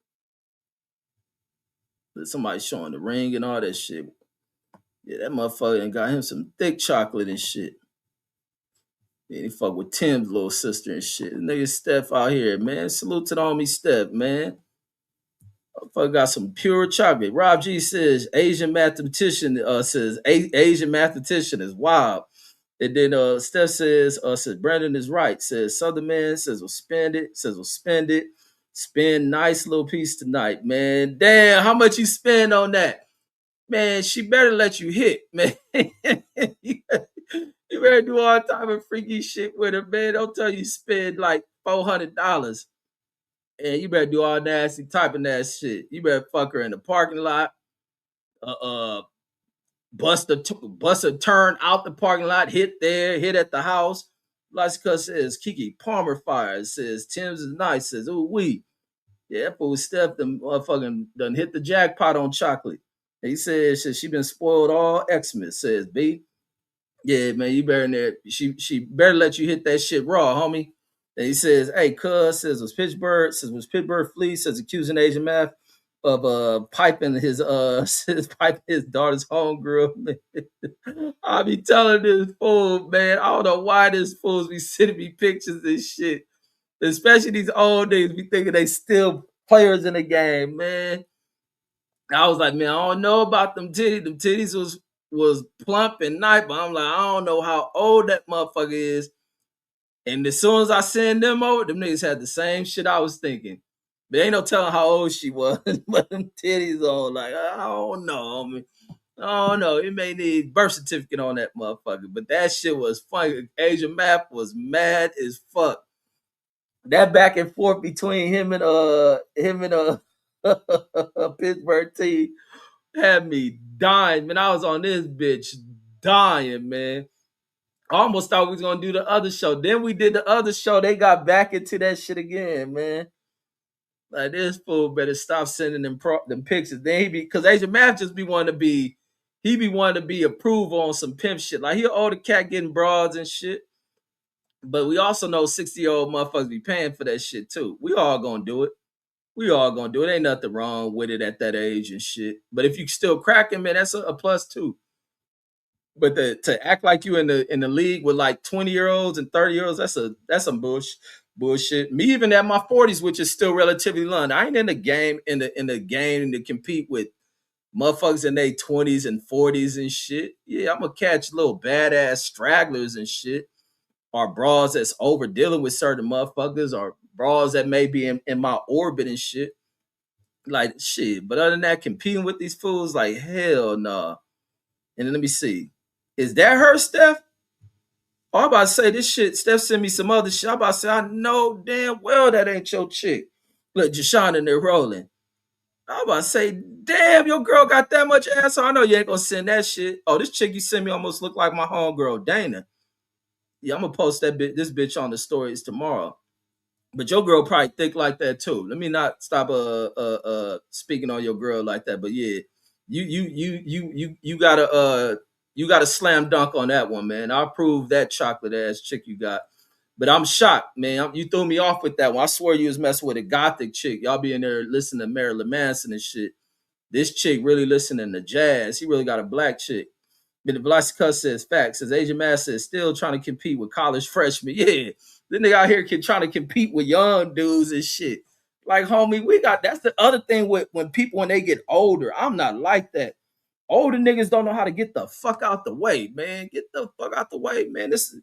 Somebody showing the ring and all that shit. Yeah, that motherfucker got him some thick chocolate and shit. Yeah, he fuck with Tim's little sister and shit. Nigga Steph out here, man. Salute to the homie Steph, man. Motherfucker got some pure chocolate. Rob G says Asian mathematician Asian mathematician is wild. And then Steph says Brandon is right. Says Southern Man says we'll spend it. Says we'll spend it. Spend nice little piece tonight, man. Damn, how much you spend on that? Man, she better let you hit, man. You better do all type of freaky shit with her, man. Don't tell you spend like $400. And you better do all nasty type of nasty shit. You better fuck her in the parking lot. Uh, uh bust a turn out the parking lot, hit there, hit at the house. Like Cuz says Kiki Palmer fire. Says Tim's is nice. Says ooh wee. Yeah, that fool Steph the motherfucking done hit the jackpot on chocolate. He says she been spoiled all Xmas. Says B. Yeah, man, you better in there. She better let you hit that shit raw, homie. And he says, hey, cuz was Pittsburgh Flea says accusing Asian math of piping his his daughter's homegirl. I be telling this fool, man, I don't know why this fools be sending me pictures and shit. Especially these old days, be thinking they still players in the game, man. I was like, man, I don't know about them titties. Them titties was was plump and nice, but I'm like, I don't know how old that motherfucker is. And as soon as I send them over, them niggas had the same shit I was thinking. But ain't no telling how old she was. But them titties on, like, I don't know, homie. I don't know. It may need birth certificate on that motherfucker. But that shit was funny. Asia Map was mad as fuck. That back and forth between him and Pittsburgh team had me dying. Man, I was on this bitch dying, man. I almost thought we was gonna do the other show. Then we did the other show. They got back into that shit again, man. Like this fool better stop sending them pictures. Then he be because Asian Math just be wanting to be he be wanting to be approved on some pimp shit. Like he an older cat getting broads and shit. But we also know 60-year-old motherfuckers be paying for that shit too. We all gonna do it. We all gonna do it. Ain't nothing wrong with it at that age and shit. But if you still cracking, man, that's a plus too. But to act like you in the league with like 20-year-olds and 30-year-olds, that's some bullshit. Me even at my 40s, which is still relatively young, I ain't in the game in the game to compete with motherfuckers in their 20s and 40s and shit. Yeah, I'm gonna catch little badass stragglers and shit, or bras that's over dealing with certain motherfuckers, or bras that may be in my orbit and shit. Like shit. But other than that, competing with these fools, like hell no. Nah. And then let me see. Is that her, Steph? Oh, I'm about to say this shit. Steph sent me some other shit. I'm about to say, I know damn well that ain't your chick. Look, Jashawn in there rolling. I'm about to say, damn, your girl got that much ass. So I know you ain't gonna send that shit. Oh, this chick you sent me almost look like my homegirl, Dana. Yeah, I'm gonna post this bitch on the stories tomorrow. But your girl probably think like that too. Let me not stop speaking on your girl like that. But yeah, you gotta slam dunk on that one, man. I approve that chocolate ass chick you got. But I'm shocked, man. You threw me off with that one. I swear you was messing with a gothic chick. Y'all be in there listening to Marilyn Manson and shit. This chick really listening to jazz. He really got a black chick. But the Velocity says facts. Says Asian Master is still trying to compete with college freshmen. Yeah. Then they out here trying to compete with young dudes and shit. Like, homie, that's the other thing with when they get older. I'm not like that. Older niggas don't know how to get the fuck out the way, man. Get the fuck out the way, man. This is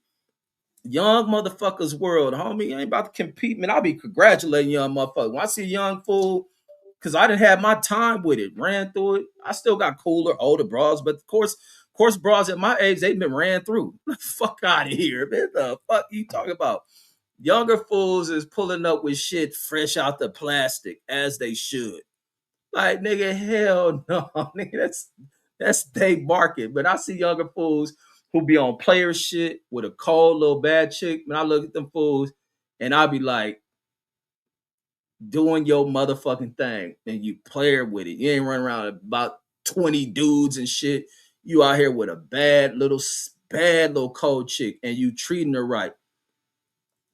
young motherfuckers world, homie. I ain't about to compete, man. I'll be congratulating young motherfuckers. When I see a young fool, because I didn't have my time with it, ran through it. I still got cooler, older bras, but of course, bras at my age, they've been ran through. Fuck out of here, man. The fuck you talking about? Younger fools is pulling up with shit fresh out the plastic, as they should. Like, nigga, hell no. Nigga, that's they market. But I see younger fools who be on player shit with a cold little bad chick. When I look at them fools, and I be like, doing your motherfucking thing, and you player with it. You ain't running around about 20 dudes and shit. You out here with a bad little cold chick, and you treating her right.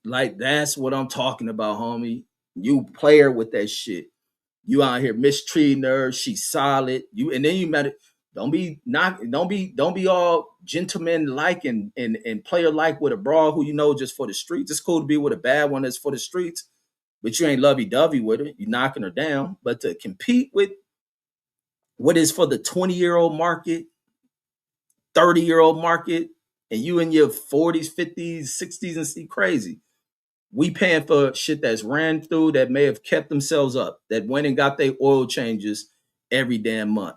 Like that's what I'm talking about, homie. You player with that shit. You out here mistreating her. She's solid. And then you met. Don't be all gentleman like and player like with a bra who you know just for the streets. It's cool to be with a bad one that's for the streets, but you ain't lovey dovey with her. You knocking her down. But to compete with what is for the 20-year-old market, 30-year-old market, and you in your 40s, 50s, 60s, and see crazy. We paying for shit that's ran through that may have kept themselves up, that went and got their oil changes every damn month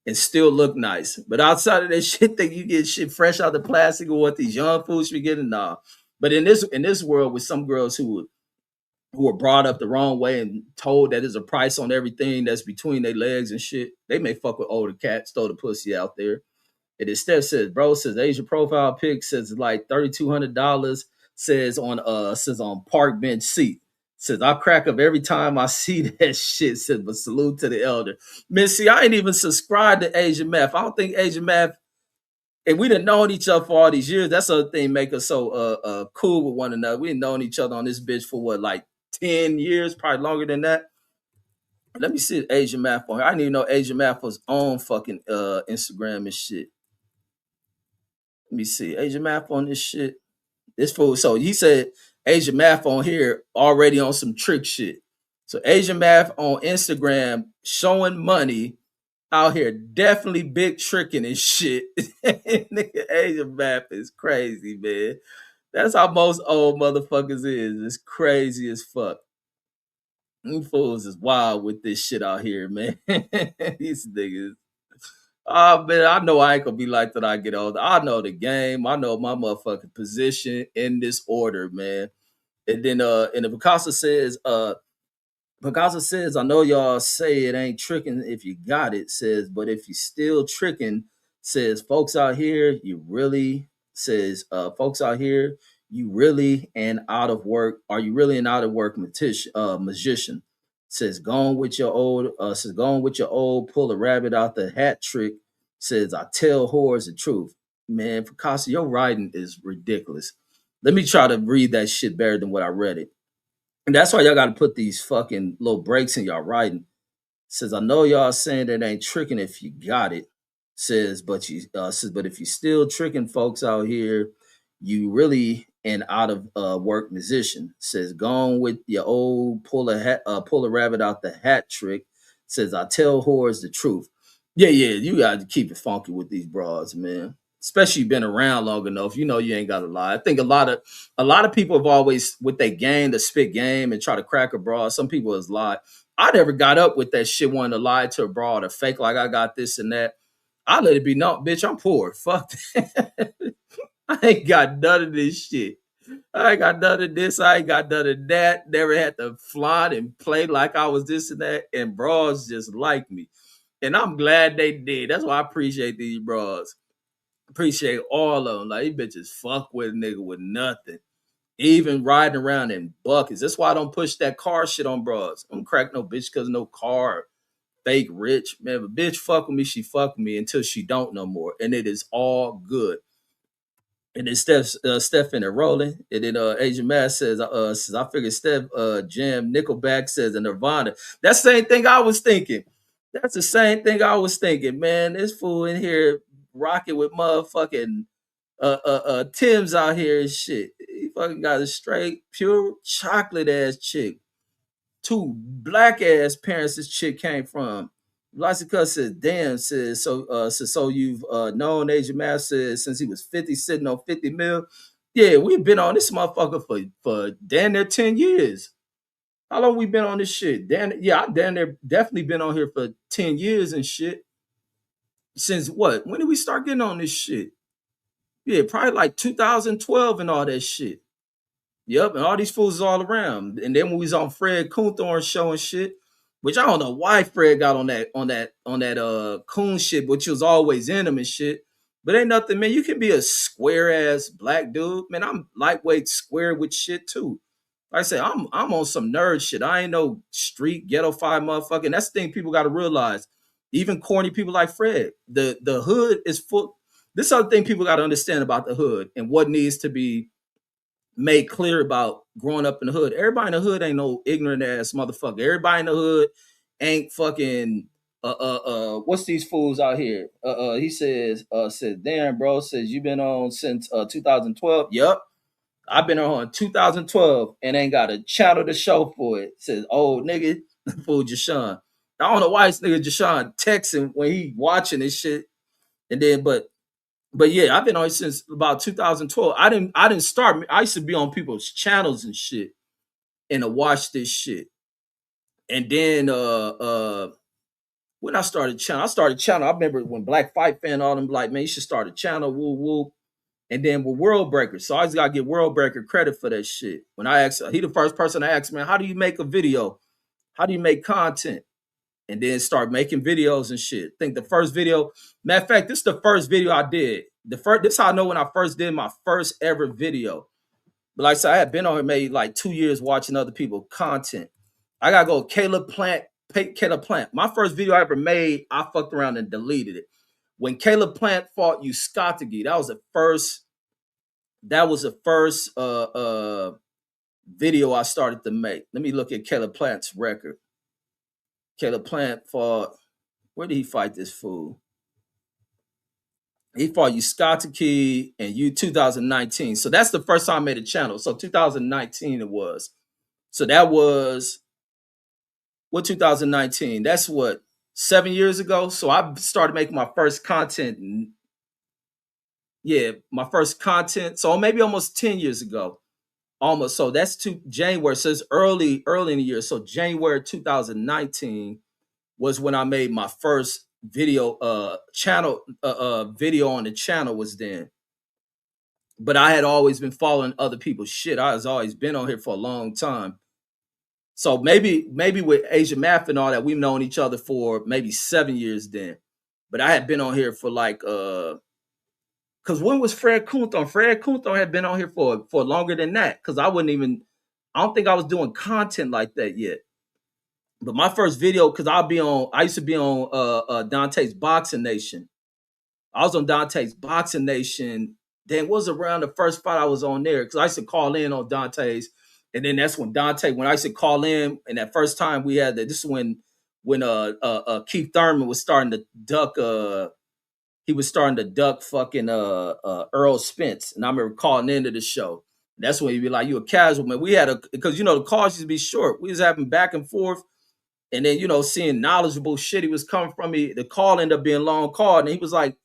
and still look nice. But outside of that shit that you get shit fresh out the plastic or what these young fools be getting, nah. But in this world with some girls who were brought up the wrong way and told that there's a price on everything that's between their legs and shit, they may fuck with older cats, throw the pussy out there. And instead says, bro, says Asia profile pic says like $3,200 says on park bench seat. Says I crack up every time I see that shit. Says, but salute to the elder. Man, see, I ain't even subscribed to Asian Math. I don't think Asian Math, and we done known each other for all these years. That's the other thing make us so cool with one another. We done known each other on this bitch for what, like 10 years, probably longer than that. Let me see Asian Math on here. I didn't even know Asian Math was on fucking Instagram and shit. Let me see. Asian Math on this shit. This fool. So he said Asian Math on here already on some trick shit. So Asian Math on Instagram showing money out here definitely big tricking and shit. Nigga, Asian map is crazy, man. That's how most old motherfuckers is. It's crazy as fuck. Them fools is wild with this shit out here, man. These niggas. Oh man, I know I ain't gonna be like that. I get older. I know the game. I know my motherfucking position in this order, man. And then and the Picasso says, I know y'all say it ain't tricking if you got it, says, but if you still tricking, says, folks out here, you really, says, folks out here, you really and out of work, are you really an out of work magician? Says, gone with your old, pull a rabbit out the hat trick, says, I tell whores the truth. Man, Picasso, your writing is ridiculous. Let me try to read that shit better than what I read it. And that's why y'all got to put these fucking little breaks in y'all writing. Says, I know y'all saying that ain't tricking if you got it. Says, but if you still tricking folks out here, you really an out of work musician. Says, gone with your old pull a rabbit out the hat trick. Says, I tell whores the truth. Yeah, you got to keep it funky with these broads, man. Especially been around long enough, you know you ain't got to lie. I think a lot of people have always with their game, the spit game, and try to crack a broad. Some people has lied. I never got up with that shit wanting to lie to a broad or fake like I got this and that. I let it be known, bitch, I'm poor. Fuck that. I ain't got none of this shit. I ain't got none of this. I ain't got none of that. Never had to flaunt and play like I was this and that. And bras just like me. And I'm glad they did. That's why I appreciate these bras. Appreciate all of them. Like, these bitches fuck with a nigga with nothing. Even riding around in buckets. That's why I don't push that car shit on bras. I don't crack no bitch because no car. Fake rich. Man, if a bitch fuck with me, she fuck with me until she don't no more. And it is all good. And then Steph in it rolling. And then Asian Mass says I figured Steph Jam Nickelback says and Nirvana. That's the same thing I was thinking. That's the same thing I was thinking, man. This fool in here rocking with motherfucking Tim's out here and shit. He fucking got a straight, pure chocolate ass chick. Two black ass parents this chick came from. Lasica says, damn, so you've known Asian Master since he was 50, sitting on 50 mil. Yeah, we've been on this motherfucker for damn near 10 years. How long we been on this shit? I damn near definitely been on here for 10 years and shit. Since what? When did we start getting on this shit? Yeah, probably like 2012 and all that shit. Yep, and all these fools is all around. And then when we was on Fred Coonthorne show and shit, which I don't know why Fred got on that Coon shit, which was always in him and shit. But ain't nothing, man. You can be a square ass black dude. Man, I'm lightweight square with shit too. Like I say, I'm on some nerd shit. I ain't no street ghetto five motherfucking. That's the thing people gotta realize. Even corny people like Fred, the hood is full. This other thing people gotta understand about the hood and what needs to be made clear about growing up in the hood. Everybody in the hood ain't no ignorant ass motherfucker. Everybody in the hood ain't fucking what's these fools out here? He says, damn bro, says you been on since 2012. Yup. I've been on 2012 and ain't got a channel to show for it. Says, oh nigga, fool Jashawn. I don't know why this nigga Jashawn texting when he watching this shit. And then but yeah, I've been on it since about 2012. I didn't start. I used to be on people's channels and shit and to watch this shit. And then when I started channel. I remember when Black Fight Fan all them like, man, you should start a channel, woo woo. And then with World Breaker, so I just gotta give World Breaker credit for that shit. When I asked, he the first person I asked, man, how do you make a video? How do you make content? And then start making videos and shit. I think the first video, matter of fact, this is the first video I did. This is how I know when I first did my first ever video. But like I said, I had been on here maybe like 2 years watching other people content. I gotta go Caleb Plant. My first video I ever made, I fucked around and deleted it. When Caleb Plant fought Uskatagi, that was the first video I started to make. Let me look at Caleb Plant's record. Caleb Plant fought. Where did he fight this fool? He fought Uskataki in 2019. So that's the first time I made a channel. So 2019 it was. So that was what 2019. That's what. 7 years ago. So I started making my first content. Yeah, my first content. So maybe almost 10 years ago. Almost. So that's January. So it's early in the year. So January 2019 was when I made my first video channel video on the channel was then. But I had always been following other people's shit. I was always been on here for a long time. So maybe with Asia Math and all that, we've known each other for maybe 7 years then. But I had been on here for like because when was Fred Kunthon? Fred Kunthon had been on here for longer than that. Because I don't think I was doing content like that yet. But my first video, because I used to be on Dante's Boxing Nation. I was on Dante's Boxing Nation. Then was around the first fight I was on there because I used to call in on Dante's, and then that's when when I used to call in, and that first time we had that. This is when Keith Thurman was starting to duck. He was starting to duck fucking Earl Spence, and I remember calling into the show. That's when he'd be like, "You a casual man?" We had because the calls used to be short. We was having back and forth. And then, seeing knowledgeable shit he was coming from me, the call ended up being long call. And he was like,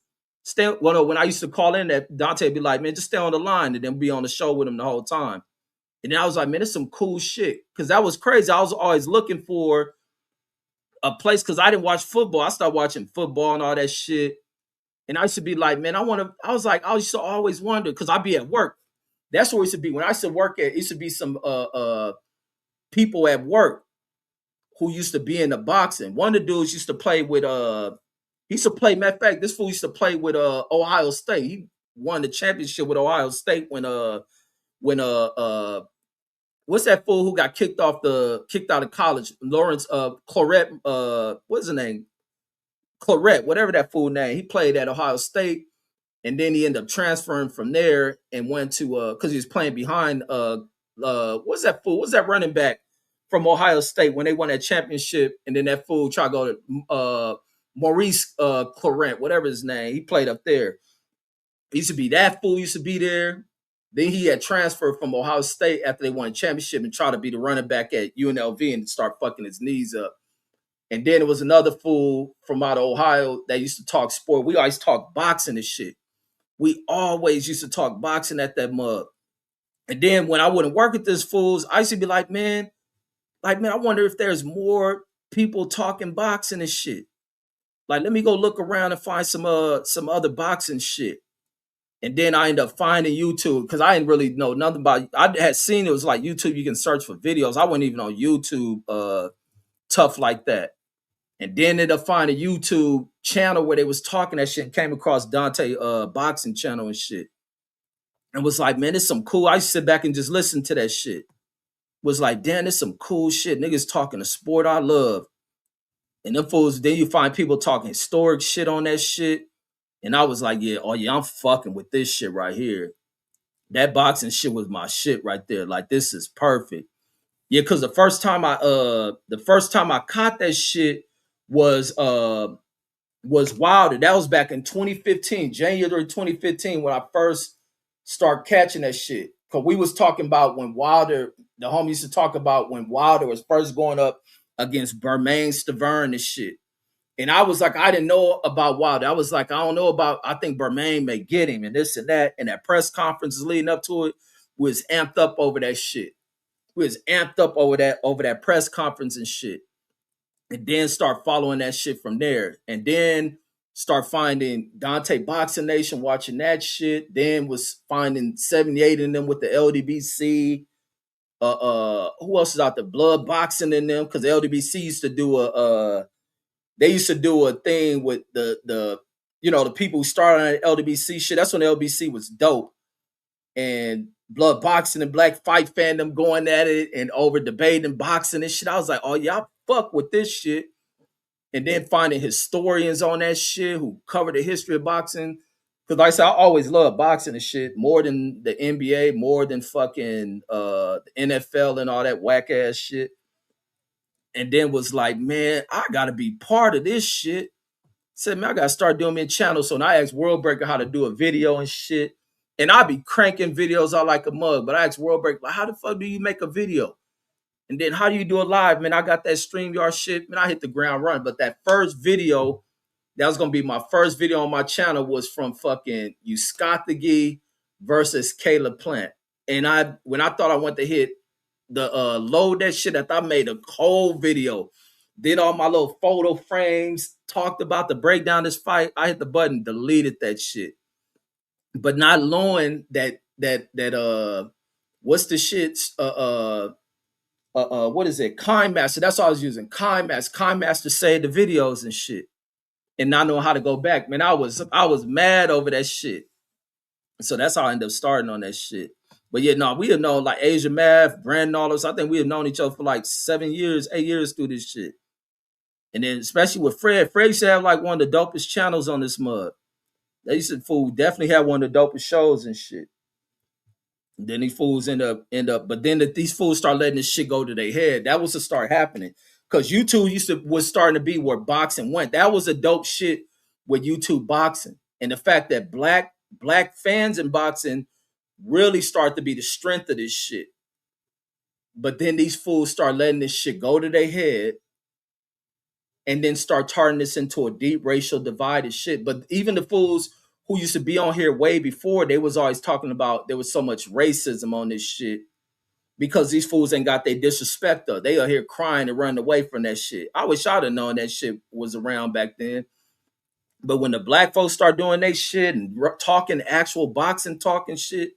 when I used to call in, that Dante would be like, man, just stay on the line and then be on the show with him the whole time. And then I was like, man, it's some cool shit. Cause that was crazy. I was always looking for a place because I didn't watch football. I started watching football and all that shit. And I used to be like, man, I used to always wonder, because I'd be at work. That's where it used to be. When I used to work at, it used to be some people at work who used to be in the boxing. One of the dudes used to play with he used to play, matter of fact, this fool used to play with Ohio State. He won the championship with Ohio State when what's that fool who got kicked out of college? Lawrence Claret, what's his name? Claret, whatever that fool name. He played at Ohio State, and then he ended up transferring from there and went to because he was playing behind what's that fool? What's that running back from Ohio State when they won that championship? And then that fool tried to go to Maurice Clarent, whatever his name. He played up there. He used to be that fool. Used to be there. Then he had transferred from Ohio State after they won a championship and tried to be the running back at UNLV and start fucking his knees up. And then it was another fool from out of Ohio that used to talk sport. We always talk boxing and shit. We always used to talk boxing at that mug. And then when I wouldn't work with these fools, I used to be like, man, I wonder if there's more people talking boxing and shit. Like, let me go look around and find some other boxing shit. And then I ended up finding YouTube because I didn't really know nothing about it. I had seen it was like YouTube, you can search for videos. I wasn't even on YouTube tough like that. And then ended up finding a YouTube channel where they was talking that shit and came across Dante boxing channel and shit. And was like, man, it's some cool. I used to sit back and just listen to that shit. Was like, damn, there's some cool shit. Niggas talking the sport I love. And them fools, then you find people talking historic shit on that shit. And I was like, yeah, I'm fucking with this shit right here. That boxing shit was my shit right there. Like, this is perfect. Yeah, because the first time I caught that shit was Wilder. That was back in 2015, January 2015, when I first started catching that shit. Because we was talking about when Wilder, the homie used to talk about when Wilder was first going up against Bermain Stavern and shit. And I was like, I didn't know about Wilder. I was like, I don't know about, I think Bermain may get him and this and that. And that press conferences leading up to it was amped up over that shit. We was amped up over that press conference and shit. And then start following that shit from there. And then start finding Dante Boxing Nation, watching that shit. Then was finding 78 in them with the LDBC. Who else is out there? Blood Boxing in them, because the LDBC used to do they used to do a thing with the people who started on LDBC shit. That's when LDBC was dope. And Blood Boxing and Black Fight fandom going at it and over debating boxing and shit. I was like, oh, y'all fuck with this shit. And then finding historians on that shit who cover the history of boxing. Because like I said, I always love boxing and shit more than the NBA, more than fucking the NFL and all that whack ass shit. And then was like, man, I gotta be part of this shit. Said, man, I gotta start doing me a channel. So now I asked Worldbreaker how to do a video and shit. And I be cranking videos out like a mug. But I asked Worldbreaker, like, how the fuck do you make a video? And then how do you do it live? Man, I got that StreamYard shit. Man, I hit the ground running. But that first video, that was gonna be my first video on my channel, was from fucking Euskathagi versus Caleb Plant. And when I thought I went to hit the load that shit, I thought I made a whole video, did all my little photo frames, talked about the breakdown this fight. I hit the button, deleted that shit. But not knowing that what's the shit? What is it? KindMaster. That's all I was using. KindMaster. KindMaster saved the videos and shit. And not knowing how to go back. Man, I was mad over that shit. So that's how I ended up starting on that shit. But yeah, no, we have known like Asia Math, Brandon, all those. I think we have known each other for like 7 years, 8 years through this shit. And then especially with Fred. Fred used to have like one of the dopest channels on this mud. They used to fool definitely have one of the dopest shows and shit. And then these fools end up, but then these fools start letting this shit go to their head. That was to start happening. Because YouTube was starting to be where boxing went. That was a dope shit with YouTube boxing. And the fact that black fans in boxing really start to be the strength of this shit. But then these fools start letting this shit go to their head and then start turning this into a deep racial divide and shit. But even the fools who used to be on here way before, they was always talking about there was so much racism on this shit because these fools ain't got their disrespect up. They are here crying and running away from that shit. I wish I'd have known that shit was around back then. But when the black folks start doing their shit and talking actual boxing talking shit,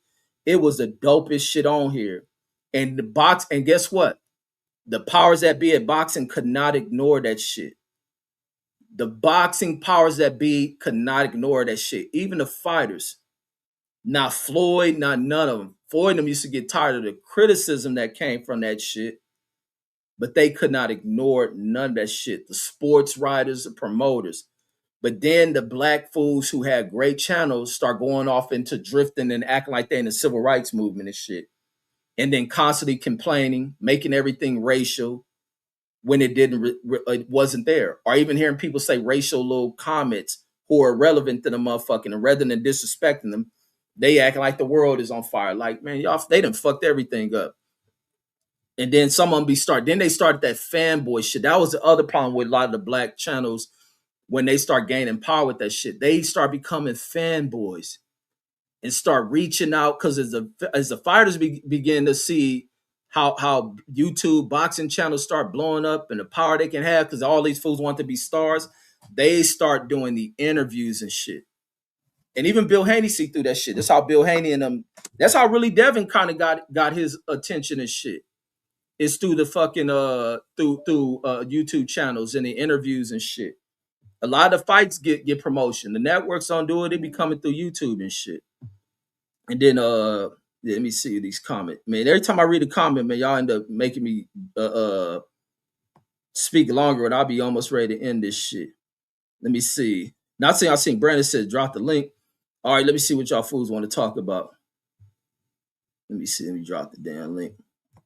it was the dopest shit on here. And and guess what? The powers that be at boxing could not ignore that shit. The boxing powers that be could not ignore that shit. Even the fighters. Not Floyd, not none of them. Floyd and them used to get tired of the criticism that came from that shit. But they could not ignore none of that shit. The sports writers, the promoters. But then the black fools who had great channels start going off into drifting and acting like they're in the civil rights movement and shit. And then constantly complaining, making everything racial when it wasn't there. Or even hearing people say racial little comments who are relevant to the motherfucking, and rather than disrespecting them, they acting like the world is on fire. Like, man, y'all, they done fucked everything up. And then some of them then they started that fanboy shit. That was the other problem with a lot of the black channels when they start gaining power with that shit. They start becoming fanboys and start reaching out because as the fighters begin to see how YouTube boxing channels start blowing up and the power they can have because all these fools want to be stars, they start doing the interviews and shit. And even Bill Haney see through that shit. That's how Bill Haney and them. That's how really Devin kind of got his attention and shit. It's through the fucking through YouTube channels and the interviews and shit. A lot of fights get promotion. The networks don't do it. They be coming through YouTube and shit. And then let me see these comments. Man, every time I read a comment, man, y'all end up making me speak longer and I'll be almost ready to end this shit. Let me see. Not saying I seen Brandon said drop the link. All right, let me see what y'all fools want to talk about. Let me see. Let me drop the damn link.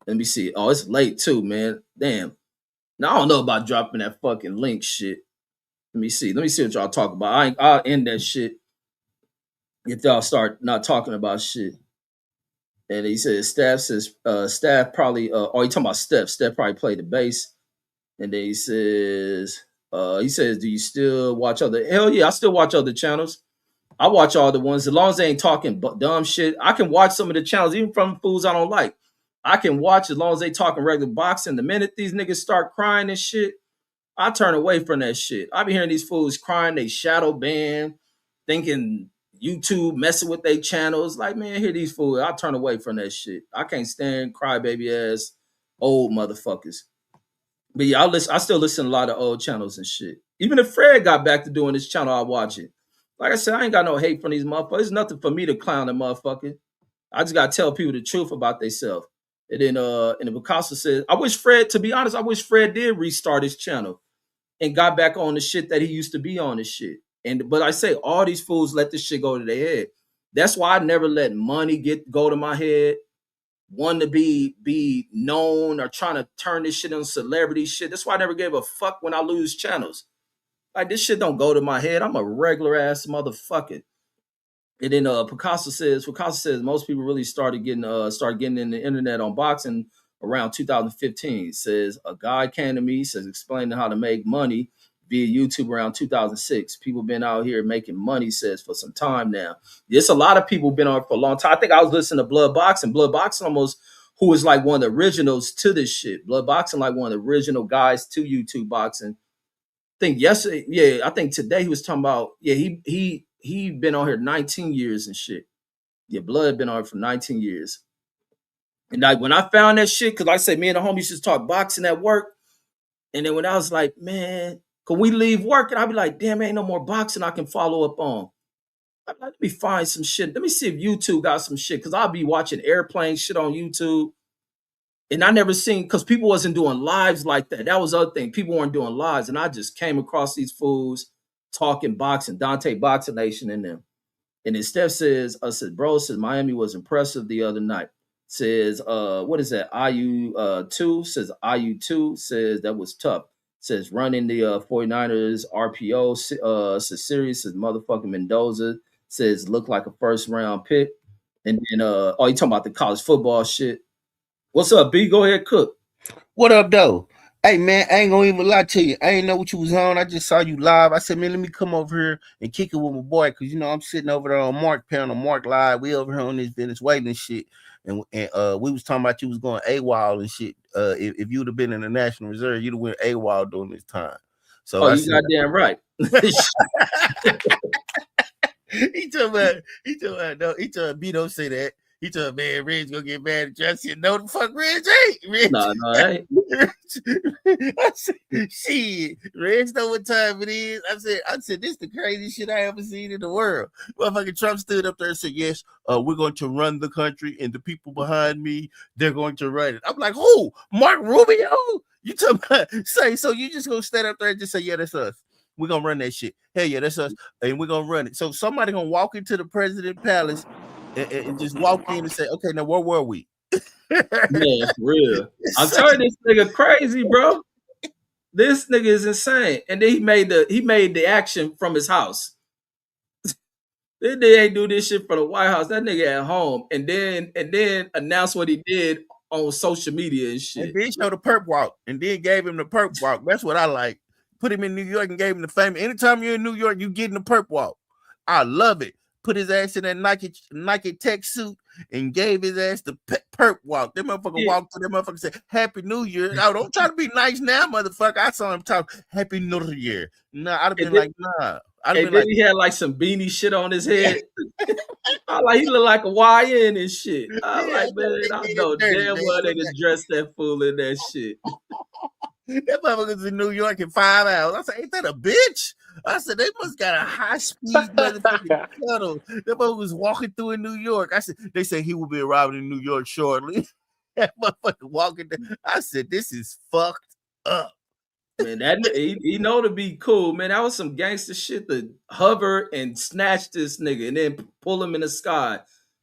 Let me see. Oh, it's late too, man. Damn. Now I don't know about dropping that fucking link shit. Let me see. Let me see what y'all talk about. I'll end that shit if y'all start not talking about shit. And he says Staff probably oh, he talking about Steph. Steph probably played the bass. And then he says, do you still watch other? Hell yeah, I still watch other channels. I watch all the ones as long as they ain't talking dumb shit. I can watch some of the channels, even from fools I don't like. I can watch as long as they talking regular boxing. The minute these niggas start crying and shit, I turn away from that shit. I be hearing these fools crying, they shadow ban, thinking YouTube messing with their channels. Like, man, hear these fools. I turn away from that shit. I can't stand crybaby ass old motherfuckers. But yeah, I still listen to a lot of old channels and shit. Even if Fred got back to doing this channel, I watch it. Like I said, I ain't got no hate from these motherfuckers. There's nothing for me to clown a motherfucker. I just gotta tell people the truth about themselves. And then and the Picasso says, to be honest, I wish Fred did restart his channel and got back on the shit that he used to be on this shit. But I say all these fools let this shit go to their head. That's why I never let money go to my head. Want to be known or trying to turn this shit into celebrity shit. That's why I never gave a fuck when I lose channels. Like, this shit don't go to my head. I'm a regular ass motherfucker. And then Picasso says most people really started getting in the internet on boxing around 2015. Says a guy came to me, says explaining how to make money via YouTube around 2006. People been out here making money, says, for some time now. There's a lot of people been on it for a long time. I think I was listening to Blood Boxing. Blood Boxing almost who was like one of the originals to this shit. Blood Boxing, like one of the original guys to YouTube boxing. I think yesterday, yeah, I think today he was talking about, yeah, he been on here 19 years and shit. Yeah, Blood been on here for 19 years. And like when I found that shit, because like I said, me and the homies used to talk boxing at work. And then when I was like, man, could we leave work? And I'd be like, damn, ain't no more boxing I can follow up on. I'd be like, let me find some shit. Let me see if YouTube got some shit. Cause I'll be watching airplane shit on YouTube. And I never seen, because people wasn't doing lives like that. That was the other thing. People weren't doing lives. And I just came across these fools talking boxing, Dante Boxing Nation in them. And then Steph says, I said, bro, says Miami was impressive the other night. Says, what is that? IU two says IU two says that was tough. Says running the 49ers RPO says series says motherfucking Mendoza says look like a first round pick. And then oh, you talking about the college football shit. What's up, B? Go ahead, cook. What up, though? Hey, man, I ain't gonna even lie to you. I ain't know what you was on. I just saw you live. I said, man, let me come over here and kick it with my boy, because, you know, I'm sitting over there on Mark panel, Mark Live. We over here on this Venezuelan shit. And we was talking about you was going AWOL and shit. If you would have been in the National Reserve, you'd have went AWOL during this time. So oh, you goddamn right. he told me don't say that. He told me, man, Red's gonna get mad at you. I said, no, the fuck, Reg ain't. Reg. No, I ain't. I said, shit, Reg know what time it is. I said, this is the craziest shit I ever seen in the world. Motherfucking Trump stood up there and said, yes, we're going to run the country, and the people behind me, they're going to run it. I'm like, who? Mark Rubio? You talking about, say, so you just gonna stand up there and just say, yeah, that's us. We're gonna run that shit. Hell yeah, that's us, and we're gonna run it. So somebody gonna walk into the president palace and just walk in and say, okay, now where were we? Man, for real. I'm telling you, this nigga crazy, bro. This nigga is insane. And then he made the action from his house. This nigga ain't do this shit for the White House. That nigga at home. And then announce what he did on social media and shit. And then show the perp walk. And then gave him the perp walk. That's what I like. Put him in New York and gave him the fame. Anytime you're in New York, you getting the perp walk. I love it. Put his ass in that Nike tech suit and gave his ass the perp walk. That motherfucker walked to that motherfucker and said, Happy New Year. No, don't try to be nice now, motherfucker. I saw him talk Happy New Year. Nah, I'd have been like, nah. And then he had like some beanie shit on his head. I like he looked like a YN and shit. I like, man, I know damn well they just dressed that fool in that shit. That motherfucker's in New York in 5 hours. I said, ain't that a bitch? I said, they must got a high-speed motherfucking shuttle. That motherfucker was walking through in New York. I said, they say he will be arriving in New York shortly. That motherfucker walking there. I said, this is fucked up. Man, that he know to be cool, man. That was some gangster shit to hover and snatch this nigga and then pull him in the sky.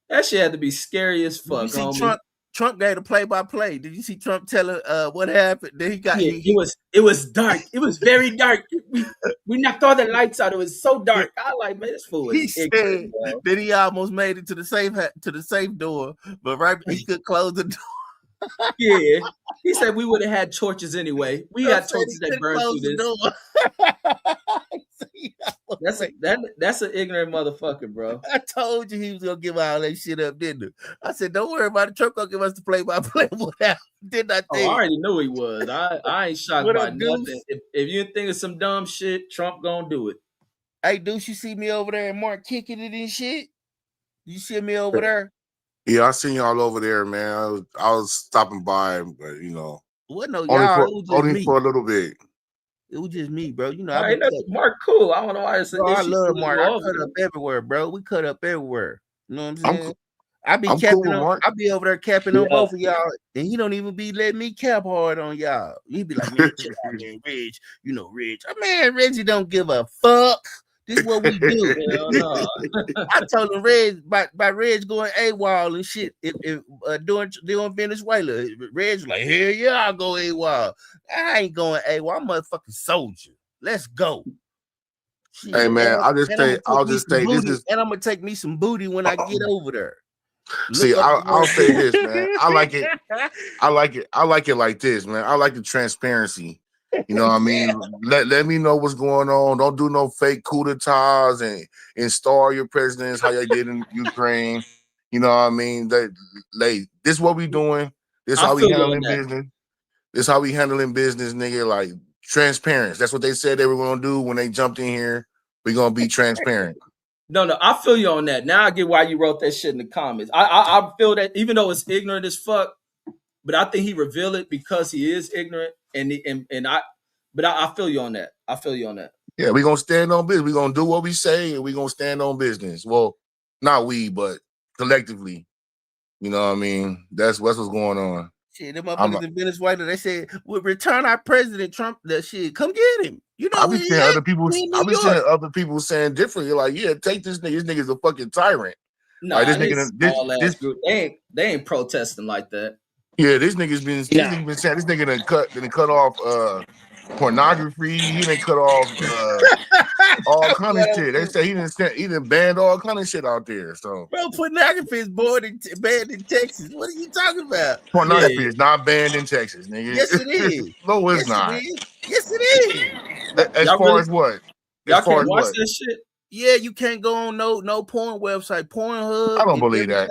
That shit had to be scary as fuck, homie. Trump gave the play-by-play. Did you see Trump telling what happened? Then it was dark. It was very dark. We knocked all the lights out. It was so dark. I like, man, this fool is ignorant, that he almost made it to the safe door, but right he could close the door. Yeah. He said we would have had torches anyway. We got torches that burned through this. That's an ignorant motherfucker, bro. I told you he was gonna give all that shit up, didn't I? I said, don't worry about it. Trump gonna give us the play-by-play. Didn't I think? I already knew he was. I ain't shocked by nothing. If you think of some dumb shit, Trump gonna do it. Hey, Deuce, you see me over there and Mark kicking it and shit? You see me over there? Yeah, I seen y'all over there, man. I was stopping by, but you know, only for a little bit. It was just me, bro. You know, Mark cool. I don't know why I said I love Mark. I cut up everywhere, bro. We cut up everywhere. You know what I'm saying? I be capping cool, on. I be over there capping on both of y'all, and he don't even be letting me cap hard on y'all. He be like, man, chill out, man, Reg. You know, Reg. Man, Reggie don't give a fuck. This is what we do. I told him Reg by Reg going AWOL and shit. If doing Venezuela, Reg was like, hell yeah, I'll go AWOL. I ain't going AWOL. I'm a motherfucking soldier. Let's go. Shit. Hey man, I'll just say this is, and I'm gonna take me some booty when I get over there. See, I'll say this, man. I like it. I like it like this, man. I like the transparency. You know what I mean? Let me know what's going on. Don't do no fake coup d'etats and install your presidents how you did in Ukraine. You know what I mean? This is what we doing. This is how we handling business. This is how we handling business, nigga. Like transparency. That's what they said they were gonna do when they jumped in here. We're gonna be transparent. No, I feel you on that. Now I get why you wrote that shit in the comments. I feel that even though it's ignorant as fuck, but I think he revealed it because he is ignorant, but I feel you on that. I feel you on that. Yeah, we're gonna stand on business. We're gonna do what we say, and we're gonna stand on business. Well, not we, but collectively. You know what I mean? That's what's going on. Shit, them motherfuckers in Venezuela, they said, we'll return our president, Trump, that shit. Come get him. You know, I've been seeing other people saying differently. Like, yeah, take this nigga. This nigga's a fucking tyrant. No, like, this group, they ain't protesting like that. Yeah, this nigga's been saying this nigga done cut off pornography. He done cut off all kind of shit. They say he done banned all kind of shit out there. So, bro, pornography is banned in Texas. What are you talking about? Pornography is not banned in Texas, nigga. Yes, it is. No, it's not. Yes, it is. As far as what? Y'all can't watch that shit. Yeah, you can't go on no porn website, Pornhub. I don't believe that.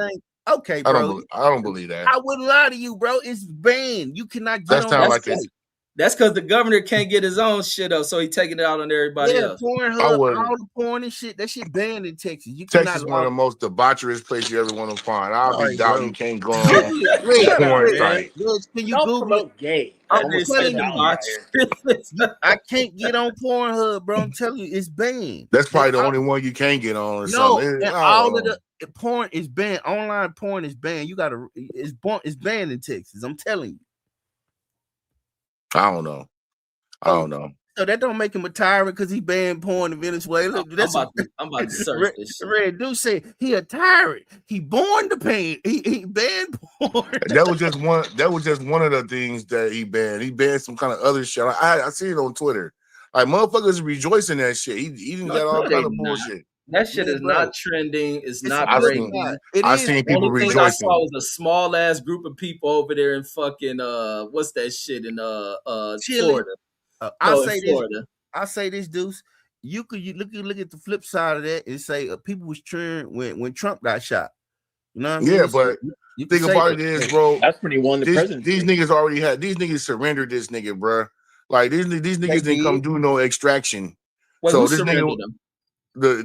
Okay, bro. I don't believe that. I wouldn't lie to you, bro. It's banned. You cannot get on that site. That's because the governor can't get his own shit up, so he's taking it out on everybody else. Pornhub, all the porn and shit, that shit banned in Texas. Texas is one of the most debaucherous places you ever want to find. I'll be doubting you can't go on porn site. Can you Google gay? I'm telling you, I can't get on Pornhub, bro. I'm telling you, it's banned. That's probably the only one you can get on. Or something. All of the porn is banned. Online porn is banned. It's banned in Texas. I'm telling you. I don't know. So that don't make him a tyrant because he banned porn in Venezuela. I'm about to search this. Red Dude say he a tyrant. He born to ban. He banned porn. That was just one. That was just one of the things that he banned. He banned some kind of other shit. I see it on Twitter. Like motherfuckers rejoicing that shit. He didn't get all kind of bullshit. That shit is not trending. It's not breaking. I seen people rejoicing. I saw was a small ass group of people over there in fucking what's that shit in Florida. I say this, Deuce. You look at the flip side of that and say people was cheering when Trump got shot. You know what I mean? Yeah, but the thing about it is, bro, that's when he won the presidency. These niggas surrendered this nigga, bro. Like these niggas didn't come do no extraction. Wait, so this nigga them?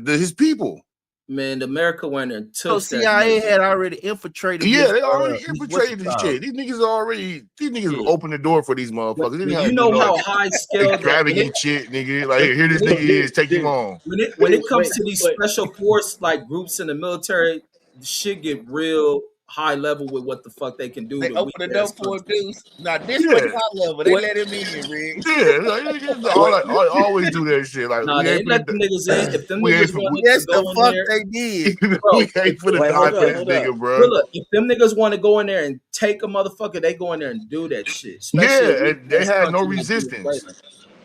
His people. Man, America went and took. So CIA had already infiltrated. Yeah, they already infiltrated this shit. These niggas opened the door for these motherfuckers. You know how high scale extravagant shit, nigga. Like here this nigga is, take him on. When it comes to these special force like groups in the military, shit get real high level with what the fuck they can do. They open the door for dudes. Now this was high level. They let him in, Rick. Yeah, like, I always do that shit. Like they let the niggas in. If them niggas yes, the fuck they did. We ain't put a dime for this nigga, bro. Look, if them niggas want to go in there and take a motherfucker, they go in there and do that shit. Yeah, and they had no resistance.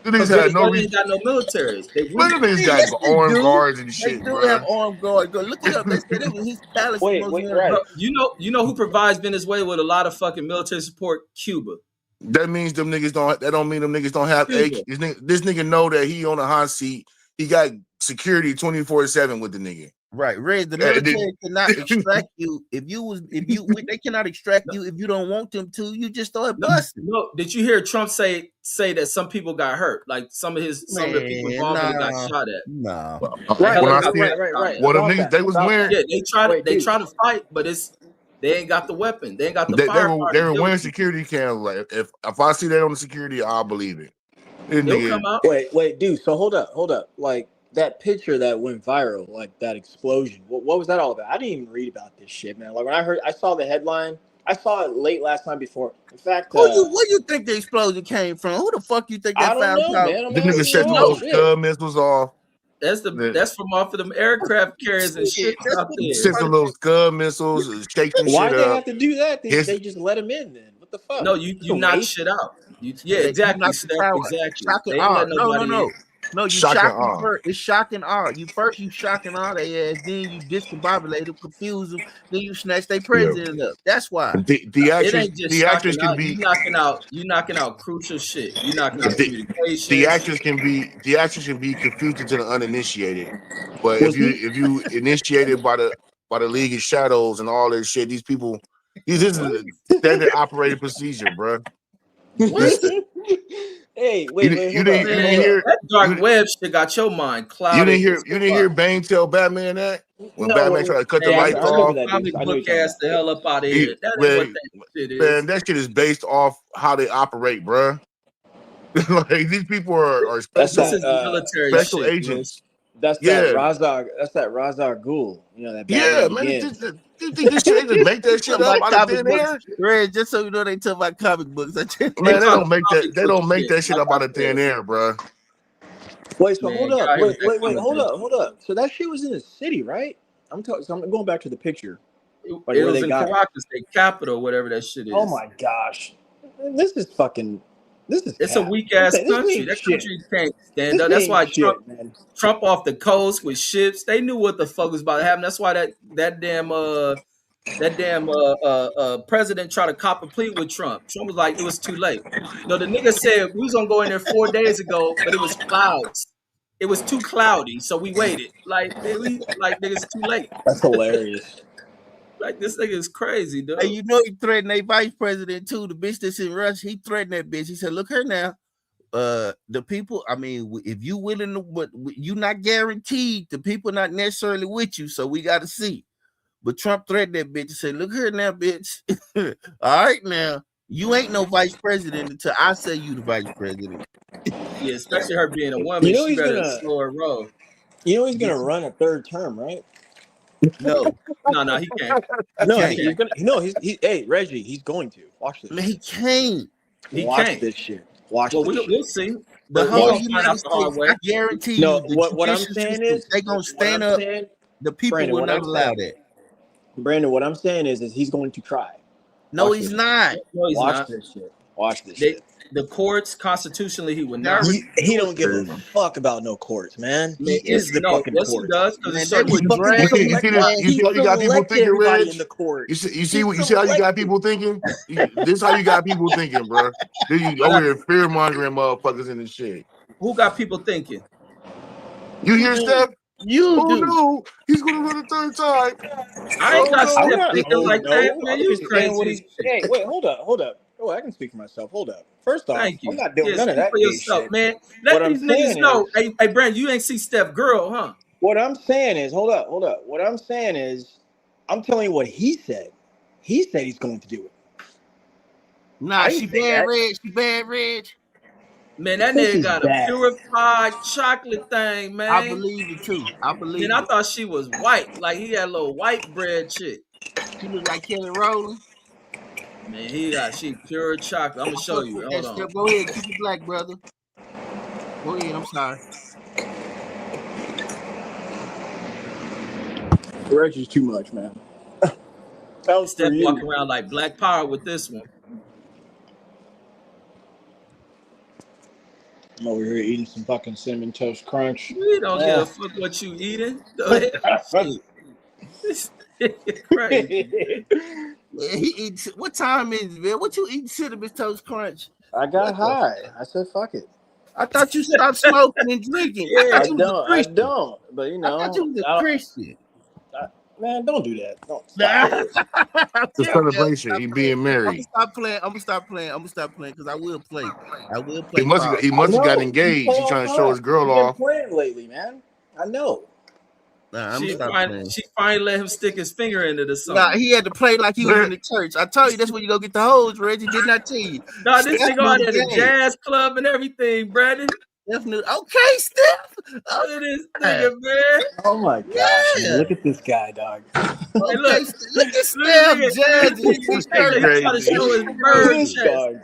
These had no ain't got no militaries. Niggas got armed guards and shit, bro. They do have armed guards. Go look it up. They said it was his palace. Wait, right. Bro, you know who provides Venezuela with a lot of fucking military support? Cuba. That means them niggas don't. That don't mean them niggas don't have. This nigga know that he on a hot seat. He got security 24/7 with the nigga. Right, Red. The military cannot extract you they cannot extract you if you don't want them to. You just start busting. No, did you hear Trump say that some people got hurt? Like some of the people involved got shot at. No. Right. Well, them niggas they was wearing. Yeah, they try to fight, but they ain't got the weapon. They ain't got the fire. They were wearing security cams. Like if I see that on the security, I'll believe it. They'll come out. Wait, dude. So hold up. Like that picture that went viral, like that explosion. What was that all about? I didn't even read about this shit, man. Like when I saw the headline. I saw it late last night before. In fact, where you think the explosion came from? Who the fuck you think that found out? The niggas set those Scud missiles off. That's from off of them aircraft carriers and shit. Set some little Scud missiles, shaking shit up. Why they have to do that? They just let him in then. What the fuck? No, you knock shit out. Exactly. Exactly. No. No, you Shock and shock them awe. first. It's shock and awe. You shock and awe their ass, then you discombobulate them, confuse them, then you snatch their president up. That's why. It Theatrics ain't just shocking can out. be You knocking out crucial shit. You knocking out communications. theatrics can be confusing to the uninitiated. But Was if he? you initiated by the League of Shadows and all this shit, these people, this is a standard operating procedure, bro. What? Hey, wait, hold you up. didn't hear That dark you, web shit got your mind you clouded. didn't hear Bane tell Batman that when No, Batman tried to cut the Hey, I lights I remember off. that dude. comic I know book you're talking ass about. the hell up out of He, here. That ain't what man, that shit man, is. that shit is based off how they operate, bro. Like these people are That's This special is that. military special shit, man. agents. That's that Yeah, Razar. That's that Razar Ghul. You know that yeah, Batman man. Begins. You think this shit they just make that shit Talking up about out of comic thin books, air? Red, just so you know they talk about comic books. They Man, they talk don't make that. comic They book don't make shit, that shit like up I out of said. thin air, bro. Wait, so Man, hold get up. out here with that Wait, comic hold book. up, hold up. So that shit was in the city, right? So I'm going back to the picture, like It where was they in got it. Caracas, state capital, whatever that shit Oh is. my gosh, this is fucking. This is It's a cap. weak ass This country. means That shit. country can't stand This up. That's means why shit, man. Trump off the coast with ships. They knew what the fuck was about to happen. That's why that damn president tried to cop a plea with Trump. Trump was like, it was too late. The nigga said we was gonna go in there 4 days ago, but it was clouds. It was too cloudy, so we waited. Like niggas too late. That's hilarious. Like this nigga is crazy, Hey, dude. you know he threatened a vice president too. The bitch that's in Russia, he threatened that bitch. He said, "Look her now. The people. I mean, if you willing to, but you not guaranteed. The people not necessarily with you. So we got to see." But Trump threatened that bitch and said, "Look here now, bitch. All right now, you ain't no vice president until I say you the vice president." Yeah, especially her being a woman, You know she he's better gonna. slow her roll. You know he's gonna run a third term, right? No, No, he can't. he No, He can't. he's can't. gonna. No, hey Reggie, he's going to watch this Man, he shit. can't. He Watch can't. this shit. Watch Well, this shit. we'll see. The But we whole gonna Watch. find out United the hard States, I way. guarantee No, you, the what I'm judicial saying system, is, they gonna what stand I'm up. saying, The people Brandon, will what not I'm allow saying, that. Brandon, what I'm saying is he's going to try. No, Watch he's this shit. not. No, he's Watch not. this shit. Watch this They shit. the courts constitutionally he would They not. already He do it. don't give a fuck about no courts, man. Man, He is the fucking yes he court. does because it Man, they started He would getting fucking drag his selected. ass. You He see how you got people selected thinking, everybody Reg? in the court. You He see how you got selected. people thinking? This how you got people thinking, bro. You I over got here fear mongering motherfuckers in this shit. who got people thinking. You You hear do. Steph? You Oh do. no, he's gonna run a third time. I ain't Oh got I'm Steph no. not. thinking Oh like that, no. man. I'm You just saying what crazy as he. shit. Hey, wait. Hold up. Hold up. Oh, I can speak for myself. Hold up. First off, Thank I'm you. not doing Yeah, none of speak for that gay yourself, shit. man. What Let I'm these niggas saying know. is. Hey, Brandon, you ain't see Steph girl, huh? What I'm saying is. Hold up. Hold up. What I'm saying is. I'm telling you what he said. He said he's going to do it. Nah, I she didn't say bad that. red. She bad red. Man, that This nigga is got a bad. purified chocolate thing, I man. believe it too. I Man, believe I it. thought she was white. Like he had a little white bread shit. She look like Kelly Rowland. Man, she pure chocolate. I'm gonna I show fuck you. with Hold that on. stuff. Go ahead, keep it black, brother. Go ahead. I'm sorry. Reggie's too much, man. That was for Steph you. walking around like Black Power with this one. I'm over here eating some fucking cinnamon toast crunch. We don't give a Yeah. fuck what you eating. Go ahead. Shit. This nigga crazy, man. Yeah, he eats. What time is it, man? What you eating? Cinnamon toast crunch. I got What the? high. I said, "Fuck it." I thought you stopped smoking and drinking. I Yeah. thought you was a I Christian. don't. But you I thought know, you was a Christian. man, don't do that. Don't stop. Nah. It's a Okay, celebration. stop He playing. being I'm gonna married. stop playing. I'm gonna stop playing. I'm gonna stop playing because I will play. I will He play must pop. he I must have got know you engaged. play He all trying the to show time. his girl You've been off. playing lately, man. I know. Nah, I'm gonna stop playing. She finally let him stick his finger into the Nah, song. he had to play like he was in the church. I told you that's where you go get the hoes, Reggie. Didn't I tell you? Nah, this Steph nigga knew out the at a game. jazz club and everything, Brandon. Steph knew. Okay, Steph. Look at this Okay. nigga, man. Oh my gosh, man! Yeah. Look at this guy, dog. Hey, Okay. Look at look at Steph nigga. jazzing in his Hey, He look, shirt. he trying to crazy. show his Look at bird this chest. dog.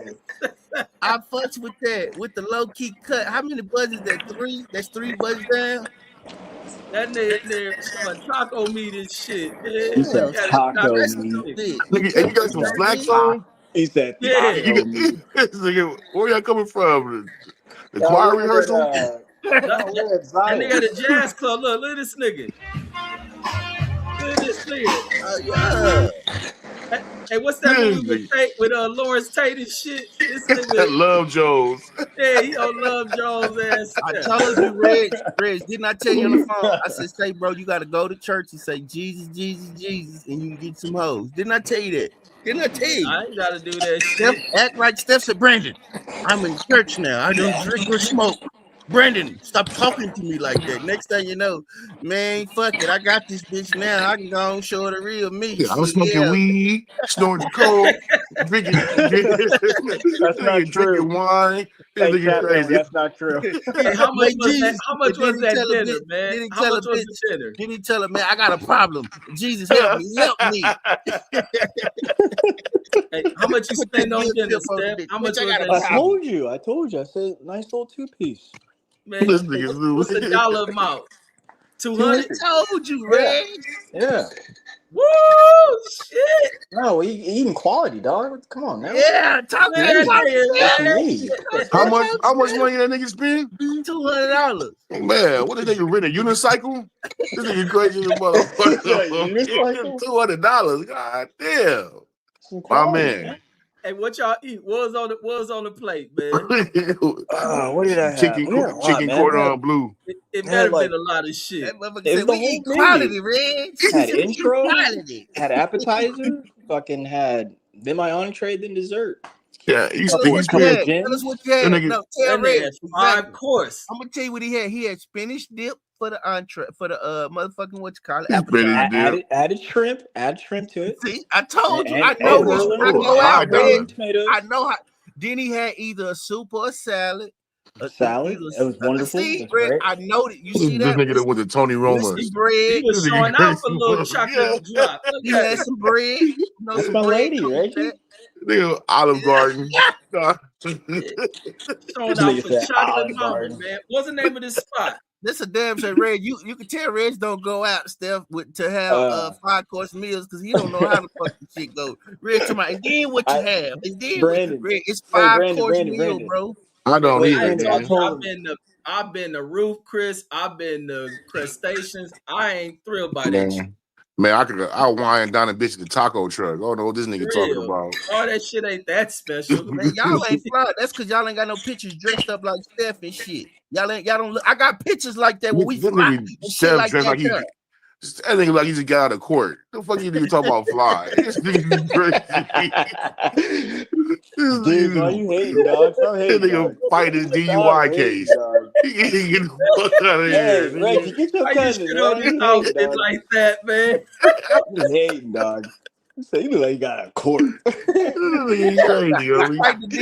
I fucks with that with the low key cut. How many buzzes? That 3? That's 3 buzzes down. That nigga showing taco meat and shit, He man. Yeah, said He had a taco taco dressing meat. too stick. big. He Nigga, and you got dressing some too slacks big. on? He said Yeah. You taco get meat. this nigga, where y'all coming from? The Y'all choir remember rehearsal? that? That nigga at the jazz club. Look at this nigga. Look at this nigga. Yeah. Hey, what's that movie with Tate, with Lawrence Tate and shit? This nigga, Love Jones. yeah, he on Love Jones ass. I told you, Reg, didn't I tell you on the phone? I said, say, bro, you got to go to church and say Jesus, Jesus, Jesus, and you can get some hoes. Didn't I tell you that? Didn't I tell you? I ain't got to do that Steph, shit. act like Steph said, Brandon, I'm in church now. I don't drink or smoke. Brandon, stop talking to me like that. Next thing you know, man, fuck it. I got this bitch now. I can go and show her the real me. Yeah, I'm smoking weed, snorting coke, drinking wine. Hey, crazy. That's not true. Hey, how much was that dinner, man? How much was the dinner? Didn't he tell her, man, I got a problem. Jesus, help me. Hey, how much you spend on dinner, Steph? How much was that? I told you. I said nice little 2-piece. Man, what's the dollar amount? 200? I told you, Ray. Yeah. Woo! Shit! No, eating quality, dog. Come on, man. Yeah, talk to me. How much money that nigga spend? $200. Man, what did nigga rent a unicycle? This nigga crazy as a motherfucker. $200. God damn. My man. Hey, what y'all eat? What was on the plate, man? What did I have? Chicken cordon bleu. It better have been a lot of shit. That motherfucker said, we eat quality, Red. Had intro, had appetizer, fucking had then my entree, then dessert. Yeah, Tell us what you had. No, tell Red. 5 course. I'm gonna tell you what he had. He had spinach dip for the entree, for the motherfucking what you call it, appetizer. Added shrimp to it. See, I told you. I know this. I go out, Red. I know how. Then he had either a soup or a salad. Salad. It was wonderful. See, Red, I know that. You see that? This nigga that went to Tony Roma's. Bread. He was showing out for a little chocolate drop. He had some bread. That's my lady, Reggie. Nigga, Olive Garden. Showing out for chocolate mountain, man. What's the name of this spot? This a damn shame, Red. You can tell Reg don't go out, Steph, to have 5-course meals because he don't know how the fucking shit go. Reg, come on, and then what you have, and then Brandon, Reg, it's 5-course meal, bro. I don't either. I've been to Roof Chris. I've been to Crustaceans. I ain't thrilled by that shit. Man, I wind down a bitch at the taco truck. I don't know what this nigga talking about. Oh, that shit ain't that special. Man, y'all ain't fly. That's because y'all ain't got no pictures dressed up like Steph and shit. Y'all don't look. I got pictures like that when we fly. Steph like that nigga like he just got out of court. The fuck you nigga talking about fly? This nigga crazy. Dude, why you hating, dog? This nigga fight his DUI case. He get the fuck out of here. Reggie, get your cousin. Like that, man. You hating, dog. You look like you got a court. Hey, dude.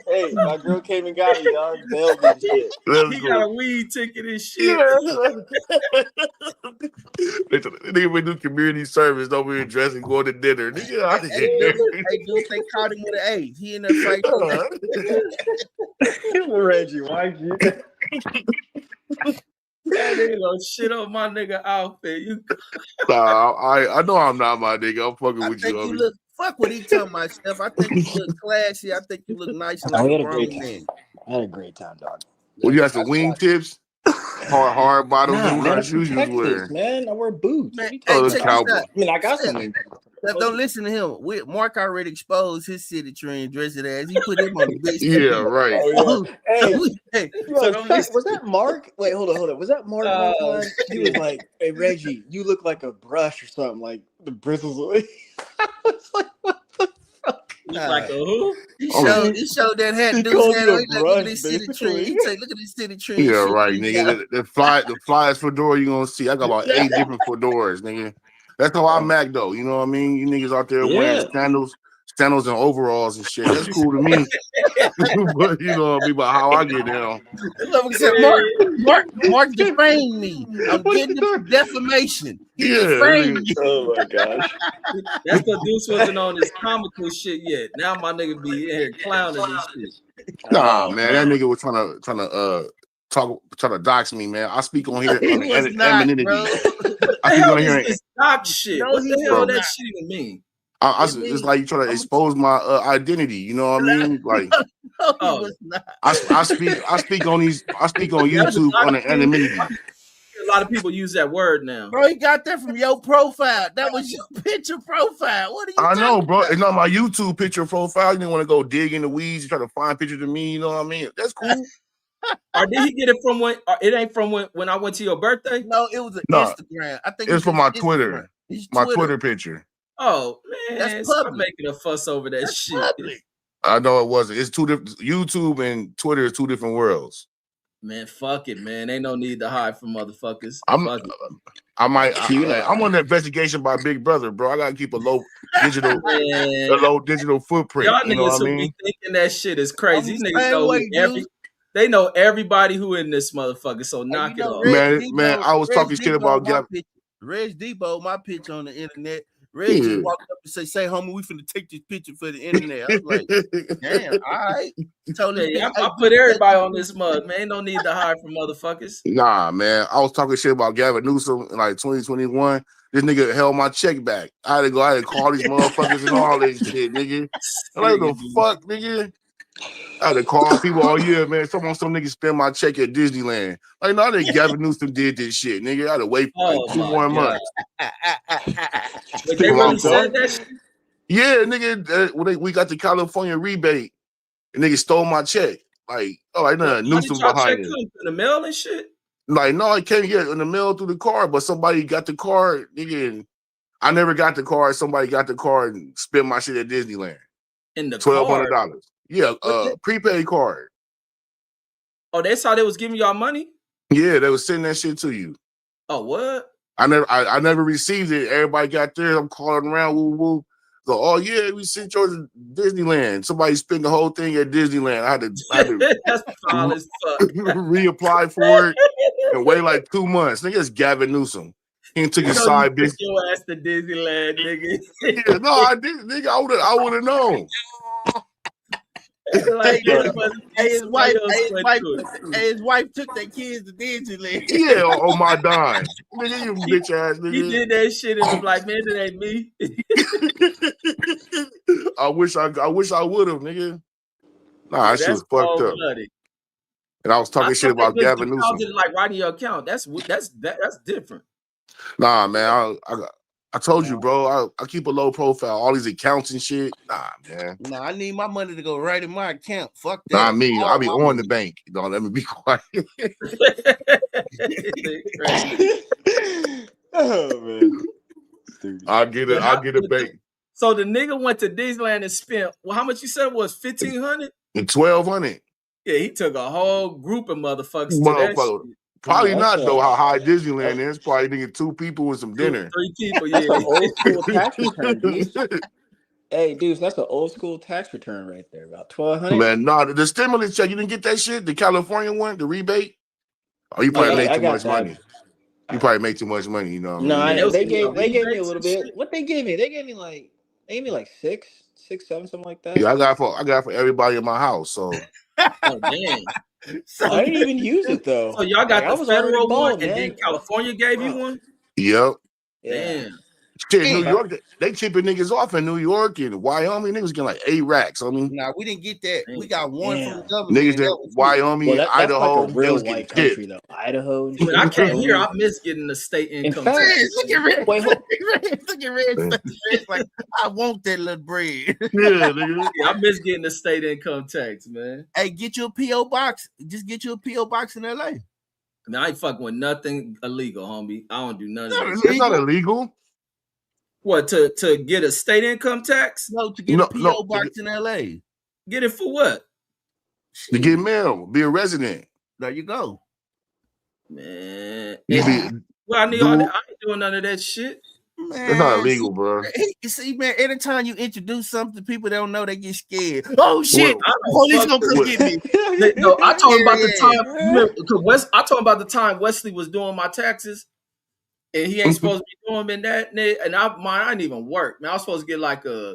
Hey, my girl came and got me, dog. Bailed me shit. He got a weed ticket and shit. Nigga been doing community service, don't be dressing, going to dinner. Nigga out of here. Hey, dude, they caught him with an A. He in there fighting. Reggie, why you? That nigga gonna shit on my nigga outfit. I know I'm not my nigga. I'm fucking with you. Fuck what he talking about, Steph. I think you look classy. I think you look nice. And like I had a great time, dog. Well, you got some wing tips, hard bottoms, and hard shoes you was wearing. Man, I wear boots. Man, cowboy. I mean, I got some wing tips. Don't listen to him. Mark already exposed his city train dressing ass. He put him on the base. Yeah, right. Was that Mark? Wait, hold on. Was that Mark? One time? He was like, "Hey, Reggie, you look like a brush or something." Like the bristles. I was like, "What the fuck?" Like a who? He showed that hat. He called you a brush, basically. He said, "Look at this city tree." Yeah, right, nigga. The flyest fedora you gonna see. I got about 8 different fedoras, nigga. That's how I Mac though. You know what I mean? You niggas out there wearing sandals and overalls and shit. That's cool to me. But you know what I mean? But how I get down. Mark defamed me. I'm getting the defamation. He defamed me. Oh my gosh. That's the Deuce wasn't on his comical shit yet. Now my nigga be in here clowning this shit. Nah, man, that nigga was trying to dox me, man. I speak on here on anonymity. I speak on here. Dox shit. What the hell that shit even mean? It's like you trying to expose my identity. You know what I mean? Like No, he was not. I speak on YouTube on the anonymity. A lot of people use that word now. Bro, he got that from your profile. That was your picture profile. What are you talking know, bro. about? It's not my YouTube picture profile. You didn't want to go dig in the weeds and try to find pictures of me. You know what I mean? That's cool. Or did he get it from when? It ain't from when I went to your birthday. No, it was an Instagram. I think it's from my Instagram. Twitter. My Twitter picture. Oh man, that's stop public. making a fuss over that shit. Public. I know it wasn't. It's two different. YouTube and Twitter is two different worlds. Man, fuck it, man. Ain't no need to hide from motherfuckers. I'm on the investigation by Big Brother, bro. I gotta keep a low digital footprint. Y'all you know niggas what I who mean? be thinking that shit is crazy. These niggas know they know everybody who in this motherfucker. So knock it off, man. I was talking shit about Gavin. Reg Debo, my picture on the internet. Reggie walked up and say, homie, we finna take this picture for the internet. I was like, damn, all right. I put everybody on this mug, man. Ain't no need to hide from motherfuckers. Nah, man. I was talking shit about Gavin Newsom in like 2021. This nigga held my check back. I had to call these motherfuckers and all this shit, nigga. Like, the fuck, nigga? I had to call people all year, man. Some niggas spend my check at Disneyland. Like, no, I think Gavin Newsom did this shit, nigga. I had to wait for like 2 more months. But they really said that shit? Yeah, nigga. When we got the California rebate, and nigga stole my check. Like, Newsom behind it. Come in the mail and shit? Like, no, I can't get in the mail through the card, but somebody got the card, nigga. And I never got the card. Somebody got the card and spent my shit at Disneyland. In the $1,200. Yeah, prepaid card. Oh, that's how they was giving y'all money? Yeah, they was sending that shit to you. Oh, what? I never received it. Everybody got there. I'm calling around. Woo woo. So, oh yeah, we sent yours to Disneyland. Somebody spent the whole thing at Disneyland. I had to that's foul as fuck. reapply for it and wait like 2 months. Nigga, it's Gavin Newsom. He took his side business. Your ass to Disneyland, nigga. Yeah, no, I did, nigga. I would have known. Like, his wife took their kids to Disneyland. Yeah, on my dime. Nigga, you bitch ass nigga. He did that shit and was like, man, it ain't me. I wish I would have, nigga. Nah, that shit was fucked up. Bloody. And I was talking shit about Gavin Newsom. Like writing your account. That's different. Nah, man. I told you, bro. I keep a low profile. All these accounts and shit. Nah, man. Nah, I need my money to go right in my account. Fuck that. Nah, me. I'll be on the bank. Don't let me be quiet. Oh man. I'll get a bank. So the nigga went to Disneyland and spent how much you said it was? $1,500? And $1,200. Yeah, he took a whole group of motherfuckers to that shit. Probably not though. How high Disneyland is? Probably thinking 2 people with some dinner. 3 people, yeah. Old school tax return, dude. Hey, dudes, that's an old school tax return right there. About $1,200. Man, nah, the stimulus check. You didn't get that shit. The California one, the rebate. Oh, you probably made too much money. You probably make too much money. You know. No, they gave me a little bit. What they gave me? They gave me like 6, 7, something like that. Yeah, I got for everybody in my house. So. Oh damn. So I didn't even use it though. So y'all got the federal one, and then California gave you one. Yep. Damn. Shit, New York, they chipping niggas off in New York and Wyoming. Niggas getting like 8 racks. I mean, nah, we didn't get that. We got one from the government. Niggas that Wyoming, Idaho, like a real white country though. Idaho. But I can't hear. I miss getting the state income tax. Look at Red. Look at Red. Like, I want that little bread. Yeah, nigga. I miss getting the state income tax, man. Hey, get you a P.O. box. Just get you a P.O. box in L.A. Man, I ain't fucking with nothing illegal, homie. I don't do nothing. It's not illegal. What, to get a state income tax? No, to get a P.O. box in L.A. Get it for what? To get mail, be a resident. There you go. Man. Well, I ain't doing none of that shit. Man, it's not illegal, bro. You see, man, anytime you introduce something to people that don't know, they get scared. Oh shit! Police gonna come get me. No, I told about the time. I told about the time Wesley was doing my taxes, and he ain't supposed to be doing them in that. And I didn't even work. Man, I was supposed to get like I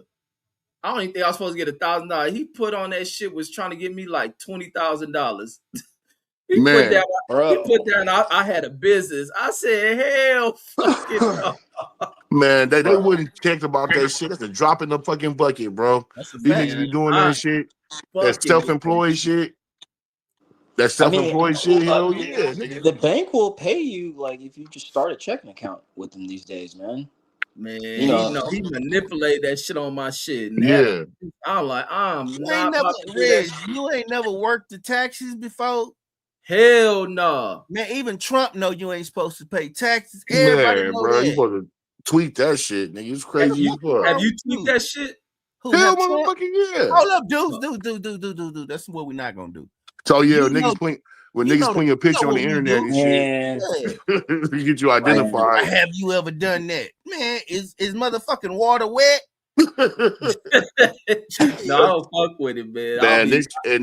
don't even think I was supposed to get $1,000. He put on that shit was trying to give me like $20,000. He put down. I had a business. I said, hell, fucking no. Man, they wouldn't check about that shit. That's a drop in the fucking bucket, bro. These niggas be doing that shit. That self-employed shit. That self-employed shit. Hell yeah, nigga. The bank will pay you like if you just start a checking account with them these days, man. Man, You know, he manipulate that shit on my shit. And Yeah. I'm like, I'm You not ain't never, about to do that Reg, shit. you ain't never worked the taxes before. Hell no. Man, even Trump know you ain't supposed to pay taxes. Everybody know bro, that. you supposed to tweet that shit, nigga. It's crazy as fuck. Have you tweeted that shit? Who Hell, have Trump? motherfucking yeah. Hold up, dudes. That's what we're not gonna do. So yeah, You niggas put your picture on the internet and man. shit, get you identified. Have you ever done that? Man, is motherfucking water wet? No, I don't fuck with it, man. Man,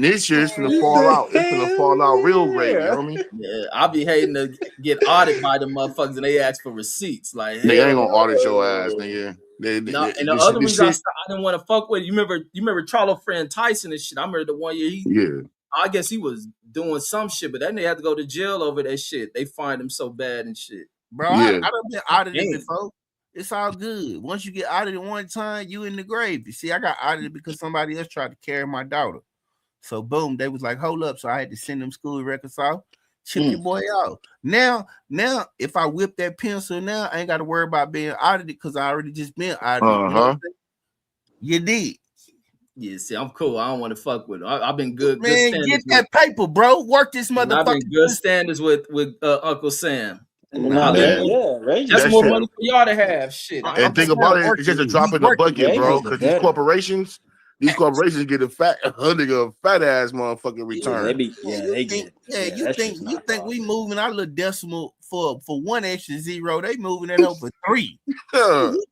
this year it's gonna fall out. It's gonna fall out real great. You know what I mean? Yeah, I'll be hating to get audited by the motherfuckers and they ask for receipts. Like, Nigga ain't hell gonna audit your ass, nigga. no, and the other reason I didn't want to fuck with it, you remember Charlo friend Tyson and shit. I remember the one year I guess he was doing some shit, but then they had to go to jail over that shit. They fined him so bad and shit. Bro, I done been audited before. It's all good. Once you get audited one time, you in the grave. You see, I got audited because somebody else tried to carry my daughter. So boom, they was like, hold up. So I had to send them school records off. Chip your boy out. Now, if I whip that pencil now, I ain't got to worry about being audited because I already just been audited. You know what I'm saying? You did. Yeah, see, I'm cool. I don't want to fuck with him. I've been good. Man, get that paper, bro. Work this motherfucker. I've been good standards with Uncle Sam. Nah, that's more money for y'all to have. Shit. And think about it, it's just a drop in the bucket, bro. Because these corporations get a fat ass motherfucking return. You think we moving our little decimal for one extra zero? They moving it over 3. You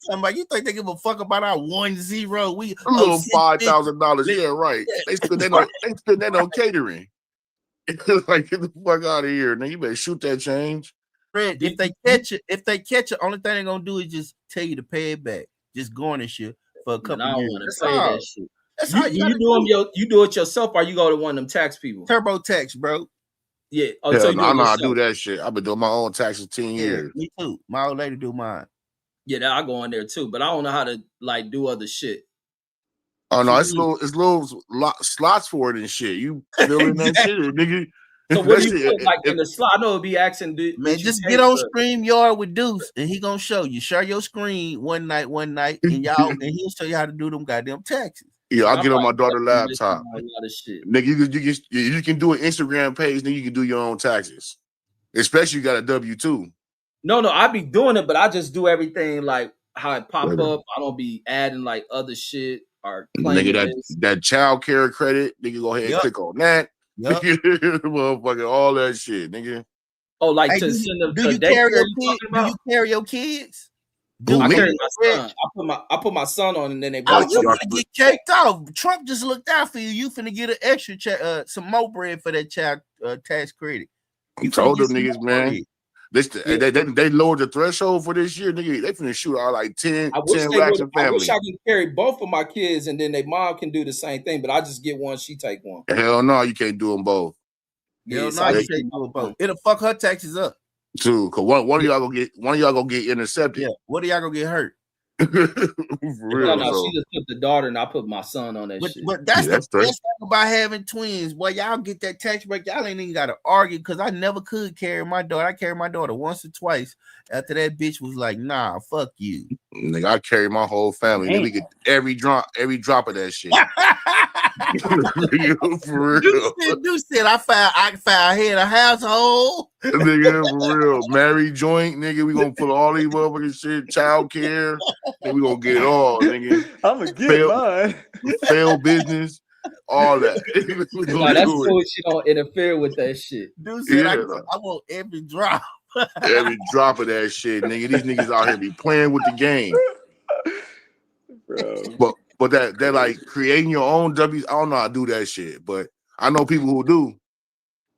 think they give a fuck about our 1 0? We a little $5,000. Yeah, right. They spend that on catering. Like, get the fuck out of here. Now you better shoot that change. Fred, if they catch it, only thing they're gonna do is just tell you to pay it back. Just garnish you for a couple years. That's all. That shit. That's how you do it yourself, or you go to one of them tax people. TurboTax, bro. Yeah. Oh, so I do that shit. I've been doing my own taxes 10 years. Me too. My old lady do mine. Yeah, I go on there too, but I don't know how to like do other shit. Oh no, it's little slots for it and shit. You fill in that shit, nigga. So what do you put, like in the slot? I know it'd be asking. Man, just get on StreamYard with Deuce, and he gonna show you. Share your screen one night, and y'all, and he'll show you how to do them goddamn taxes. Yeah, I'll get on my daughter's laptop. Nigga, you can do an Instagram page, then you can do your own taxes. Especially you got a W-2. No, I be doing it, but I just do everything like how it pop up. I don't be adding like other shit or nigga that child care credit. Nigga, go ahead and click on that. Yep. Motherfucking all that shit, nigga. Oh, like to send them to daycare? Do you carry your kids? I carry my son. I put my son on, and then they. Oh, you finna get caked off. Trump just looked out for you. You finna get an extra some more bread for that child tax credit. You told them niggas, man. They lowered the threshold for this year, nigga. They finna shoot out like 10 racks of family. I wish I could carry both of my kids, and then their mom can do the same thing. But I just get one, she take one. Hell no, you can't do them both. Hell no, you can't do them both. It'll fuck her taxes up. Too, cause one of y'all gonna get intercepted. Yeah, one of y'all gonna get hurt. For real, no, she just put the daughter, and I put my son on that shit. But that's the best thing about having twins. Boy, y'all get that tax break. Y'all ain't even gotta argue because I never could carry my daughter. I carried my daughter once or twice. After that bitch was like, nah, fuck you. Nigga, I carry my whole family. Then we get every drop of that shit. For real. You said I found head a household. Nigga, for real. Married joint, nigga. We gonna put all these motherfucking shit, child care, and we gonna get it all, nigga. I'm gonna get mine. Failed business, all that. No, that's cool. She don't interfere with that shit. Dude said I want every drop. Every drop of that shit, nigga. These niggas out here be playing with the game. Bro. But that like creating your own W's, I don't know how to do that shit, but I know people who do.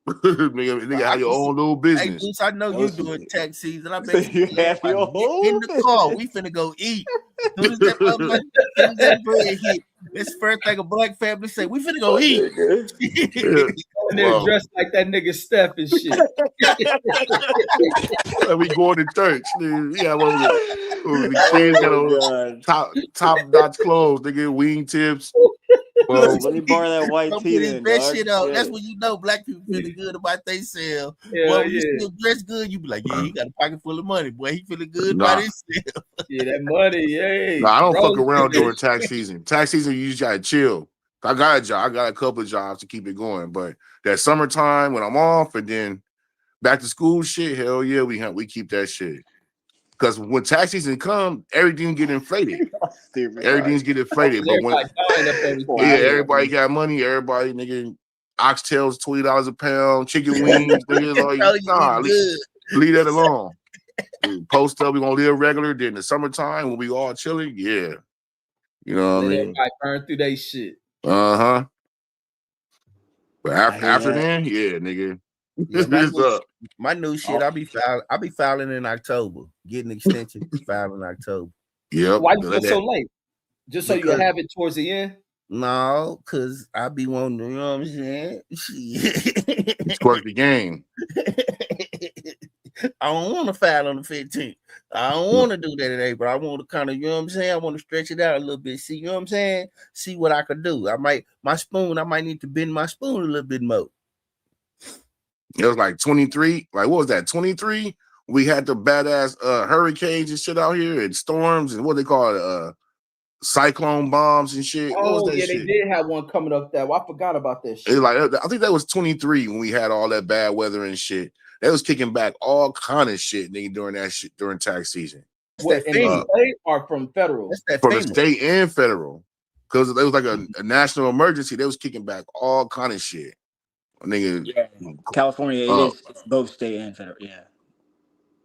nigga have your own little business. Hey, Bruce, I know you doing tax season. I bet you have your whole in the car. We finna go eat. That bread hit. This first thing a black family say, we finna go eat. And they're dressed like that nigga Steph and shit. We going to church. Yeah, the kids got on top notch clothes. They get wing tips. Well, Let me borrow that white Don't tee put his then, best dog. shit up. Yeah. That's when you know black people feeling good about themselves. Yeah, Boy, when yeah. you still dress good, you be like, yeah, he got a pocket full of money. Boy, he feeling good about nah. himself. Yeah, that money, yeah. Nah, I don't fuck Bro, around during tax season. Tax season, you just gotta chill. I got a job. I got a couple of jobs to keep it going. But that summertime when I'm off and then back to school shit, hell yeah, we keep that shit. Because when tax season come, everything get inflated. Stupid. Everything's get inflated. But when everybody buying up everything. everybody got money, everybody nigga oxtails $20 a pound, chicken wings, nigga like Tell you nah, you good. leave that alone. Post up, we gonna live regular. Then the summertime when we all chilling, yeah. You know what I Let mean? everybody burn through their shit. Uh-huh. But after that. then, yeah, nigga. Yeah, It's up. my new shit, I be filing in October. Getting extension file in October. Yep. Why you go so late? Just so you Because- have it towards the end? No, because I be wanting to, you know what I'm saying? Squirt the game. I don't want to file on the 15th. I don't want to do that in April. I want to kind of, you know what I'm saying? I want to stretch it out a little bit. See, you know what I'm saying? See what I could do. I might need to bend my spoon a little bit more. It was like 23. Like, what was that? 23? We had the badass hurricanes and shit out here and storms and what they call it, cyclone bombs and shit. What was Oh, that yeah, shit? they did have one coming up that. Well, I forgot about that shit. It like I think that was 23 when we had all that bad weather and shit. They was kicking back all kind of shit, nigga, during that shit during tax season. What, in the state or from federal? That's that From the FEMA. state and federal. Because there was like a national emergency. They was kicking back all kind of shit. Nigga. Yeah. California, it's both state and federal. Yeah.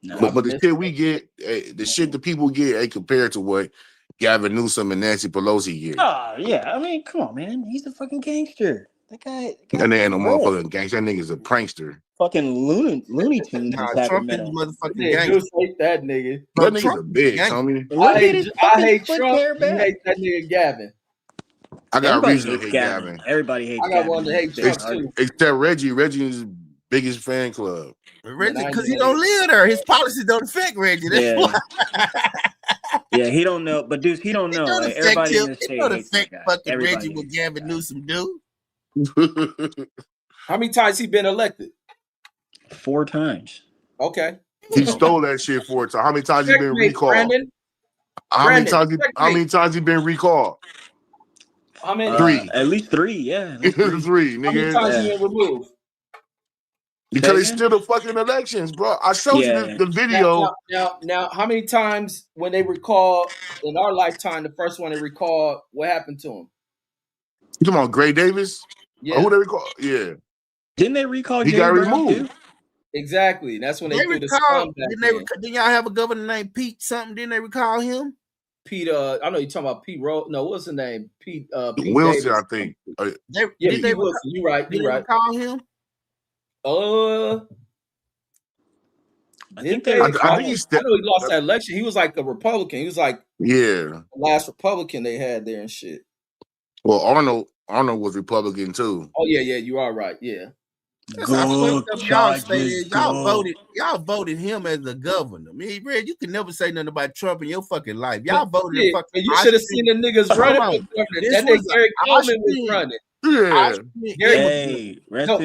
No. But the shit we get, the shit the people get ain't compared to what Gavin Newsom and Nancy Pelosi get. Oh, yeah. I mean, come on, man. He's a fucking gangster. That guy And they ain't no motherfucking gangster. That nigga's a prankster. Fucking Looney Tunes in Trump is Sacramento. motherfucking Yeah, gangster. just hate that nigga. That nigga's a bitch, homie. Look at his I fucking hate split Trump. hair You back. hate that nigga Gavin. I got Everybody reason to hates hate Gavin. Gavin. Everybody hates I got Gavin. one to hate Trump too. Except Reggie. Reggie is his biggest fan club. Reggie, because he don't live there. His policies don't affect Reggie. That's why. Yeah, he don't know. But dudes, he don't know. Don't Like, affect everybody him. in the state It don't hates affect that guy. fucking Reggie what Gavin Newsom do. How many times he been elected? 4 times. Okay. He stole that shit for it. So how many times he been recalled? Brandon? How many times he been recalled? How many? 3. At least 3, yeah. At least 3. 3, nigga. How many times he been removed? Because they still the fucking elections, bro. I showed you the video. Now, how many times when they recall in our lifetime, the first one they recalled, what happened to him? You talking about Gray Davis? Yeah. Who they recall? Yeah. Didn't they recall He Jay got Brown removed. too? Exactly. That's when they threw the recall, scum back didn't y'all have a governor named Pete something? Didn't they recall him? Pete, I know you're talking about Pete Rose. No, what's the name? Pete Wilson, Davis. I think. Pete Wilson. You right. Did they recall him? I think I know he lost that election. He was like a Republican. He was like the last Republican they had there and shit. Well, Arnold was Republican too. Oh yeah, you are right. Yeah. Y'all voted him as the governor. I mean, Red, you can never say nothing about Trump in your fucking life. Y'all voted him. You should have seen the niggas running for governor. That nigga Gary Coleman was running. Yeah.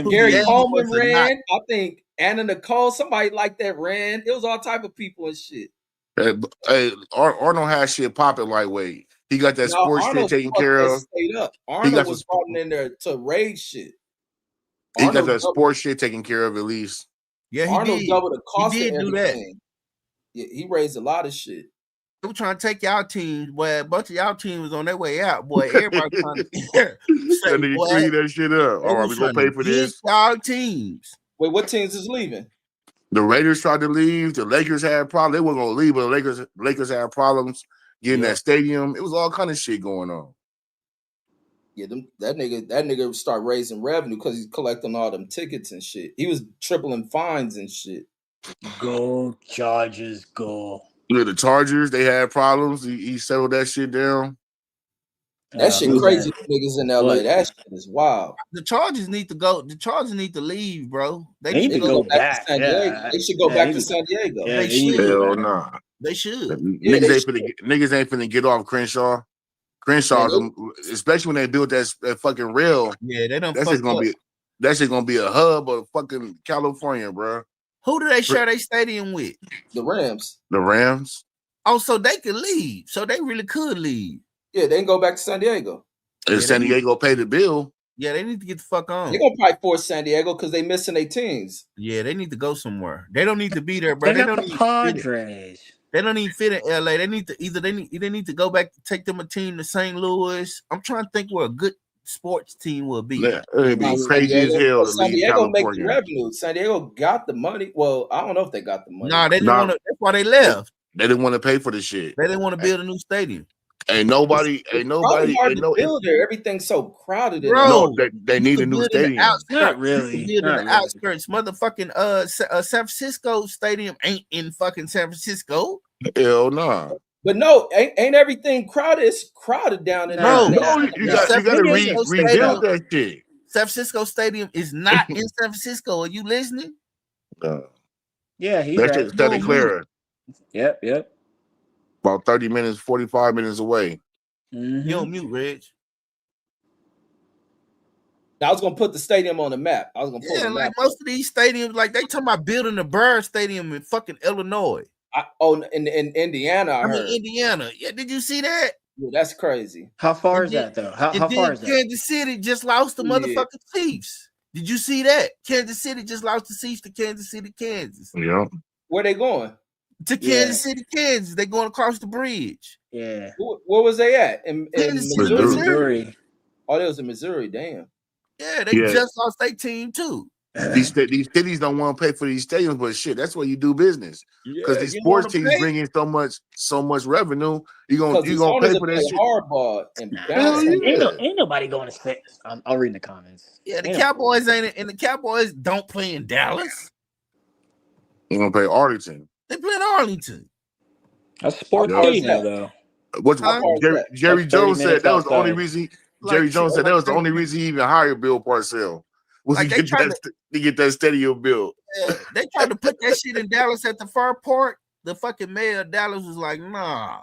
Gary Coleman ran. I think Anna Nicole, somebody like that ran. It was all type of people and shit. Hey, Arnold had shit popping lightweight. He got that sports shit taken care of. Arnold was brought in there to raid shit. He got that sports shit taken care of at least. Yeah, he Arnold did. doubled the cost he did of do that. Yeah, he raised a lot of shit. They were trying to take y'all teams, boy. A bunch of y'all teams was on their way out, boy. Everybody trying to that nigga clean that shit up. All right, we gonna pay for this. Y'all teams. Wait, what teams is leaving? The Raiders tried to leave. The Lakers had problems. They weren't gonna leave, but the Lakers had problems getting that stadium. It was all kind of shit going on. Yeah, that nigga start raising revenue because he's collecting all them tickets and shit. He was tripling fines and shit. Go Chargers, go. Yeah, the Chargers, they had problems. He settled that shit down. That shit crazy. Niggas in LA. That shit is wild. The Chargers need to go. The Chargers need to leave, bro. They need to go back. To San Diego. They should go back to San Diego. They should. Hell nah. They should. Niggas ain't finna get off Crenshaw. Crenshaw's, especially when they built that fucking rail. Yeah, they don't. That's just gonna be a hub of fucking California, bro. Who do they share their stadium with? The Rams. The Rams. Oh, so they could leave. So they really could leave. Yeah, they can go back to San Diego. If San Diego pay the bill. Yeah, they need to get the fuck on. They're gonna probably force San Diego because they missing their teams. Yeah, they need to go somewhere. They don't need to be there, bro. They got the Padres. They don't even fit in LA. They need to they need to go back to take them a team to St. Louis. I'm trying to think where a good sports team will be. It'd be crazy as hell to leave California. Make the revenue. San Diego got the money. Well, I don't know if they got the money. Nah, they didn't want to. That's why they left. They didn't want to pay for the shit. They didn't want to build a new stadium. Ain't nobody. Hard to build there. Everything's so crowded. Bro, they need a new stadium. Not really. Outskirts. Motherfucking San Francisco stadium ain't in fucking San Francisco. Hell nah. But no, ain't everything crowded? It's crowded down in there. No, you got to rebuild that shit. San Francisco Stadium is not in San Francisco. Are you listening? Yeah, he's that shit's Santa Clara. Yep. About 30 minutes, 45 minutes away. Mm-hmm. You on mute, Reg. I was gonna put the stadium on the map. I was gonna put like most of these stadiums, like they talking about building a Bird Stadium in fucking Illinois. In Indiana, I heard. Indiana. Yeah, did you see that? Yeah, that's crazy. How far is that though? How far is that? Kansas City just lost the motherfucking Chiefs. Did you see that? Kansas City just lost the Chiefs to Kansas City, Kansas. Yeah. Where they going? To Kansas City, Kansas. They going across the bridge. Yeah. Where was they at? In Missouri. Oh, they was in Missouri. Damn. Yeah, they just lost their team too. These cities don't want to pay for these stadiums, but shit, that's where you do business. Because these sports teams bring in so much revenue. You gonna pay for that shit. Hardball and ain't nobody going to stay. I'll read in the comments. Yeah, the Cowboys and the Cowboys don't play in Dallas. They're gonna play Arlington. They play in Arlington. That's sports team though. Jerry Jones said that was the only reason. Jerry Jones said that was the only reason he even hired Bill Parcells. Was to get that stadium built. Yeah, they tried to put that shit in Dallas at the Far Park. The fucking mayor of Dallas was like, nah.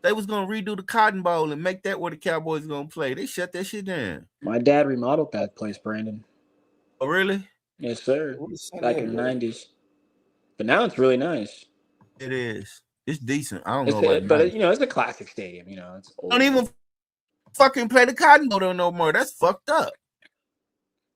They was gonna redo the Cotton Bowl and make that where the Cowboys gonna play. They shut that shit down. My dad remodeled that place, Brandon. Oh, really? Yes, sir. Back in the 90s. But now it's really nice. It is. It's decent. I don't know about but it's a classic stadium. It's old. Don't even fucking play the Cotton Bowl no more. That's fucked up.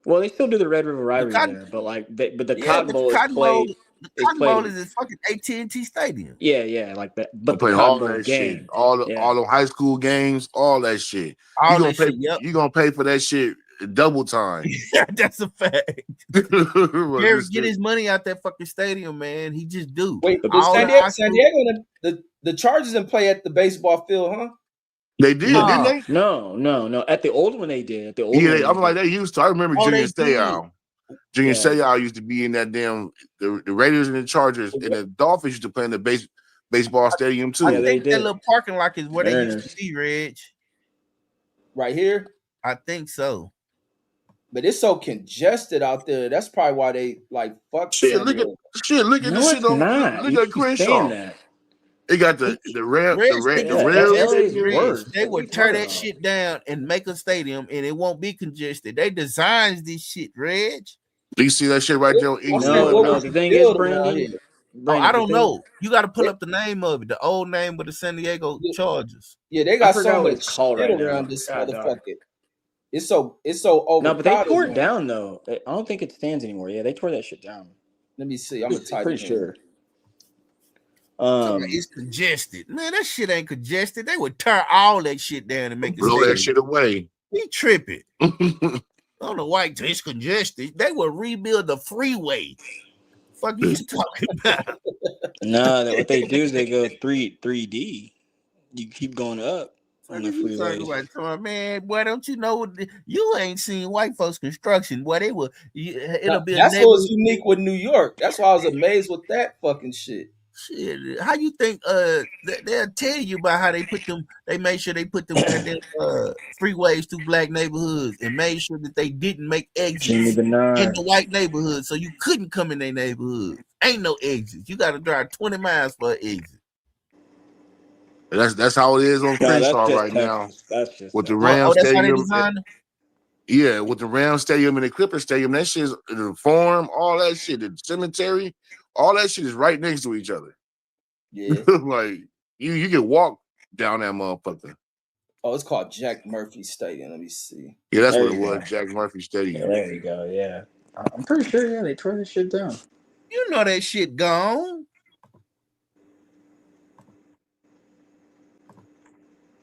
Well, they still do the Red River Rivalry there, but the Cotton Bowl is played. The Cotton Bowl is in fucking AT&T Stadium. Yeah, like that. But play all that shit, all the high school games, all that shit. You gonna pay for that shit double time. Yeah, that's a fact. Gary get his money out that fucking stadium, man. He just do. Wait, San Diego, the Chargers didn't play at the baseball field, huh? They did, didn't they? No. At the old one, they did. At the old one, I'm like they used to. I remember Junior Seau. Junior Seau used to be in that damn the Raiders and the Chargers and the Dolphins used to play in the baseball stadium too. I think that little parking lot is where they used to be, Reg. Right here? I think so. But it's so congested out there. That's probably why they like fuck shit. Look at this shit on look at Crenshaw. They got the rail. They would tear that shit down and make a stadium, and it won't be congested. They designed this shit, Reg. Do you see that shit right there? No. The thing is, Brandon, I don't know. You got to pull up the name of it, the old name of the San Diego Chargers. Yeah, they got so much shit around this motherfucker. It's so over. No, but they tore it down though. I don't think it stands anymore. Yeah, they tore that shit down. Let me see. I'm gonna type. Pretty sure. It's congested, man. That shit ain't congested. They would tear all that shit down and make it blow that shit away. He tripping. On the white, it's congested. They would rebuild the freeway. Fuck you talking about? No, what they do is they go 3D. You keep going up on the freeway. Man, boy, don't you know? You ain't seen white folks construction. Boy, they will. It'll be. That's what's unique with New York. That's why I was amazed with that fucking shit. Shit, how you think they'll tell you about how they made sure they put them freeways through black neighborhoods and made sure that they didn't make exits in the white neighborhood, so you couldn't come in their neighborhood. Ain't no exits. You got to drive 20 miles for an exit. That's how it is on No, that's Crenshaw just right now Texas. That's just with the Texas. Ram That's how they Stadium. designed it? Yeah, with the Ram Stadium and the Clipper Stadium, that shit's the farm, all that shit, the cemetery, all that shit is right next to each other. Yeah. Like you can walk down that motherfucker. Oh, it's called Jack Murphy Stadium. Let me see. Yeah, that's There what it you was, go. Jack Murphy Yeah, Stadium. there you go. Yeah, I'm pretty sure. Yeah, they tore this shit down. You know that shit gone.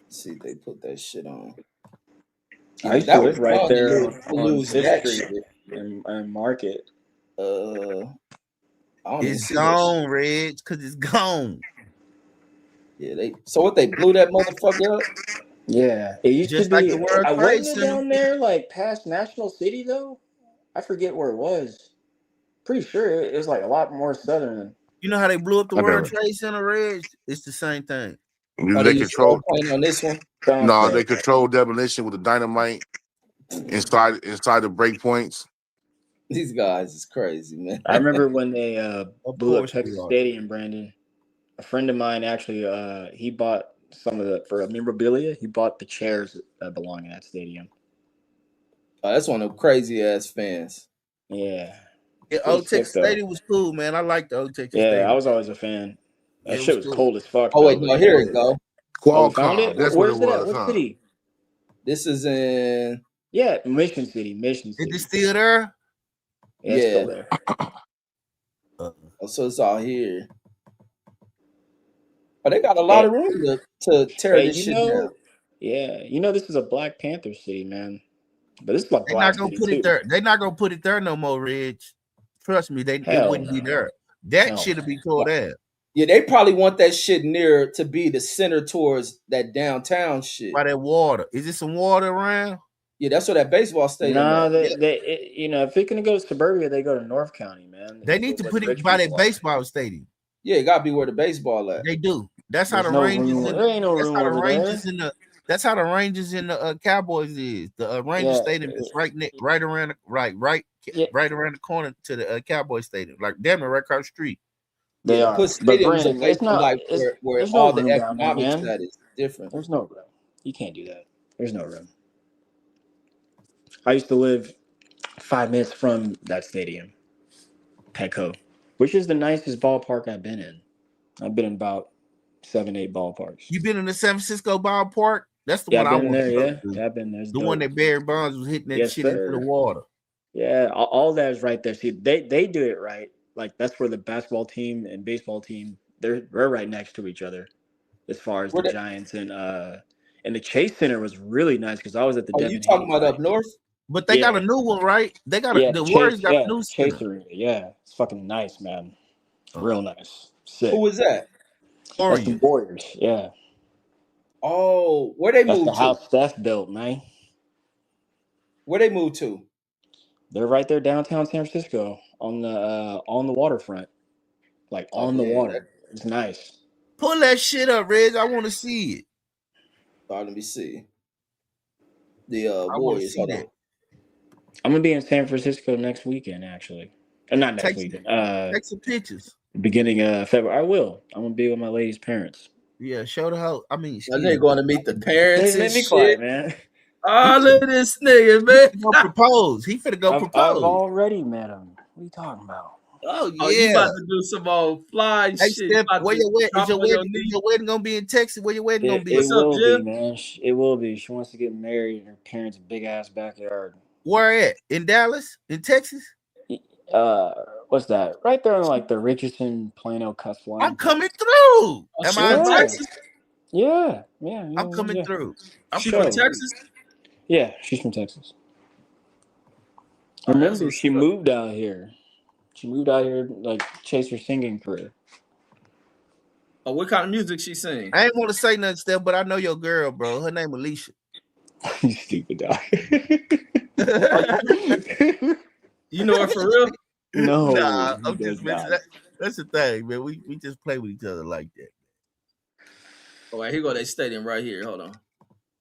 Let's see if they put that shit on. I Yeah, used to that live was right fun there to on lose 5th that Street shit. and Market. I don't even It's see that shit. gone, Reg, because it's gone. Yeah, so what they blew that motherfucker up? Yeah, it used to Just like be. the World I Trade wasn't it Center. down there like past National City though. I forget where it was. Pretty sure it was like a lot more southern. You know how they blew up the I World never. Trade Center, Reg? It's the same thing. Oh, they They used role control. playing on this one. No, Okay. they control demolition with the dynamite inside the breakpoints. These guys is crazy, man. I remember when they Of blew up course they Texas are. Stadium, Brandon. A friend of mine actually, he bought some of the for memorabilia. He bought the chairs that belong in that stadium. Oh, that's one of them crazy ass fans. Yeah, Yeah, pretty Old sick Texas though. Stadium was cool, man. I liked the Old Texas Yeah, I Stadium. was always a fan. Yeah, That it shit was was cool. cold as fuck Oh wait, though. no, here we go. Oh, you found it? Qualcomm. That's what it Where's it at? was, What huh? city? This is in Yeah, Mission City. Mission Is City. it still there? Yeah, it's yeah. still there. Oh, so it's all here. Oh, they got a lot Hey, of room to tear hey, this shit down. yeah, this is a Black Panther city, man. But this is like They not Black gonna City put it too. there. They not gonna put it there no more, Reg. Trust me, it Hell wouldn't be no. there. That Hell shit'll no. be tore down. Yeah, they probably want that shit near to be the center towards that downtown shit. By that water. Is there some water around? Yeah, that's where that baseball stadium Nah, at. if it can go to suburbia, they go to North County, man. They need to Where the put it rich by that people are. baseball stadium. Yeah, it gotta be where the baseball at. They do. That's how There's the no Rangers room. and There ain't no that's room how the over there. Rangers and the that's how the Rangers and the Cowboys is. The Ranger Yeah, Stadium is right around yeah, right around the corner to the Cowboy Stadium, like damn near right across the street. Yeah, they to put are. But stadiums Brandon, away it's from not. like It's where there's no all the room down there, economics man. that is different. There's no room. You can't do that. There's no room. I used to live 5 minutes from that stadium, Petco, which is the nicest ballpark I've been in. I've been in about 7, 8 ballparks. You been in the San Francisco ballpark? That's the Yeah, one I've I been in want there. to go Yeah, to. yeah, I've been there. It's The one dope. that Barry Bonds was hitting that Yes, shit into the sir. water. Yeah, all that is right there. See, they do it right. Like that's where the basketball team and baseball team they're right next to each other. As far as Where the the, Giants and the Chase Center was really nice because I was at the are you Devin talking Hayes about up fight. north? But they got a Yeah, new one, right? yeah, The Warriors got a new Chase center. Arena. Yeah, it's fucking nice, man. Uh, Real nice. Who Sick. was that? That's the Warriors. Warriors. Yeah, Oh, where they that's the moved to? house Steph built, man. Where they moved to? They're right there downtown San Francisco on the waterfront, like Oh on the yeah, water. It's nice. Pull that shit up, Reg. I want to see it. let me see. The I want to Warriors. see Hold that. on. I'm gonna be in San Francisco next weekend, actually. Not next Take weekend. some pictures. Beginning of February. I will. I'm gonna be with my lady's parents. Yeah, show the house. I mean, Now excuse they me. going to meet the Hey, parents and make me shit. quiet, man. He Oh, finna, look at this nigga, he man. finna go propose. He finna go I've propose. already met him. What are you talking about? Oh Oh, you yeah. about to do some old fly Hey shit. You Steph, about where to your wedding drop on your is knee. your wedding gonna be in Texas? Where your wedding gonna It be? What's up, will be, Jim? man. It will be. She wants to get married in her parents' big ass backyard. Where at? In Dallas? In Texas? Uh, what's that? Right there on like the Richardson Plano cusp I'm line. coming through. Oh, Am she I from Yeah, invited? Texas? I'm coming yeah. through. I'm She from coming Show. through. Texas? Yeah, she's from Texas. Oh, that's Remember, what's she up. moved out here. She moved out here like chase her singing career. Oh, what kind of music she sing? I ain't want to say nothing, Steph, but I know your girl, bro. Her name Alicia. You stupid dog. Oh, you know her for real? No, Nah, he I'm does just messing. not. That's the thing, man. We just play with each other like that. All right, here go that stadium right here. Hold on.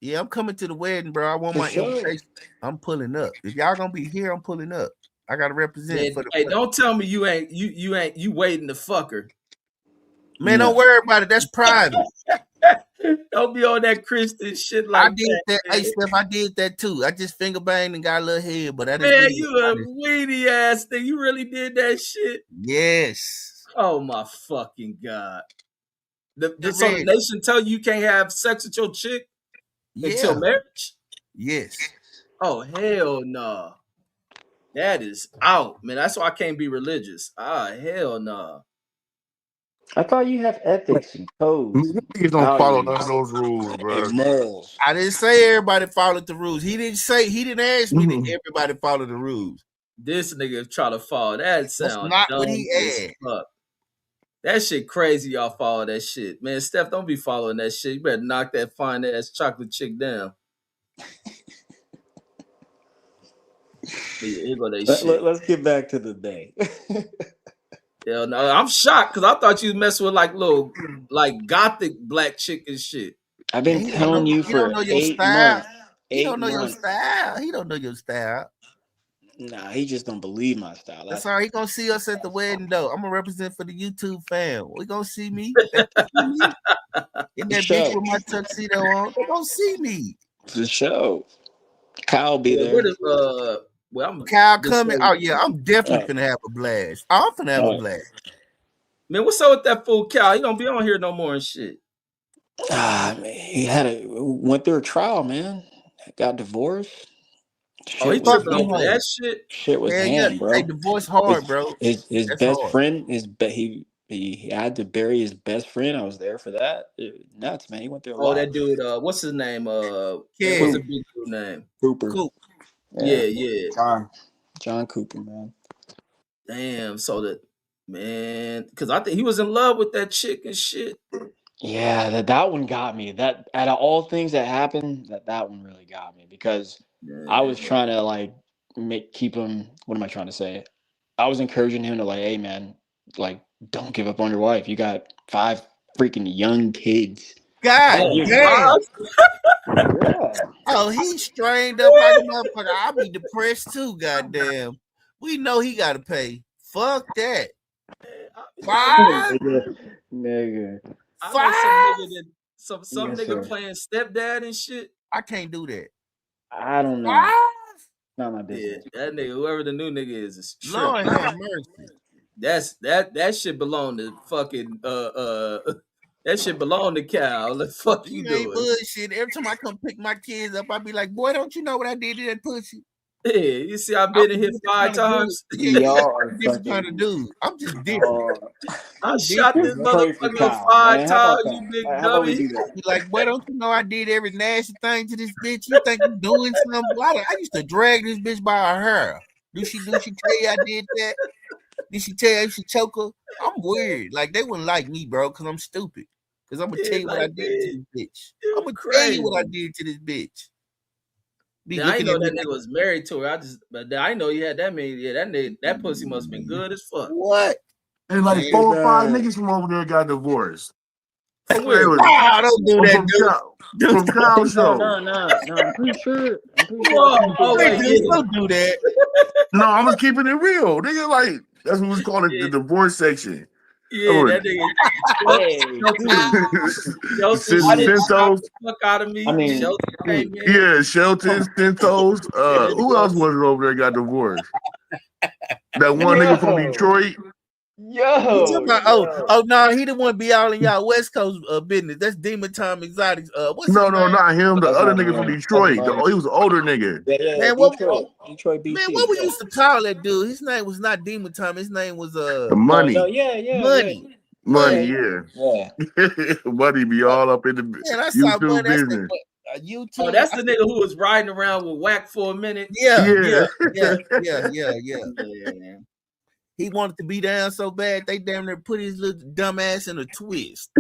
Yeah, I'm coming to the wedding, bro. I want For my sure. invitation. I'm pulling up. If y'all gonna be here, I'm pulling up. I gotta represent Man, for the hey, don't tell me you ain't you waiting to fuck her. man. Don't No. worry about it. That's private. Don't be on that Christian shit I like did that. that. Hey, Steph, I did that too. I just finger banged and got a little head, but I didn't Man, do you it. a weedy ass thing. You really did that shit? Yes. Oh my fucking god. So the Man, nation tell you can't have sex with your chick until yeah. marriage? Yes. Oh hell no. That is out, man. That's why I can't be religious. Hell no. I thought you have ethics and codes, Niggas don't follow none of values, those rules, and bro. morals. I didn't say everybody followed the rules. He didn't ask me that everybody followed the rules. This nigga try to follow. That That's sound not what dumb he as asked. fuck. That shit crazy. Y'all follow that shit, man. Steph, don't be following that shit. You better knock that fine ass chocolate chick down. Here go that shit. Let's get back to the day. Hell no, I'm shocked because I thought you was messing with like little like gothic black chick and shit. I've been And he don't know. telling you He don't for know your 8 style. months. He 8 don't know your months. style. He don't know your style. Nah, he just don't believe my style. That's That's all. He gonna see us at the wedding though. I'm gonna represent for the YouTube fam. We gonna see me. They gonna see me. In the that bitch show. with my tuxedo on. They gonna see me. The show. Kyle be Yeah, there. well, I'm Kyle just coming. say, Oh yeah, I'm definitely Oh, finna have a blast. I'm finna have a oh. blast. man, what's up with that fool Cal? He don't be on here no more and shit. Man, he went through a trial, man. Got divorced. Oh, he Shit was Fuck tripping them over that hoes. shit. shit was Yeah, yeah. hand, Hey, bro. divorce hard, His bro. his That's best hard. friend, he had to bury his best friend. I was there for that. Nuts, man. He went through a Oh, lot. that dude, what's his name? Man, what's the Kid, Coop, big dude name? Cooper. cool. Yeah, Yeah. John Cooper, man. Damn. So that man, because I think he was in love with that chick and shit. Yeah, that one got me. That out of all things that happened, that one really got me because I was Man. trying to like keep him. What am I trying to say? I was encouraging him to like, hey man, like don't give up on your wife. You got 5 freaking young kids. God Oh, damn. Yeah. Oh, he strained up like a motherfucker. I'll be depressed too, goddamn. We know he gotta pay. Fuck that. Five? Nigga. I know some Five? nigga that some Yes, nigga sir. playing stepdad and shit. I can't do that. I don't know. Five? Not my Yeah, business. that nigga, whoever the new nigga is Lord tripping. have mercy. That shit belong to fucking that shit belong to Cal. The fuck you You ain't doing? bullshit. Every time I come pick my kids up, I be like, boy, don't you know what I did to that pussy? Yeah, you see, I've I'm been a in here different 5 kind of dude. times. Yeah, Y'all I'm are a different kind of fucking. dude. I'm just different. I I'm shot different, this bro. Pray for motherfucker Kyle, 5 man. How times, about you that? big How about we dummy. do that? Be like, boy, don't you know I did every nasty thing to this bitch? You think I'm doing something? I used to drag this bitch by her hair. Do she tell you I did that? Did she tell you I used to choke her? I'm weird. Like, they wouldn't like me, bro, because I'm stupid. Because I'm going to Yeah, tell you what I like did to man, this bitch. I'm you going to tell you what I crazy. did to this bitch. Be Now I looking didn't know at me that like, nigga was married to her. But I didn't know he had that many. Yeah, that nigga, that pussy must have been good as fuck. what? And like Man, 4 or 5 niggas from over there got divorced. From They where? was wow, don't do that, from dude. Cal, from Cal show. No. I'm pretty sure. Whoa! I Oh Hey, wait, dude, yeah, don't do that. No, I was keeping it real. Nigga, like that's what was called the yeah, divorce section. yeah. That nigga Hey, Shelton, dude. Shelton I didn't. shot Centos, the fuck out of I me. mean, Shelton dude. came in. yeah, Shelton, Centos. Yeah, Who else was it over there got divorced? That one nigga from Yo, Detroit. You talking yo, about, yo. no, he didn't want to be all in y'all West Coast business. That's Demon Time Exotics. What's his No, name? not him. The other nigga from No. That's Detroit. money. He was an older nigga. Yeah. Man, Detroit man, BT. what we Yeah. used to call that dude? His name was not Demon Time. His name was The No. money, Yeah. Money. money, Money. yeah. Yeah. Money be all up in the Man, I saw YouTube Money. I said, business. what, Oh, YouTube? that's I the said, nigga who was riding around with whack for a minute. yeah, Yeah. yeah. Yeah. He wanted to be down so bad, they damn near put his little dumb ass in a twist.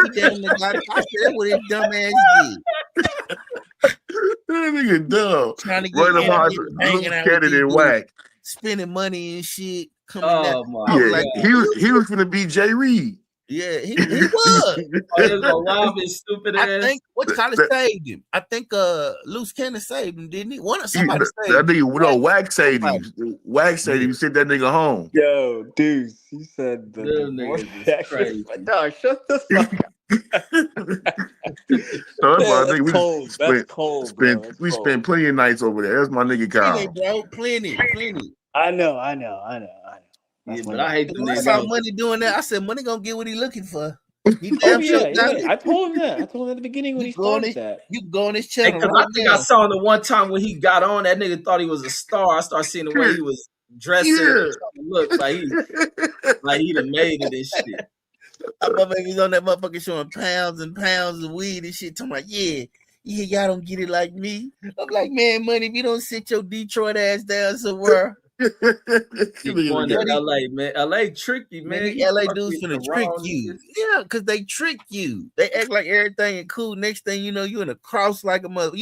He damn near got, I said, that's what his dumb ass did. That nigga dumb. Trying to get Right up high, interviews, hanging loose out with cannon these and dudes, whack. spending money and shit, coming down. Oh my I was Yeah, like, god. he was gonna be Jay Reed. yeah, he was. Oh, they was gonna rob his stupid I ass. think what college saved him. I think Loose Cannon saved him, didn't he? Somebody That saved him. nigga, no, Wax saved him. Somebody. Wax saved him. He sent that nigga home. Yo, dude, you said the Them divorce niggas is section. crazy. But no, shut the fuck up. So that's my nigga. Cold. That's cold, bro. That's We cold. spent plenty of nights over there. That's my nigga Plenty, Kyle. bro. Plenty. I know. Yeah, but I hate the When I niggas. saw Money doing that, I said, Money gonna get what he looking for. He Oh damn sure got yeah. it. I told him that. I told him at the beginning when he started that. You go on his channel Because right I think now. I saw him the one time when he got on. That nigga thought he was a star. I started seeing the way he was dressing, and trying to look like he done made it and shit. I motherfuckers on that motherfucker showing pounds and pounds of weed and shit. Talking about, yeah, y'all don't get it like me. I'm like, man, Money, if you don't sit your Detroit ass down somewhere. You going to LA, man. LA tricky, man. These LA dudes finna trick you. Yeah, because they trick you. They act like everything is cool. Next thing you know, you in a cross like a mother.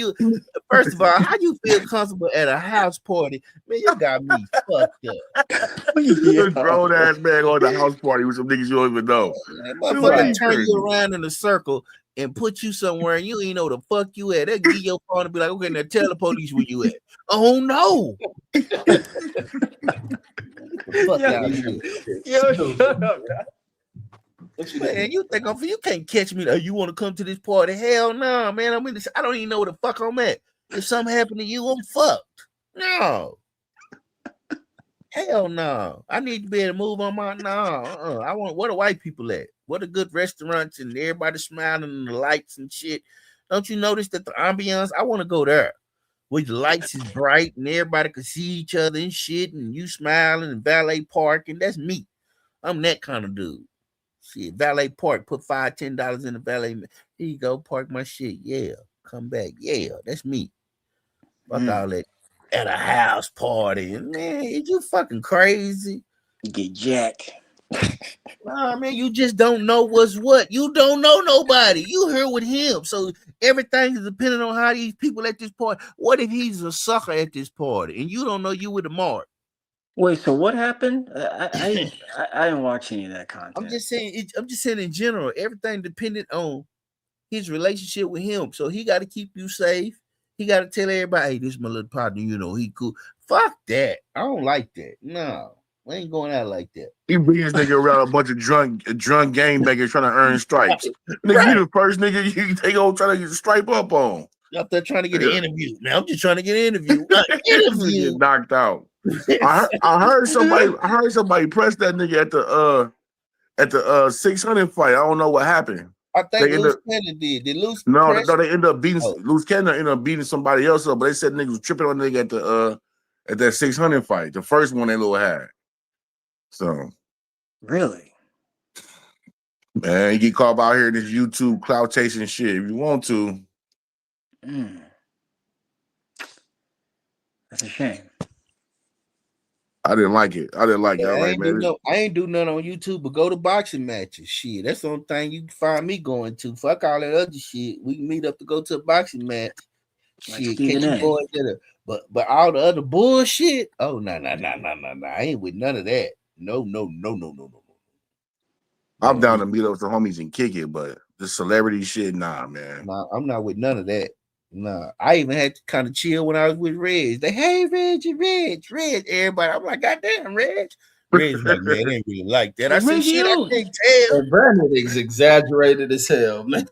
First of all, how you feel comfortable at a house party? Man, you got me fucked up. A grown ass man on the house party with some niggas you don't even know. Motherfucker turn you around in a circle and put you somewhere and you ain't know the fuck you at. They'll give you your phone and be like, okay, now tell the police where you at. Oh no. Fuck out here. Yo, shut up. Man, you think you can't catch me? You want to come to this party? Hell no, man. I don't even know where the fuck I'm at. If something happened to you, I'm fucked. No. Hell no. I need to be able to move on my I want where the white people at? What the good restaurants and everybody smiling and the lights and shit. Don't you notice that the ambiance? I want to go there. Where the lights is bright and everybody can see each other and shit, and you smiling and valet parking. That's me. I'm that kind of dude. Shit, valet park, put $5-10 in the valet. Here you go, park my shit. Yeah, come back. Yeah, that's me. Fuck all that at a house party. Man, is you fucking crazy? Get jacked. Nah, man, you just don't know what's what. You don't know nobody. You here with him. So everything is depending on how these people at this party. What if he's a sucker at this party and you don't know you with a mark? Wait, so what happened? I didn't watch any of that content. I'm just saying in general, everything dependent on his relationship with him. So he got to keep you safe. He got to tell everybody, hey, this is my little partner, he cool. Fuck that. I don't like that. No. We ain't going out like that. He bring his nigga around a bunch of drunk game bangers trying to earn stripes. Nigga, you the first nigga they go try to get stripe up on. Up there trying to get an interview. Now I'm just trying to get an interview. Interview. Get knocked out. I heard somebody press that nigga at the 600 fight. I don't know what happened. I think Loose Cannon did. Did Loose? No, they ended up beating Loose Cannon ended up beating somebody else up, but they said niggas was tripping on the nigga at that 600 fight, the first one they little had. So really, man, you get caught out here in this YouTube clout chasing shit if you want to. That's a shame. I didn't like it. I ain't do nothing on YouTube, but go to boxing matches. Shit, that's the only thing you can find me going to. Fuck all that other shit. We can meet up to go to a boxing match. Shit, catch you boys there. But all the other bullshit. Oh no. I ain't with none of that. No. I'm down to meet up with the homies and kick it, but the celebrity shit, nah, man. Nah, I'm not with none of that. Nah, I even had to kind of chill when I was with Reg. They, hey, Reg, everybody. I'm like, goddamn, Reg. Reg's like, man, they ain't really like that. I said, shit, I can't tell. Brandon is exaggerated as hell, man.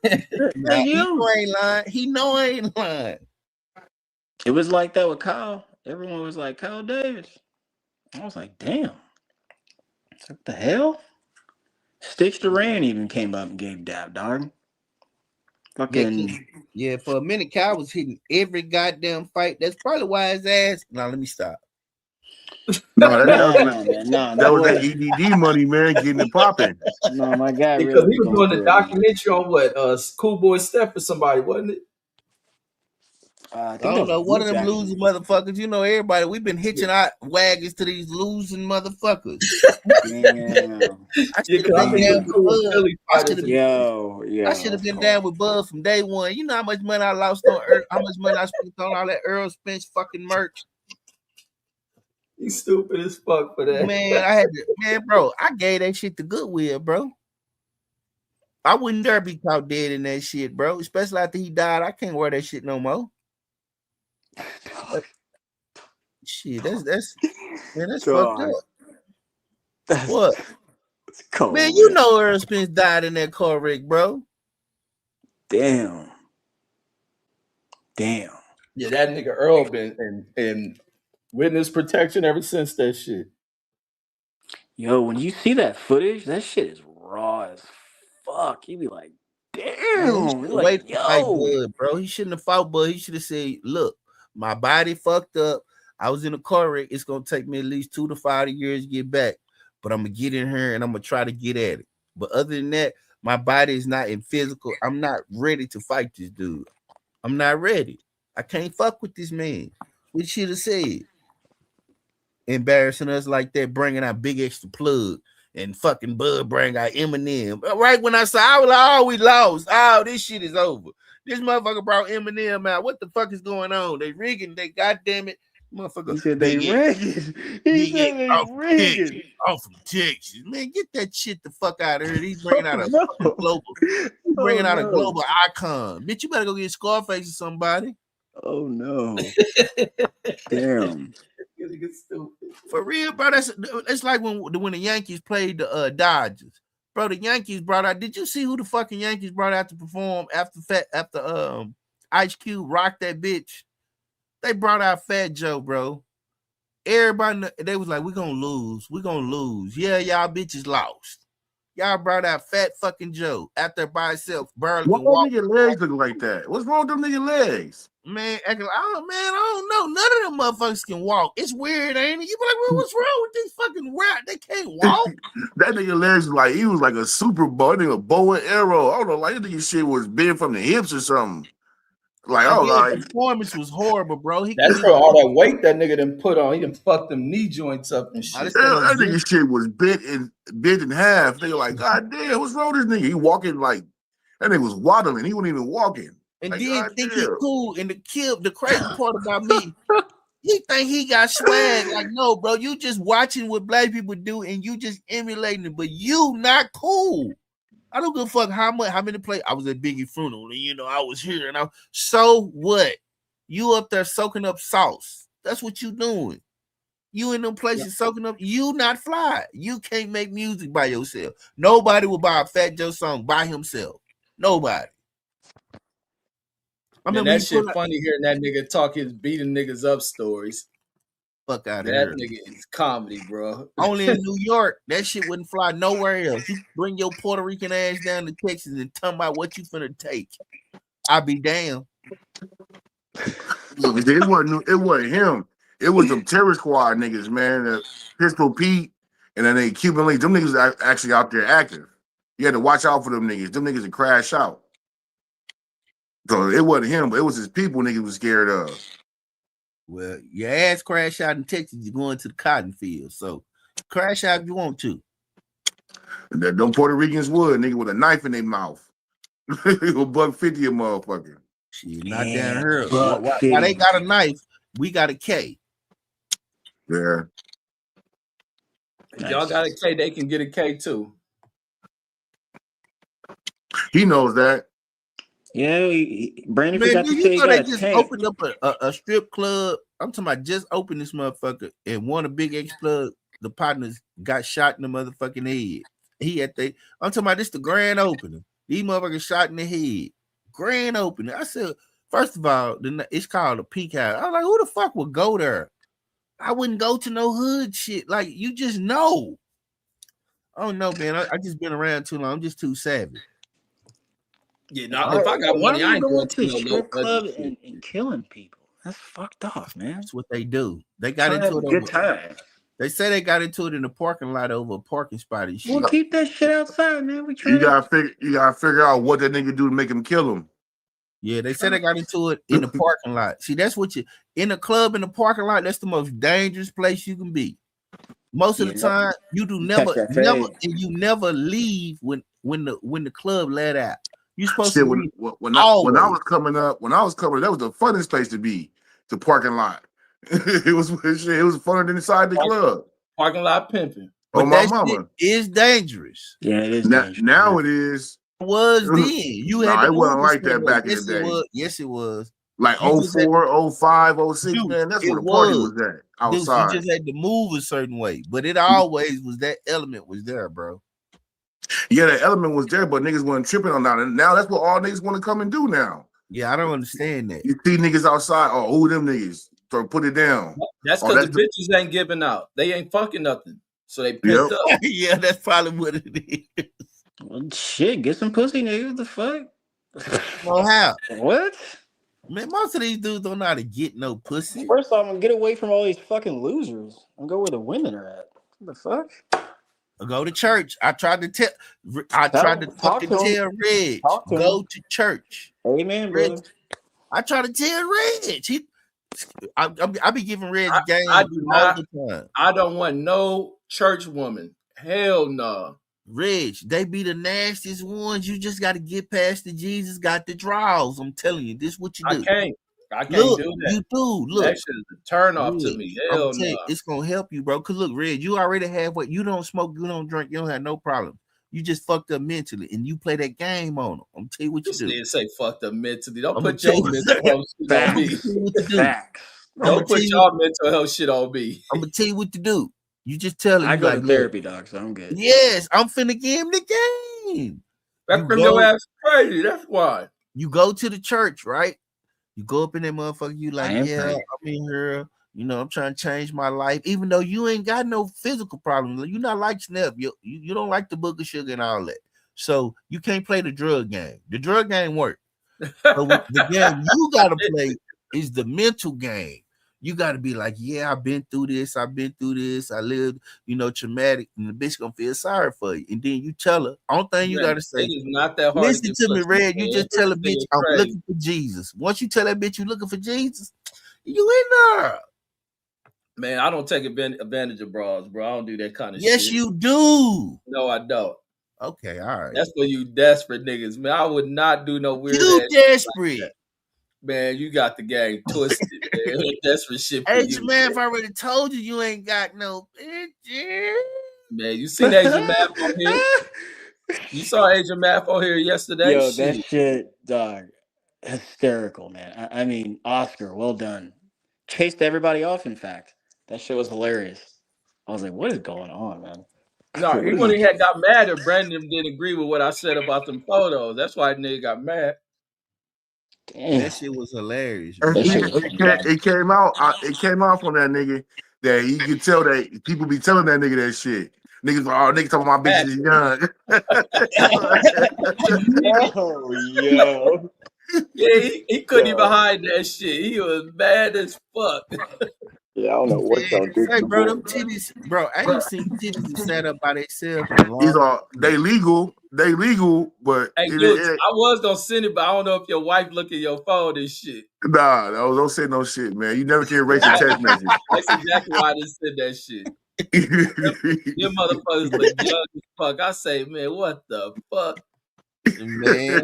Nah, he know I ain't lying. He know I ain't lying. It was like that with Kyle. Everyone was like, Kyle Davis. I was like, damn. What the hell? Stitch Duran even came up and gave dab, dog. Fucking yeah, for a minute, Kyle was hitting every goddamn fight. That's probably why his ass. Now let me stop. No, that was that EDD money, man, getting it popping. No, my guy. Because he was doing the documentary on what Cool Boy Steph or somebody, wasn't it? I don't know. One of them losing motherfuckers. You know, everybody. We've been hitching our wagons to these losing motherfuckers. Damn. I should have been down with Bud from day one. You know how much money I lost on Earth, how much money I spent on all that Earl Spence fucking merch. You stupid as fuck for that. Man, bro, I gave that shit to Goodwill, bro. I wouldn't dare be caught dead in that shit, bro. Especially after he died. I can't wear that shit no more. Shit, that's fucked up. What? Cold, man, you know Earl Spence died in that car wreck, bro. Damn. Yeah, that nigga Earl been in witness protection ever since that shit. Yo, when you see that footage, that shit is raw as fuck. You be like, Man, he damn. should You're have like, waited to fight yo. Bud, bro. He shouldn't have fought Bud. He should have said, look, my body fucked up. I was in a car wreck. It's gonna take me at least 2 to 5 years to get back, but I'm gonna get in here and I'm gonna try to get at it. But other than that, my body is not in physical. I'm not ready to fight this dude. I'm not ready. I can't fuck with this man. We should have said. Embarrassing us like that, bringing out Big Extra Plug and fucking Bud bring out Eminem. Right when I saw, I was like, oh, we lost. Oh, this shit is over. This motherfucker brought Eminem out. What the fuck is going on? They rigging. They goddamn it, motherfucker. He said they Big X, rigging. He Big X, said they off from Texas, rigging. off from Texas. Man, get that shit the fuck out of here. He's bringing out a No. fucking global. He's Oh, bringing out a no. global icon. Bitch, you better go get Scarface or somebody. Oh no. Damn. For real, bro. It's like when the Yankees played the Dodgers. Bro, the Yankees brought out. Did you see who the fucking Yankees brought out to perform after Ice Cube rocked that bitch? They brought out Fat Joe, bro. Everybody, they was like, we're gonna lose. We're gonna lose. Yeah, y'all bitches lost. Y'all brought out Fat fucking Joe out there by himself, barely Why can walk. nigga legs look like that? What's wrong with them nigga legs? Man, I don't know. None of them motherfuckers can walk. It's weird, ain't it? You be like, well, what's wrong with these fucking rat? They can't walk. That nigga legs like he was like a Super Bowl, nigga bow and arrow. I don't know, like that nigga shit was bent from the hips or something. Like, And oh, then like performance was horrible, bro. He That's couldn't for even. all that weight that nigga done put on. He done fucked them knee joints up and shit. that nigga shit was bent in half. They like, God damn, what's wrong with this nigga? He walking like that nigga was waddling. He wasn't even walking. And Like, then God think he damn. cool. And the crazy part about me, he think he got swag. Like, no, bro, you just watching what black people do and you just emulating it, but you not cool. I don't give a fuck how many play. I was at Biggie funeral, and I was here, and so what? You up there soaking up sauce. That's what you doing. You in them places soaking up. You not fly. You can't make music by yourself. Nobody will buy a Fat Joe song by himself. Nobody. I mean, that shit funny hearing that nigga talk his beating niggas up stories. Fuck out of here. That nigga is comedy, bro. Only in New York, that shit wouldn't fly nowhere else. You bring your Puerto Rican ass down to Texas and tell me about what you finna take. I'll be damned. It wasn't him. It was them terror squad niggas, man. Pistol Pete and then they Cuban Links. Them niggas are actually out there active. You had to watch out for them niggas. Them niggas would crash out. So it wasn't him, but it was his people niggas was scared of. Well, your ass crash out in Texas, you're going to the cotton field. So crash out if you want to. Them Puerto Ricans would, nigga, with a knife in their mouth. $150 a motherfucker. Shit, not down here. Why they got a knife, we got a K. Yeah. If y'all got a K, they can get a K too. He knows that. Yeah, Brandon forgot to say they just opened up a strip club. I'm talking about just opened this motherfucker and one of Big X Plug, the partners got shot in the motherfucking head. I'm talking about this the grand opening. These motherfuckers shot in the head. Grand opening. I said, first of all, it's called a Pink House. I was like, who the fuck would go there? I wouldn't go to no hood shit. Like, you just know. I don't know, man. I just been around too long. I'm just too savvy. Yeah, if I got money, I ain't going to no strip club and killing people. That's fucked off, man. That's what they do. They got into it. Good time. They say they got into it in the parking lot over a parking spot and shit. We'll keep that shit outside, man. You gotta figure out what that nigga do to make him kill him. Yeah, they said they got into it in the parking lot. See, that's what in the club in the parking lot. That's the most dangerous place you can be. Most of the time, you do never, and you never leave when the club let out. You supposed to when I was coming up, that was the funnest place to be. The parking lot. It was funner than inside the club. Parking lot pimping. But my mama is dangerous. Yeah, it is. Now it is. It was then. You had it wasn't like that back in the day. Yes, it was. Like 04, 05, 06, man. That's where the party was at. Outside. You just had to move a certain way, but it always was that element was there, bro. Yeah, the element was there, but niggas wasn't tripping on that. And now that's what all niggas want to come and do now. Yeah, I don't understand that. You see niggas outside, oh, who them niggas? So put it down. That's because the bitches ain't giving out. They ain't fucking nothing. So they pent up. Yeah, that's probably what it is. Well, shit, get some pussy, nigga. What the fuck? Well, how? What? Man, most of these dudes don't know how to get no pussy. First off, I'm gonna get away from all these fucking losers and go where the women are at. What the fuck? Go to church. I tried to tell fucking tell Reg, go to church. Amen, brother. I try to tell Reg. I be giving Reg the game I do all not, the time. I don't want no church woman. Hell no. Reg, they be the nastiest ones. You just got to get past the Jesus got the draws. I'm telling you, this is what you do. I can't do that. You do. Look. That shit is a turn off to me. Hell no. It's gonna help you, bro. Cause look, Reg, you already have what you don't smoke, you don't drink, you don't have no problem. You just fucked up mentally, and you play that game on them. I'm gonna tell you what you do. Say fucked up mentally. Don't put your mental health shit on me. Don't put your mental health shit on me. I'm gonna tell you what to do. You just tell him. I go to therapy, dog, so I'm good. Yes, I'm finna give him the game. That criminal ass crazy. That's why. You go to the church, right? You go up in that motherfucker. You like, I'm in here. You know, I'm trying to change my life, even though you ain't got no physical problem. You're not like Snap. You don't like the book of sugar and all that. So you can't play the drug game. The drug game works. So the game you gotta play is the mental game. You gotta be like, yeah, I've been through this. I lived, traumatic, and the bitch gonna feel sorry for you. And then you tell her, only thing you gotta say, it is not that hard. Listen to me, Red. You just tell a bitch, I'm looking for Jesus. Once you tell that bitch you're looking for Jesus, you in there. Man, I don't take advantage of bras, bro. I don't do that kind of shit. Yes, you do. No, I don't. Okay, all right. That's for you desperate niggas, man. I would not do no weird. You desperate. Like man, you got the game twisted, man. Desperate shit for Asian man, if I already told you ain't got no bitches. Man, you seen Asian Math on here? You saw Asian Math on here yesterday? Yo, that shit, dog, hysterical, man. I mean, Oscar, well done. Chased everybody off, in fact. That shit was hilarious. I was like, what is going on, man? No, he wouldn't have got mad if Brandon didn't agree with what I said about them photos. That's why nigga got mad. Damn. That shit was hilarious. It came out. It came out from that nigga that you could tell that people be telling that nigga that shit. Niggas, niggas talking about my bitch is young. Oh, yo. Yeah, he couldn't even hide that shit. He was mad as fuck. Yeah, I don't know what's on this. Hey, bro, them titties, bro. I ain't seen titties that sat up by themselves. They legal, but hey, dude, I was gonna send it, but I don't know if your wife look at your phone and shit. Nah, don't say no shit, man. You never can erase your text message. That's exactly why I didn't send that shit. Your motherfuckers look young as fuck. I say, man, what the fuck? Man,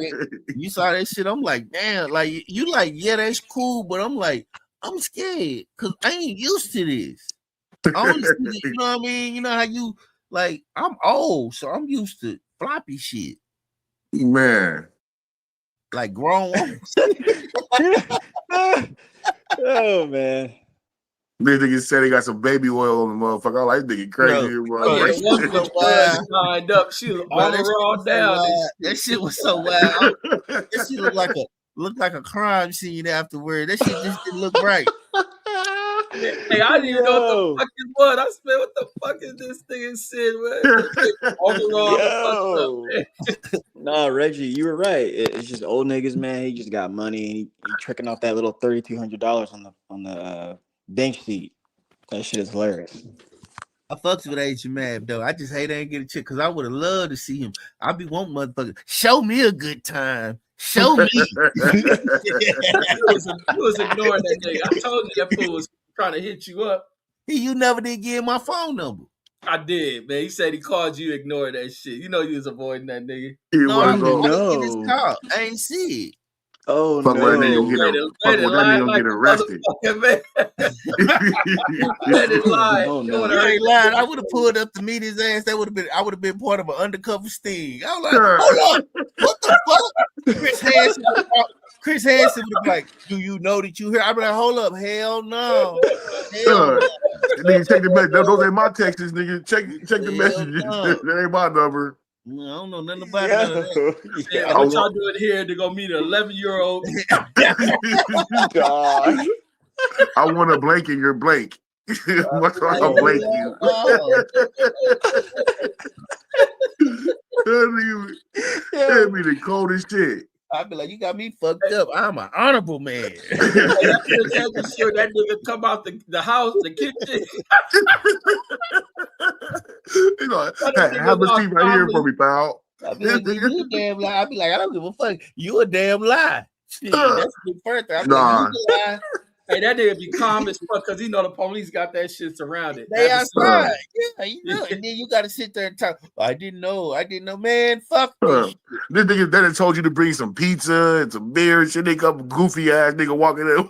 you saw that shit. I'm like, damn, like you like, yeah, that's cool, but I'm like, I'm scared because I ain't used to this. I only see this, you know what I mean? You know how you like, I'm old, so I'm used to floppy shit. Man. Like grown woman. Oh man. This nigga said he got some baby oil on the motherfucker. I like this nigga crazy. Lined up. She was all down. That shit was so wild. That shit looked like a crime scene afterward. That shit just didn't look right. Hey, I didn't even know what the fuck it was. I said, what the fuck is this thing in shit, man? Nah, Reggie, you were right. It's just old niggas, man. He just got money and he tricking off that little $3,200 on the bench seat. That shit is hilarious. I fucks with Asian man though. I just hate I ain't get a chick because I would have loved to see him. I be wanting motherfucker. Show me a good time. Show me. He was ignoring that nigga. I told you that fool was trying to hit you up. You never did give my phone number. I did, man. He said he called you, ignored that shit. You know you was avoiding that nigga. No, I didn't get his call. I ain't see it. Oh fuck no! Fuck with that nigga get arrested. You ain't lying. I would have pulled up to meet his ass. I would have been part of an undercover sting. I was like, hold on, what the fuck? Chris Hansen would be like, do you know that you here? I'd be like, hold up, hell no. Nigga, check the message. Those ain't my texts, nigga. Check the messages. That ain't my number. I don't know nothing about none of that. Yeah, what y'all doing here to go meet an 11-year-old? God. I want a blanket. You're blank. What's wrong? I'll blank you. That'd be the coldest shit. I'd be like, you got me fucked up. I'm an honorable man. Making sure that nigga come out the house, the kitchen. You know, hey, have a seat right here for me, pal. I'd be like, you a damn lie. I'd be like, I don't give a fuck. You a damn lie. Shit, that's the first thing. I'd be like, you a lie. Hey, that nigga be calm as fuck because he know the police got that shit surrounded. They outside. Yeah, you know. And then you got to sit there and talk. I didn't know, man. Fuck this shit. This nigga that told you to bring some pizza and some beer and shit. They come goofy ass nigga walking in.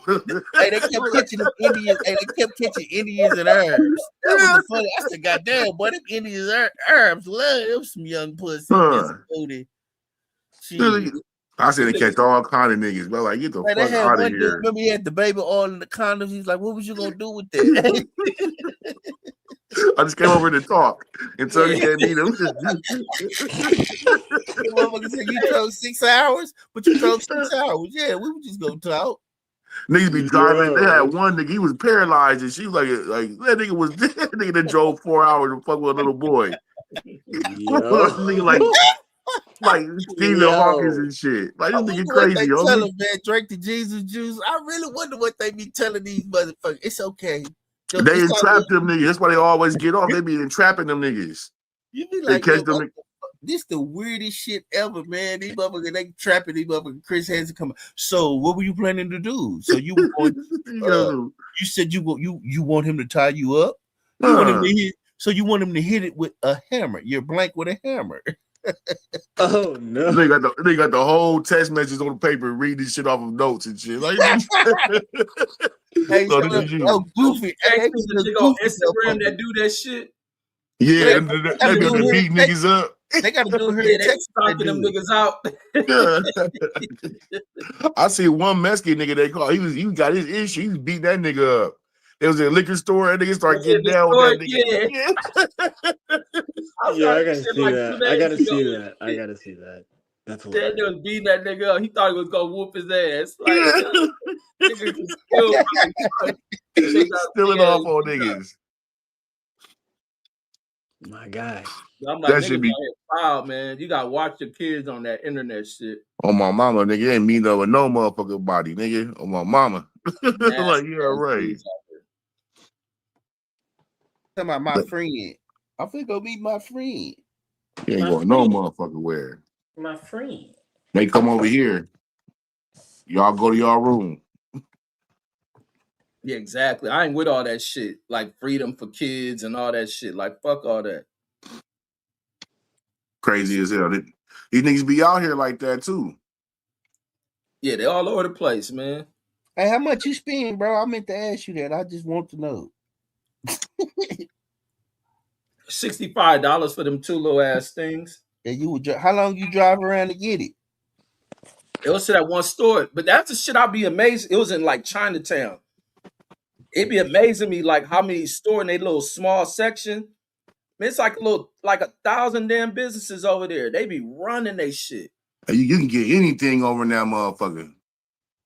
Hey, they kept catching them Indians. Hey, they kept catching Indians and Arabs. That was the funny. I said, goddamn, boy, them Indians and Arabs love them some young pussy. I said they catch all kind of niggas, but like, get the fuck out of here. Remember he had the baby oil in the condoms. He's like, what was you gonna do with that? I just came over to talk until you can't meet him. The motherfucker said, you drove 6 hours, but you drove 6 hours. Yeah, we were just gonna talk. Niggas be driving. They had one nigga, he was paralyzed, and she was like that nigga was that nigga that drove 4 hours to fuck with a little boy. Nigga like Stephen Hawkins and shit. Like, this nigga crazy, yo. Tell them, man, drink the Jesus juice. I really wonder what they be telling these motherfuckers. It's okay. They entrap them niggas. That's why they always get off. They be entrapping them niggas. You be like, this the weirdest shit ever, man. These motherfuckers, they trapping these motherfuckers. Chris Hansen coming. So, what were you planning to do? So you were going, you said you want him to tie you up. You want him to hit. So you want him to hit it with a hammer. You're blank with a hammer. Oh no! They got the whole text message on the paper, read this shit off of notes and shit. Like, hey, goofy. Hey, the on Instagram that do that shit. Yeah, they be beat niggas up. They got to do her text talking them niggas out. I see one Mexican nigga they call. He got his issue. He was beating that nigga up. There was a liquor store, and nigga started getting down with that nigga. Yeah, I gotta see that. I gotta see that. That's hilarious. That nigga was beating that nigga up. He thought he was gonna whoop his ass. Like, nigga stealing off on niggas. My guy. I'm like, that should be foul, man. You gotta watch your kids on that internet shit. On my mama, nigga, ain't mean no with no motherfucking body, nigga. On my mama. Like, yeah, right. Talking about my friend. I'm finna go meet my friend. You ain't going no motherfucking where. My friend. They come over here. Y'all go to y'all room. Yeah, exactly. I ain't with all that shit. Like freedom for kids and all that shit. Like, fuck all that. Crazy as hell. These niggas be out here like that too. Yeah, they all over the place, man. Hey, how much you spend, bro? I meant to ask you that. I just want to know. $65 for them two little ass things. And you would how long you drive around to get it? It was to that one store, but that's the shit I'd be amazed. It was in like Chinatown. It'd be amazing me like how many stores in a little small section. Man, it's like 1,000 damn businesses over there. They be running they shit. You can get anything over in that motherfucker.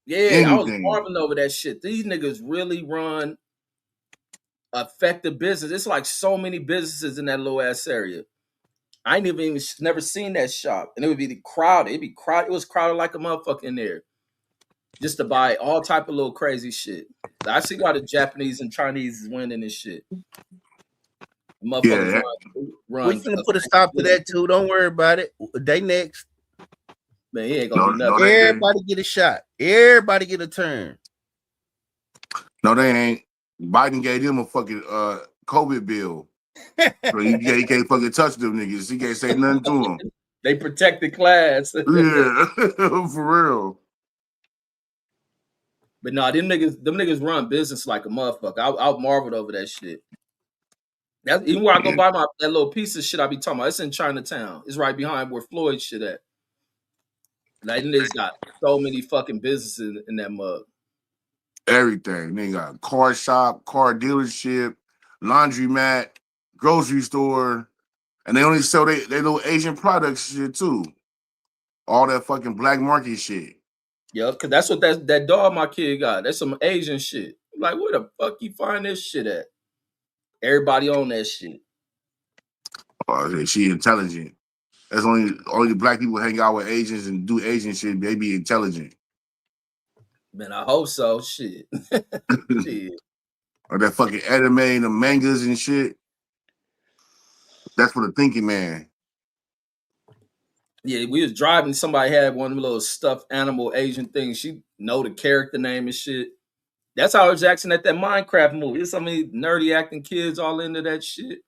Yeah, anything. I was marveling over that shit. These niggas really run effective business. It's like so many businesses in that little ass area. I ain't even never seen that shop, and it would be crowded. It'd be crowded. It was crowded like a motherfucker in there, just to buy all type of little crazy shit. I see why the Japanese and Chinese is winning this shit. Motherfuckers run. We're gonna put a stop to that too. Don't worry about it. They next. Man, he ain't gonna do nothing. Everybody get a shot. Everybody get a turn. No, they ain't. Biden gave him a fucking COVID bill. So he can't fucking touch them niggas. He can't say nothing to them. They protected class. Yeah, for real. But no, them niggas run business like a motherfucker. I marveled over that shit. That's even where I go buy that little piece of shit I be talking about. It's in Chinatown. It's right behind where Floyd's shit at. Like, niggas got so many fucking businesses in that mug. Everything. They got a car shop, car dealership, laundromat, grocery store. And they only sell they little Asian products shit too. All that fucking black market shit. Yeah, because that's what that dog my kid got. That's some Asian shit. Like, where the fuck you find this shit at? Everybody on that shit. Oh, she intelligent. That's only black people hang out with Asians and do Asian shit. They be intelligent. Man, I hope so. Shit. Shit. Or that fucking anime and the mangas and shit. That's for the thinking man. Yeah, we was driving. Somebody had one of them little stuffed animal Asian things. She know the character name and shit. That's how I was acting at that Minecraft movie. There's so many nerdy acting kids all into that shit.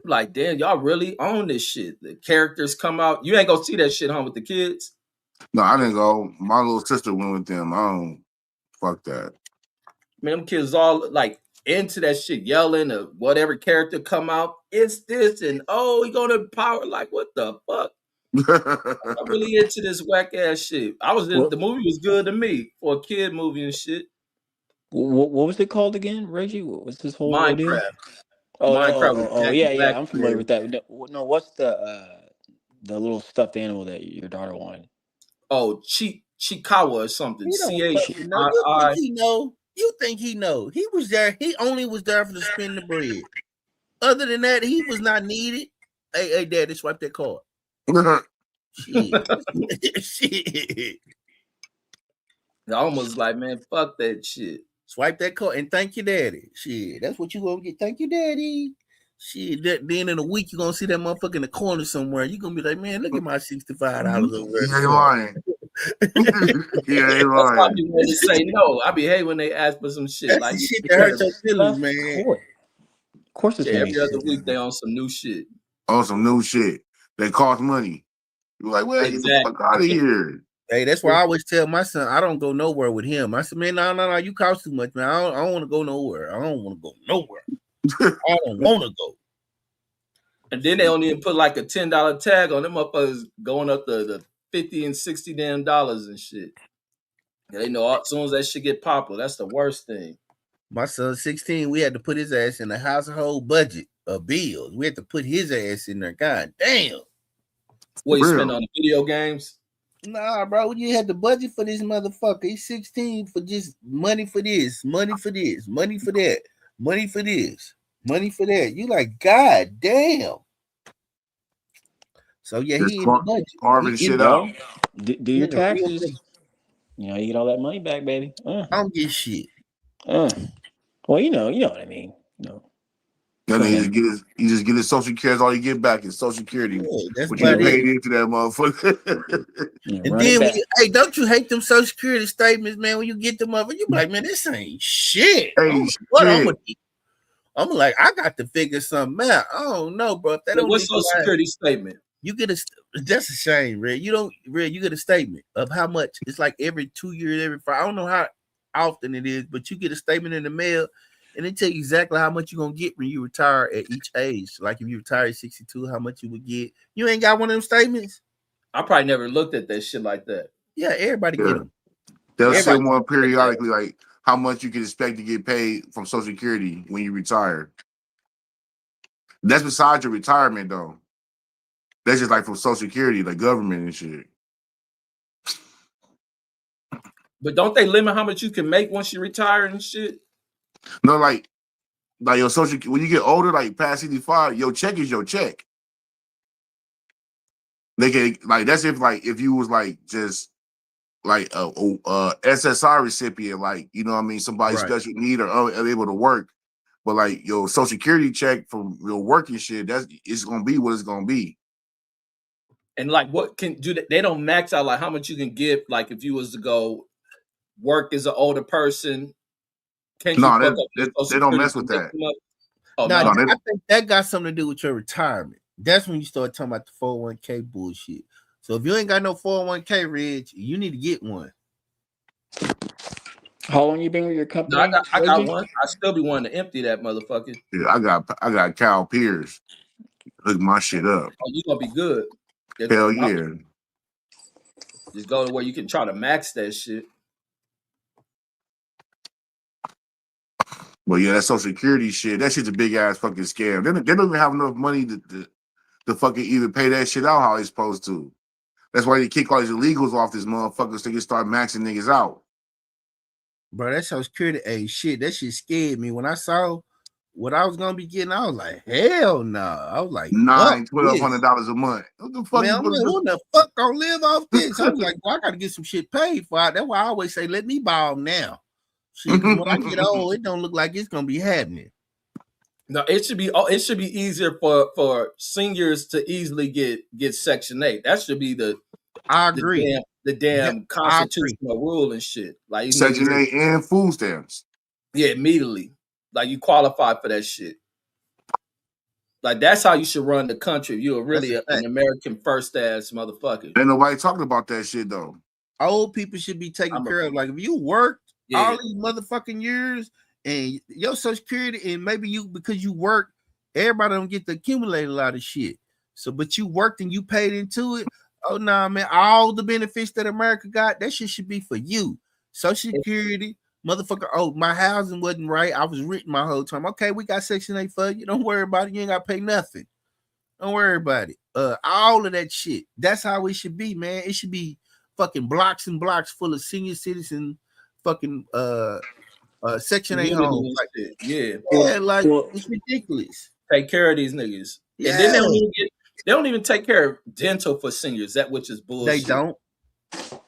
Like, damn, y'all really own this shit. The characters come out. You ain't gonna see that shit, huh, with the kids? No, I didn't go. My little sister went with them. I don't fuck that. Man, them kids all like into that shit, yelling or whatever character come out. It's this and oh, he gonna power. Like, what the fuck? I'm really into this whack ass shit. The movie was good to me for a kid movie and shit. What was it called again, Reggie? What was this whole ordeal? Minecraft. Oh, Minecraft with yeah, Jackie yeah. I'm familiar Blackbeard. with that. No, what's the little stuffed animal that your daughter wanted? Oh, Chikawa or something. He don't fucking know. You think CHII. he know? You think he know? He was there. He only was there for to spend the bread. Other than that, he was not needed. Hey, Daddy, swipe that card. Shit. Shit. I almost like, man, fuck that shit. Swipe that card and thank your daddy. Shit, that's what you gonna get. Thank you, daddy. Shit, then in a week you're gonna see that motherfucker in the corner somewhere. You're gonna be like, man, look at my $65 over there. He ain't lying. He ain't That's why I lying. be wanting to say no. I be hate when they ask for some shit. That's Like, the shit that hurts your feelings, Of man. course, it's yeah, gonna every other be week they on some new shit. On some new shit that cost money. You're like, well, get the fuck out of here. Hey, that's why I always tell my son, I don't go nowhere with him. I said, man, no, you cost too much, man. I don't want to go nowhere. I don't want to go nowhere. I don't want to go. And then they don't even put like a $10 tag on them motherfuckers going up the $50 and $60 damn dollars and shit. Yeah, they know as soon as that shit get popular, that's the worst thing. My son's 16. We had to put his ass in the household budget of bills. We had to put his ass in there. God damn. What you spend on the video games? Nah, bro, you had the budget for this motherfucker. He's 16 for just money for this, money for this, money for that, money for this, money for that. You like, God damn. So yeah, he in the budget. Carving shit out. Do your taxes. You know, you get all that money back, baby. I don't get shit. Well, you know what I mean. No. Then he just get his social security. All you get back is social security. Yeah, that's what you paid into that motherfucker. And then hey, don't you hate them social security statements, man? When you get them up, you be like, man, this ain't shit. I'm like, I got to figure something out. I don't know, bro. If they don't what's social security statement? You get that's a shame, Red. You get a statement of how much. It's like every 2 years, every 5. I don't know how often it is, but you get a statement in the mail, and it tell you exactly how much you're gonna get when you retire at each age. Like if you retire at 62, how much you would get. You ain't got one of them statements? I probably never looked at that shit like that. Yeah, everybody get them. They'll send one periodically, like how much you can expect to get paid from Social Security when you retire. That's besides your retirement, though. That's just like from Social Security, like government and shit. But don't they limit how much you can make once you retire and shit? No, like your social when you get older, like past 65, your check is your check. They can that's if you was like just like a SSI recipient, like you know what I mean, somebody special need or unable to work. But like your Social Security check from your working shit, it's gonna be what it's gonna be. And like, what can do? They don't max out like how much you can give. Like if you was to go work as an older person, can't you? They don't mess with that. No, I think that got something to do with your retirement. That's when you start talking about the 401k bullshit. So if you ain't got no 401k, Reg, you need to get one. How long you been with your company? No, I got one. I still be wanting to empty that motherfucker. Yeah, I got Cal Pierce. Hook my shit up. Oh, you gonna be good. Hell yeah. Just go to where you can try to max that shit. Well, yeah, that Social Security shit, that shit's a big ass fucking scam. They don't even have enough money to fucking even pay that shit out how they supposed to. That's why they kick all these illegals off this motherfucker so they can start maxing niggas out. Bro, that Social Security, hey, shit, that shit scared me. When I saw what I was gonna be getting, I was like, hell no. I was like, $1,200 a month. What the fuck man, you I'm gonna like, do? who the fuck gonna live off this? I was like, well, I gotta get some shit paid for it. That's why I always say, let me ball now. Shit, because when I get old, it don't look like it's gonna be happening. No, it should be easier for seniors to easily get Section 8. That should be I agree. The damn constitutional rule and shit. Like Section 8 and food stamps. Yeah, immediately. Like you qualify for that shit. Like that's how you should run the country. You're really an American first ass motherfucker. Ain't nobody talking about that shit though. Old people should be taken care of. Like if you worked all these motherfucking years and your Social Security, and maybe you because you work, everybody don't get to accumulate a lot of shit. So, but you worked and you paid into it. Oh nah, man, all the benefits that America got, that shit should be for you. Social Security, motherfucker. Oh, my housing wasn't right. I was written my whole time. Okay, we got Section 8 for you. Don't worry about it. You ain't gotta pay nothing. Don't worry about it. All of that shit. That's how it should be, man. It should be fucking blocks and blocks full of senior citizen fucking Section 8 homes. Like, like it's ridiculous. Take care of these niggas. Yeah. And then they don't even take care of dental for seniors, which is bullshit. They don't. What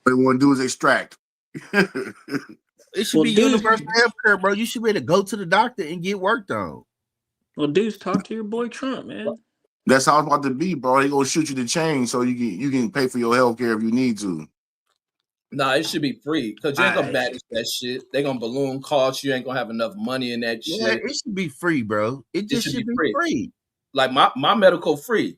they want to do is extract. It should be universal health care, bro. You should be able to go to the doctor and get work done. Well, dudes, talk to your boy Trump, man. That's how it's about to be, bro. They gonna shoot you the chain so you can pay for your health care if you need to. Nah, it should be free because you ain't gonna manage that shit. They gonna balloon cost. You ain't gonna have enough money in that shit. Yeah, it should be free, bro. It just should be free. Like my medical free.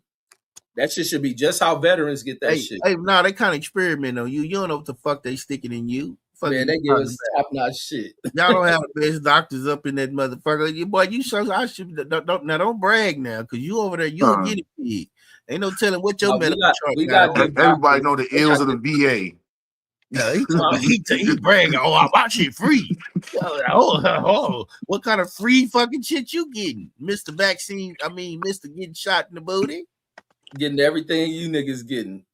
That shit should be just how veterans get that shit. Hey, no, they kind of experiment on you. You don't know what the fuck they sticking in you. Man, they give us top-notch shit. Y'all don't have the best doctors up in that motherfucker. Boy, you so I should don't brag now because you over there, you don't get it big. Ain't no telling what your medical we got everybody know the ills of the VA. Yeah, he bragging. Oh, my shit free. What kind of free fucking shit you getting, Mr. Vaccine? I mean, Mr. Getting shot in the booty, getting everything you niggas getting.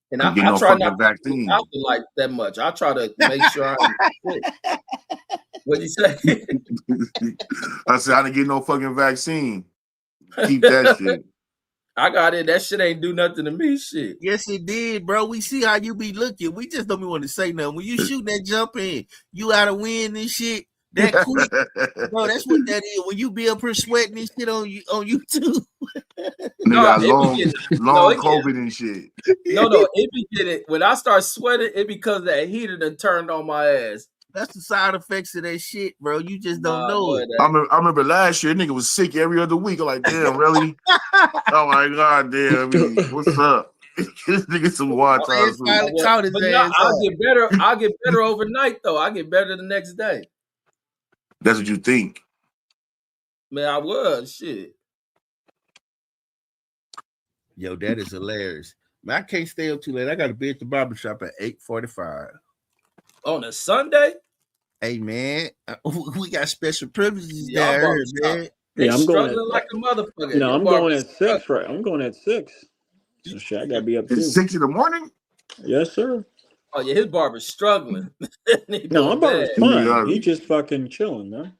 And I try not to out like that much. I try to make sure I'm What'd you say? I said I didn't get no fucking vaccine. Keep that shit. I got it. That shit ain't do nothing to me. Shit. Yes, it did, bro. We see how you be looking. We just don't be want to say nothing. When you shoot that jump in, you out of wind and shit. That quick, bro. That's what that is. When you be up here sweating and shit on YouTube. Got long COVID and shit. No, it be getting when I start sweating, it because that heater done turned on my ass. That's the side effects of that shit, bro. You just don't know it. I remember last year, nigga was sick every other week. I'm like, damn, really? Oh my god, damn. What's up? This nigga some water. I'll get better overnight though. I get better the next day. That's what you think. Man, I was shit. Yo, that is hilarious. Man, I can't stay up too late. I got to be at the barbershop at 8:45. On a Sunday? Hey, man, we got special privileges there, man. Yeah, I'm going like a motherfucker. No, I'm going at 6, right? I'm going at 6. So shit, I got to be up too. It's 6 in the morning? Yes, sir. Oh, yeah, his barber's struggling. No, my barber's fine. He just fucking chilling, man.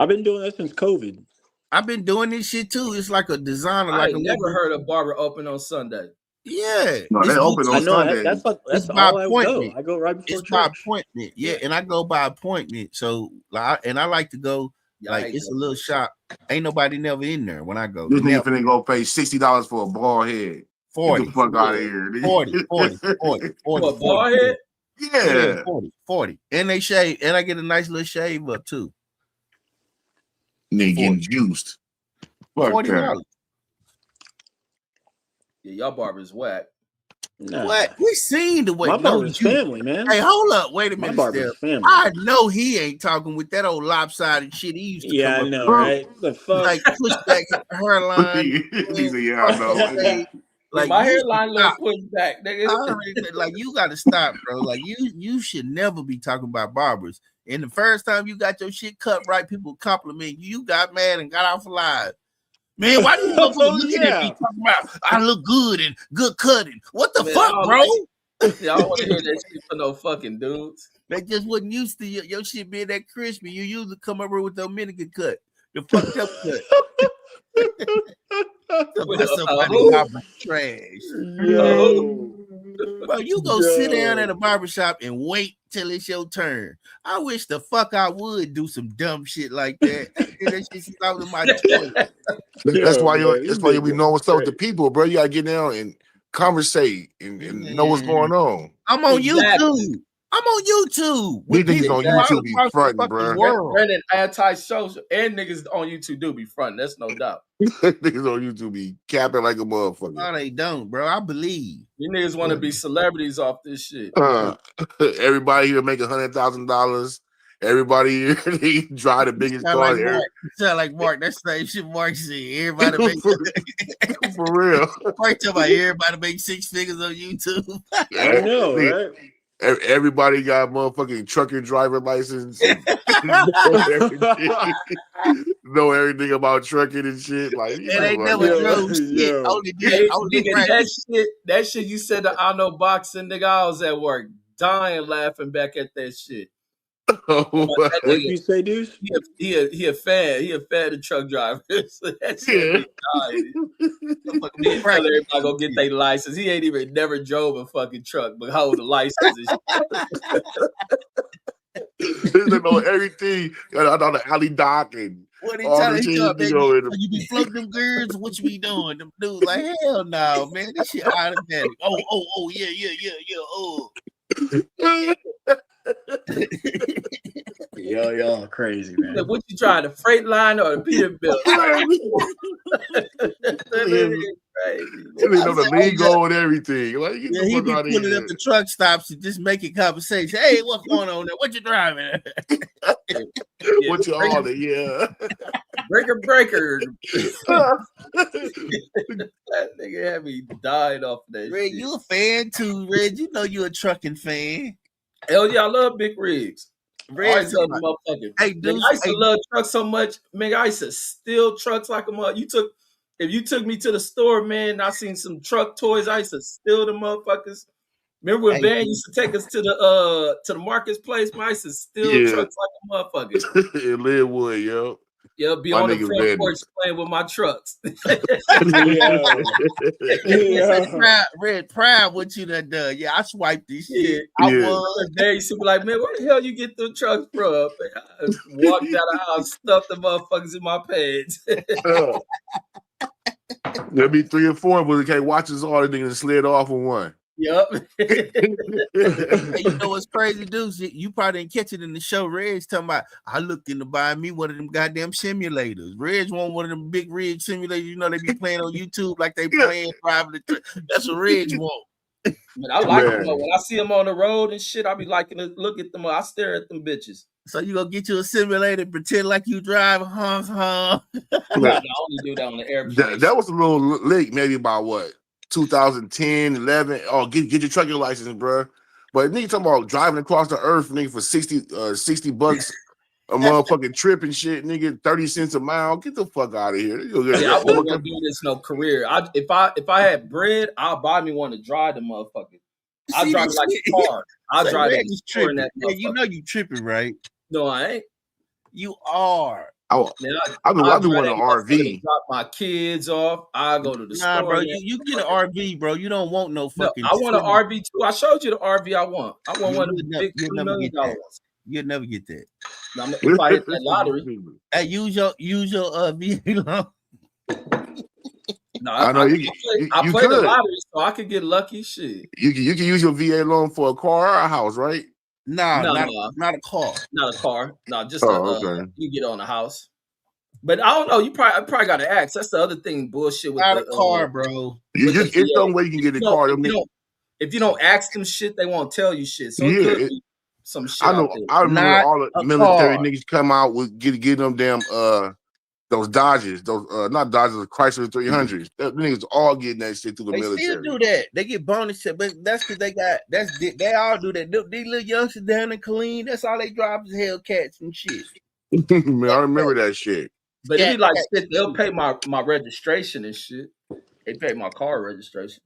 I've been doing that since COVID. I've been doing this shit too. It's like a designer. I never heard a barber open on Sunday. Yeah, no, they open on Sunday. That's by appointment. I go right before it's church. By appointment. Yeah, and I go by appointment. So, I like to go. Like it's a little shop. Ain't nobody never in there when I go. This nigga finna go pay $60 for a bald head. 40. Get the fuck out of here. 40. For a bald head? Yeah. 40. And they shave, and I get a nice little shave up too. Nigga getting juiced. $40. Yeah, y'all barber's whack. Nah. What? We seen the way. My barber's family, man. Hey, hold up. Wait a minute. My barber's family. I know he ain't talking with that old lopsided shit he used to come I know, right? The fuck? Like pushback hairline. Yeah, I know. Like my hairline little pushed back. Like you got to stop, bro. Like you should never be talking about barbers. And the first time you got your shit cut right, people compliment you. You got mad and got off alive. Man, why do you motherfuckers looking at me talking about I look good and good cutting? What the fuck, bro? Y'all want to hear that shit for no fucking dudes. They just wasn't used to your shit being that crispy. You usually come over with the Dominican cut, the fucked up cut. Trash. Yo. Bro, you go sit down at a barbershop and wait till it's your turn. I wish the fuck I would do some dumb shit like that. That shit out of my toilet. That's why we know what's up with the people, bro. You gotta get down and conversate and know what's going on. I'm on YouTube. I'm on YouTube. These niggas on YouTube be fronting, bro. Brandon anti-social and niggas on YouTube do be fronting. That's no doubt. Niggas on YouTube be capping like a motherfucker. No, they don't, bro. I believe. You niggas want to be celebrities off this shit. Everybody here make $100,000. Everybody here they drive the biggest car. Sound like Mark. That's the same shit Mark said. Everybody make for real. Mark talking about everybody make 6 figures on YouTube. I know, right? Everybody got motherfucking truck and driver license. Know everything about trucking and shit. Like, they never drove shit. That shit you said that I know boxing, nigga. I was at work dying laughing back at that shit. What did you say, dude? He a fan. He a fan of truck drivers. That shit everybody go get their license. He ain't even never drove a fucking truck, but hold the license and shit. They know everything. I know the alley dock and what they tell you, you be floating them girls? What you be doing? Them dudes like, hell no, man. This shit automatic. Oh, yeah. Oh. Y'all crazy, man. What you trying, the freight line or the Peterbilt? They know the lingo and everything. Like, he be pulling up the truck stops and just making conversation. Hey, what's going on there? What you driving? What you order? Yeah. Breaker. That nigga had me dying off of that. Red, shit. You a fan too, Red? You know you a trucking fan. Hell yeah, I love big rigs. Red, hey, dude, I used to love trucks so much. Man, I used to steal trucks like a mother. If you took me to the store, man, I seen some truck toys. I used to steal the motherfuckers. Remember when Van used to take us to the marketplace? I used to steal trucks like a motherfucker. In Linwood, yo. Yeah, be on the front porch playing with my trucks. Red proud what you done done. Yeah, I swiped this shit. I was there. You should be like, man, where the hell you get the trucks from? I walked out of the house, stuffed the motherfuckers in my pants. There'll be 3 or 4 but they can't watch us all the niggas slid off on one. Yep. Hey, you know what's crazy, dudes? You probably didn't catch it in the show. Red's talking about, I looked into buying me one of them goddamn simulators. Red's want one of them big rig simulators. You know, they be playing on YouTube like they playing driving the truck. That's what Red's want. Man, I like them. When I see them on the road and shit, I be liking to look at them. I stare at them bitches. So you gonna get you a simulator, pretend like you drive, huh? I only do that on the airplane. That was a little late, maybe about what? 2010, 11. Oh, get your trucking license, bro. But nigga talking about driving across the earth, nigga, for $60 a motherfucking trip and shit, nigga, 30 cents a mile. Get the fuck out of here. I wouldn't want to do this no career. If I had bread, I'll buy me one to drive the motherfucker. I'll drive it like a car. I'll drive it in that motherfucker. You know you tripping, right? No, I ain't. You are. I do want an RV. Drop my kids off. I go to the store. Bro, you get an RV, bro. You don't want no fucking. No, I want an RV too. I showed you the RV I want. I want one of the big $2 million. You'll never get that. If I hit that lottery, hey, use your VA loan. No, I know I play the lottery, so I could get lucky. Shit, you can use your VA loan for a car or a house, right? No, not a car. Not a car. No, just you get on a house. But I don't know. You probably got to ask. That's the other thing. Bullshit with not a car, bro. It's some way you can get a car. If you don't ask them shit, they won't tell you shit. So it could be some shit. I know. I remember all the military niggas come out with get them damn those Dodges, those not Dodges, the Chrysler 300s. Them niggas all getting that shit through the military. They still do that. They get bonus shit, but that's because they all do that. These little youngsters down in Killeen, that's all they drive is Hellcats and shit. Man, I remember that shit. But it be like shit, they'll pay my registration and shit. They pay my car registration.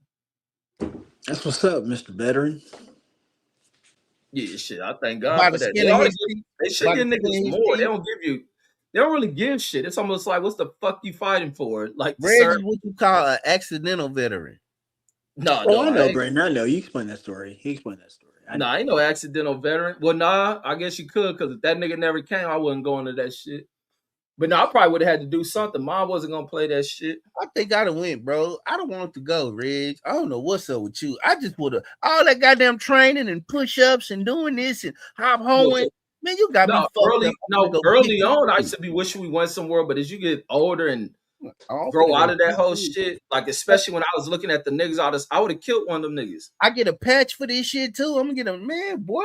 That's what's up, Mr. Veteran. Yeah, shit. I thank God for that. They should give niggas more. They don't really give shit. It's almost like, what's the fuck you fighting for? Like, Reggie, what you call an accidental veteran? No, I know, Brandon. I know. You explain that story. I ain't no accidental veteran. Well, nah, I guess you could, because if that nigga never came, I wouldn't go into that shit. But no, I probably would have had to do something. Mom wasn't gonna play that shit. I think I'd have went, bro. I don't want to go, Reg. I don't know what's up with you. I just would have all that goddamn training and push-ups and doing this and hop home. Man, you got me fucked up. Early on, I used to be wishing we went somewhere, but as you get older and grow out of that whole shit, like especially when I was looking at the niggas, I would have killed one of them niggas. I get a patch for this shit too. I'm gonna get a man, boy.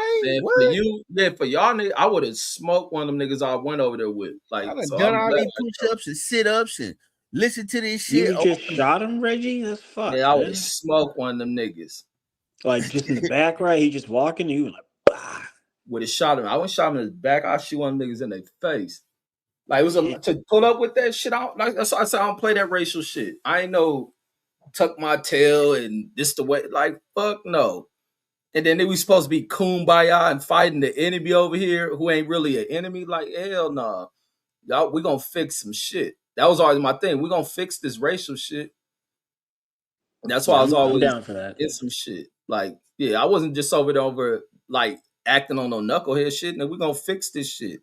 Man, for y'all niggas, I would have smoked one of them niggas I went over there with. Like, I done all these push-ups and sit-ups and listen to this shit. You just shot him, Reggie? That's fucked. Yeah, I would have smoked one of them niggas. Like just in the back, right? He just walking, and you were like, bah. Would have shot him. I wouldn't shot him in his back. I'd shoot one of them niggas in their face. Like, it was to pull up with that shit. That's why I said I don't play that racial shit. I ain't no tuck my tail and this the way. Like, fuck no. And then we supposed to be kumbaya and fighting the enemy over here who ain't really an enemy. Like, hell no. Y'all, we gonna fix some shit. That was always my thing. We gonna fix this racial shit. That's why I was always down for that. In some shit. Like, yeah, I wasn't just over like acting on no knucklehead shit. And we gonna fix this shit.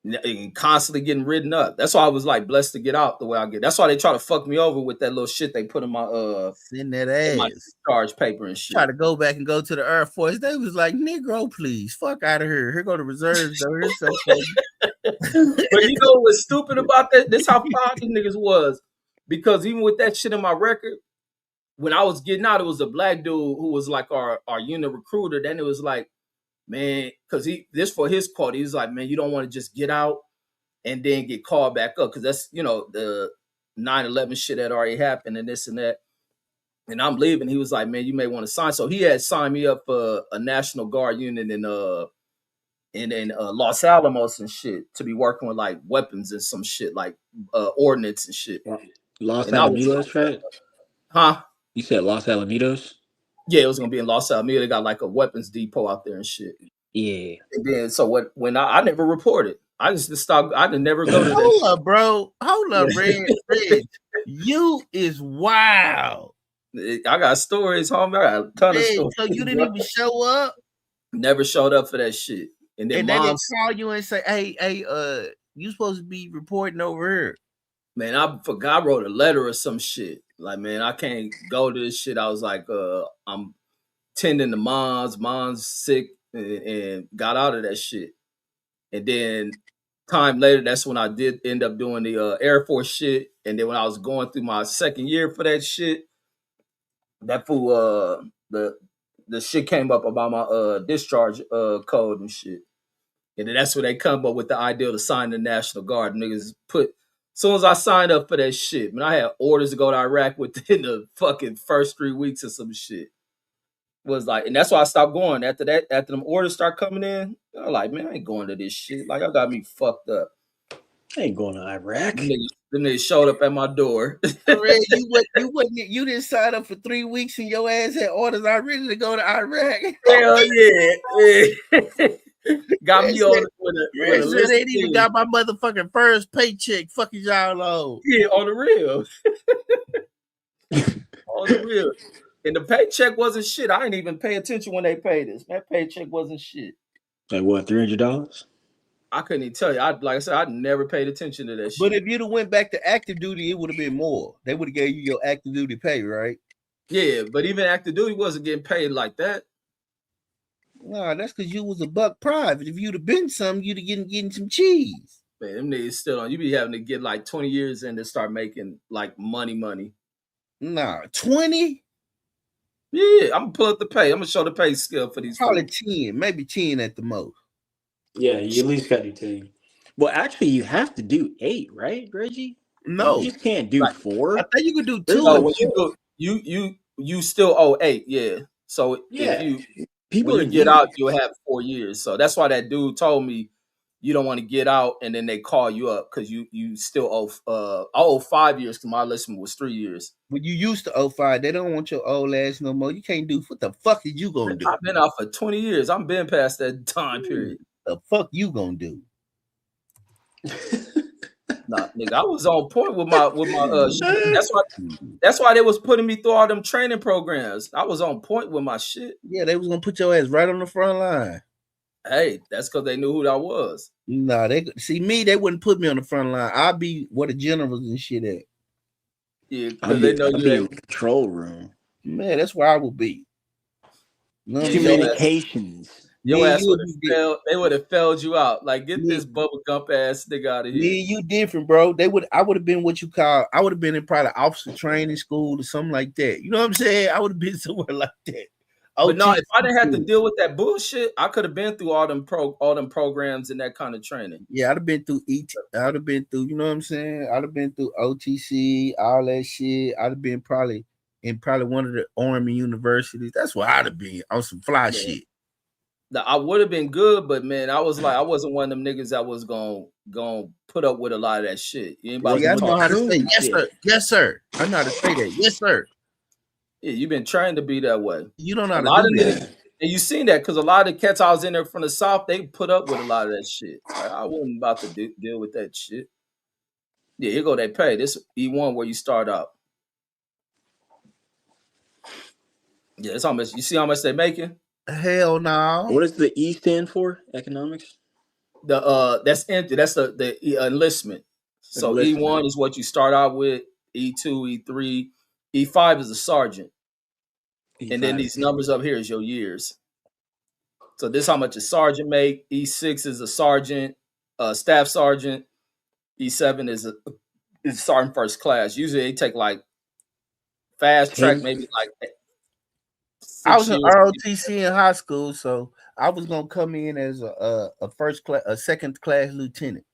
And constantly getting ridden up. That's why I was like blessed to get out the way I get. That's why they try to fuck me over with that little shit they put in my send that ass my charge paper and shit. Try to go back and go to the Air Force. They was like, Negro, please, fuck out of here. Here go the reserves. But you know what's stupid about that? This how proud these niggas was. Because even with that shit in my record, when I was getting out, it was a black dude who was like our unit recruiter. Then it was like, man, because this for his quote, he was like, man, you don't want to just get out and then get called back up, because that's, the 9/11 shit had already happened and this and that. And I'm leaving. He was like, man, you may want to sign. So he had signed me up for a National Guard unit in Los Alamos and shit, to be working with like weapons and some shit, like ordnance and shit. Los Alamitos, right? Huh? You said Los Alamitos? Yeah, it was gonna be in Los Alamitos. They got like a weapons depot out there and shit. Yeah. And then so when I never reported, I just stopped. I didn't never go to that. Hold up, bro. Hold up, Red. You is wild. I got stories, homie. I got a ton of stories. So you didn't even show up? Never showed up for that shit. And then they didn't call you and say, hey, you supposed to be reporting over here. Man, I forgot I wrote a letter or some shit. Like, man, I can't go to this shit. I was like, I'm tending to mom's sick, and got out of that shit. And then time later, that's when I did end up doing the Air Force shit. And then when I was going through my second year for that shit, that fool, the shit came up about my discharge code and shit. And then that's when they come up with the idea to sign the National Guard. Niggas as soon as I signed up for that shit, man, I had orders to go to Iraq within the fucking first 3 weeks or some shit. Was like, and that's why I stopped going. After them orders start coming in, I'm like, man, I ain't going to this shit. Like, I got me fucked up. I ain't going to Iraq. Them niggas showed up at my door. You didn't sign up for 3 weeks and your ass had orders already to go to Iraq. Hell yeah. Got me on with a list. They ain't even got my motherfucking first paycheck. Fucking y'all on. Yeah, on the real. On the real. And the paycheck wasn't shit. I didn't even pay attention when they paid us. That paycheck wasn't shit. Like what, $300? I couldn't even tell you. Like I said, I never paid attention to that shit. But if you'd have went back to active duty, it would have been more. They would have gave you your active duty pay, right? Yeah, but even active duty wasn't getting paid like that. No, that's because you was a buck private. If you'd have been some, you'd have getting some cheese. Man, them niggas still on. You be having to get like 20 years in to start making like money. Nah, 20? Yeah, I'm gonna pull up the pay. I'm gonna show the pay scale for these. Probably 10, maybe 10 at the most. Yeah, you at least got to 10. Well, actually, you have to do 8, right, Reggie? No, you just can't do Right. 4. I think you could do There's 2 No, and when you 4. go, you still owe 8. Yeah. So if Yeah, you people when are you get using out, it. you'll have 4 years. So that's why that dude told me you don't want to get out and then they call you up because you still owe I owe 5 years because my listing was 3 years. When you used to 05, they don't want your old ass no more. You can't do what the fuck is you gonna do? I've been out for 20 years. I'm been past that time period. The fuck you gonna do? Nah, nigga, I was on point with my shit. That's why they was putting me through all them training programs. I was on point with my shit. Yeah, they was gonna put your ass right on the front line. Hey, that's because they knew who I was. Nah, they see me. They wouldn't put me on the front line. I'd be where the generals and shit at. Yeah, because they know I'll you be ain't. in control room. Man, that's where I would be. You know what I'm Yeah, saying? Communications. your Me and ass you would would have be failed. They would have failed you out. Like, get me, this bubble gump ass nigga out of here. me and you different, bro. I would have been what you call. I would have been in probably officer training school or something like that. You know what I'm saying? I would have been somewhere like that. But no, OT if I didn't have to school. deal with that bullshit, I could have been through all them programs and that kind of training. Yeah, I'd have been through I'd have been through, you know what I'm saying? I'd have been through OTC, all that shit. I'd have been probably in one of the Army universities. That's where I'd have been on some fly Man, shit. I would have been good, but man, I was like, I wasn't one of them niggas that was gonna put up with a lot of that shit. You ain't about See, to I talk. know how to say Platoon yes, shit. sir. Yes, sir. I know how to say that. Yes, sir. Yeah, you've been trained to be that way. You don't know A how to lot do of that. niggas, and you seen that because a lot of the cats I was in there from the south, they put up with a lot of that shit. Like, I wasn't about to deal with that shit. Yeah, here go that pay. This E1 where you start out. Yeah, that's how much. You see how much they making? Hell no. What does the E stand for? Economics? That's empty. That's the enlistment. So Enlistment. E1 is what you start out with. E2, E3, E5 is a sergeant, and then E5. these numbers up here is your years. So this how much a sergeant make. E6 is a sergeant, staff sergeant. E7 is sergeant first class. Usually they take like fast track, 10. maybe like I 6 was in years. ROTC in high school, so I was gonna come in as a first class, a second class lieutenant.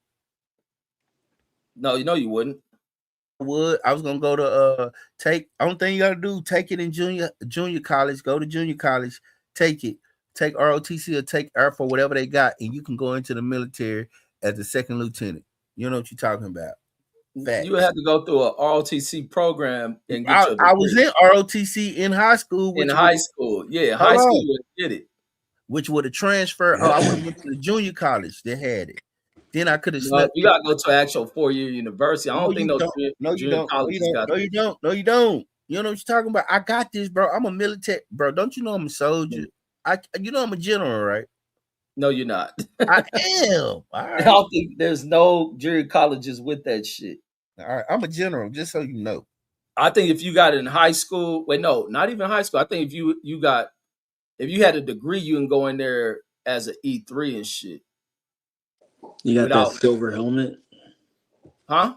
No, you wouldn't. I was gonna go to take. Only thing you gotta do, take it in junior college. Go to junior college, take it, take ROTC or take Air for whatever they got, and you can go into the military as a second lieutenant. You know what you're talking about. You would Facts. have to go through a ROTC program and get I, your I was degree. in ROTC in high school, In which high would school. Yeah, hold high school on, would get it. which would have transferred. Oh, I would have went to the junior college that had it. Then I could have No, snuck. you gotta go to an actual 4 year university. I No, don't think you no don't. No, you junior don't. No, you colleges don't. got No, you don't. No, you don't. You know what you're talking about? I got this, bro. I'm a military, bro. Don't you know I'm a soldier? You know I'm a general, right? No, you're not. I am. All I right. don't think there's no junior colleges with that shit. All right. I'm a general, just so you know. I think if you got it in high school, wait, no, not even high school. I think if you had a degree, you can go in there as an E3 and shit. You got that Without, silver helmet? huh?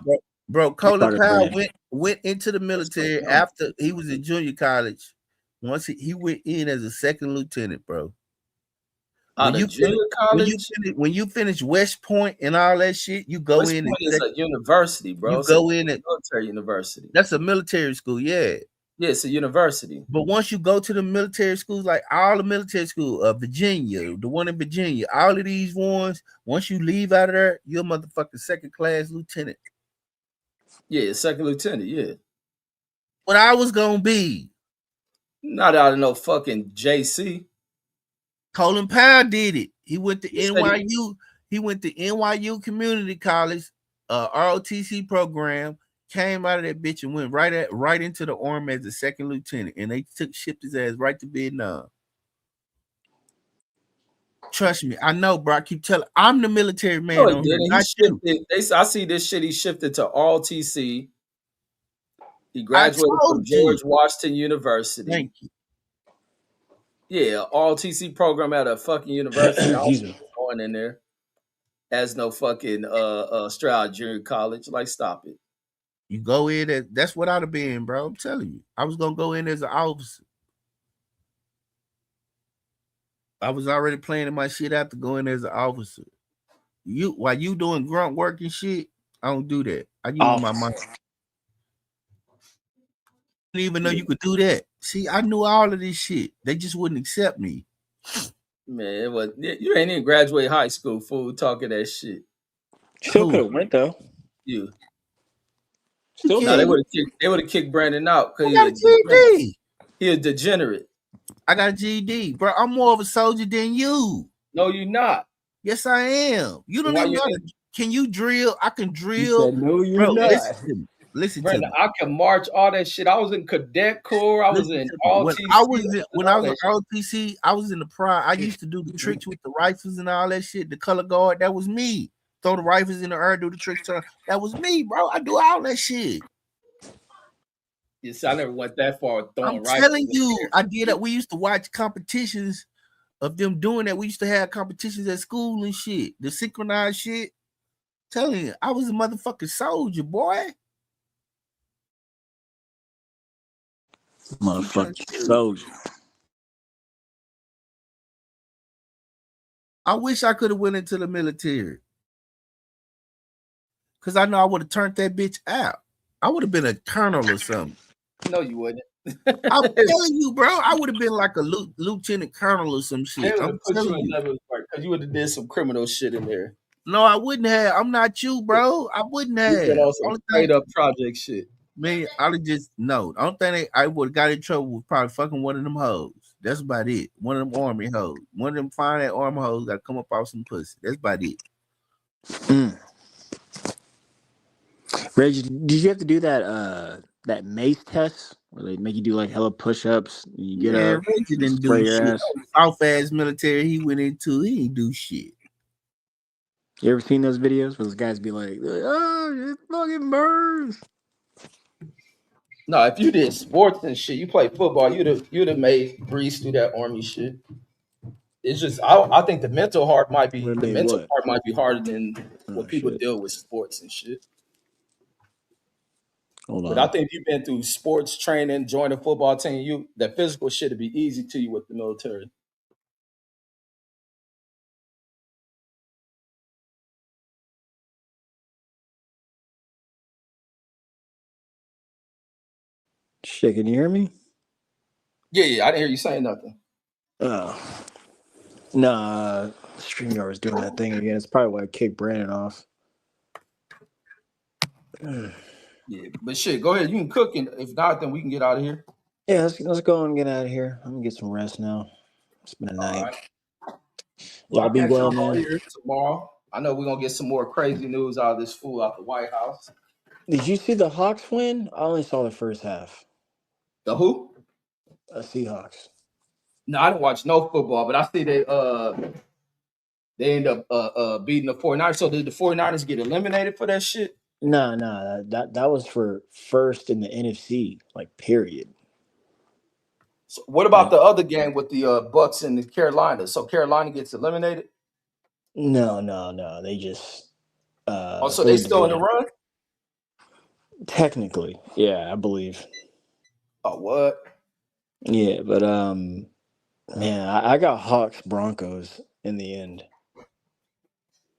Bro, You're Colin part of Powell brand. went into the military after he was in junior college. Once he went in as a second lieutenant, bro. Out of junior college, When you finish West Point and all that shit, you go West in and Point is a university, bro. you It's a go in and military university. that's a military school, yeah. Yeah, it's a university. But once you go to the military schools, like all the military school, Virginia, the one in Virginia, all of these ones, once you leave out of there, you're a motherfucking second class lieutenant. Yeah, second lieutenant. Yeah, What I was gonna be. not out of no fucking JC. Colin Powell did it. He went to He said NYU. He went to NYU Community College, ROTC program. Came out of that bitch and went right into the army as a second lieutenant, and they shipped his ass right to Vietnam. Trust me, I know, bro. I keep telling. I'm the military man No, he on here, didn't. He not you. shifted. I see this shit. He shifted to ROTC. He I graduated from told you. George Washington University. Thank you. Yeah, ROTC program at a fucking university. I was Jesus. going in there as no fucking Stroud Junior College. Like, stop it. You go in that's what I'd have been, bro. I'm telling you. I was gonna go in as an officer. I was already planning my shit out to go in as an officer. while you doing grunt work and shit, I don't do that. I use my mind. I didn't even know you could do that. See, I knew all of this shit. They just wouldn't accept me. Man, you ain't even graduate high school, fool, talking that shit. Still could have went though. You. Still No, they would have kicked Brandon out because he a degenerate. I got a GED, bro. I'm more of a soldier than you. No, you're not. Yes, I am. You don't even know. Can you drill? I can drill. You said, no, you're not. Listen Brandon, to me. I can march all that shit. I was in Cadet Corps. I was in ROTC. When I was in ROTC, I was in the prime. I used to do the tricks with the rifles and all that shit. The color guard, that was me. Throw the rifles in the air, do the tricks. That was me, bro. I do all that shit. Yes, I never went that far throwing rifles. I'm telling you, I did that. We used to watch competitions of them doing that. We used to have competitions at school and shit. The synchronized shit. I'm telling you, I was a motherfucking soldier, boy. Motherfucking soldier. I wish I could have went into the military. Because I know I would have turned that bitch out. I would have been a colonel or something. No, you wouldn't. I'm telling you, bro. I would have been like a lieutenant colonel or some shit. I'm telling you. Because you would have did some criminal shit in there. No, I wouldn't have. I'm not you, bro. I wouldn't have. You also straight up project shit. Man, I would just no. I don't think I would have got in trouble with probably fucking one of them hoes. That's about it. One of them army hoes. One of them fine that army hoes got to come up off some pussy. That's about it. Reggie, did you have to do that mace test where they make you do like hella push-ups? You get up. Reggie didn't do shit. South ass military he went into, he didn't do shit. You ever seen those videos where those guys be like, "Oh, it fucking burns"? No, if you did sports and shit, you played football, you'd have made breeze through that army shit. It's just I think the mental part might be harder than what people deal with sports and shit. But I think if you've been through sports training, joined a football team, that physical shit would be easy to you with the military. Shit, can you hear me? Yeah, I didn't hear you saying nothing. Oh. Nah, StreamYard was doing that thing again. It's probably why I kicked Brandon off. Yeah, but shit, go ahead. You can cook, and if not, then we can get out of here. Yeah, let's go and get out of here. I'm gonna get some rest now. It's been a night. Right. Y'all be well, man. Here tomorrow. I know we're gonna get some more crazy news out of this fool out the White House. Did you see the Hawks win? I only saw the first half. The who? Seahawks. No, I didn't watch no football, but I see they end up beating the 49ers. So did the 49ers get eliminated for that shit? No, that was for first in the NFC, like period. So what about the other game with the Bucks and the Carolina? So Carolina gets eliminated? No. They just so they still in the run? Technically, yeah, I believe. Oh, what? Yeah, but man, I got Hawks Broncos in the end.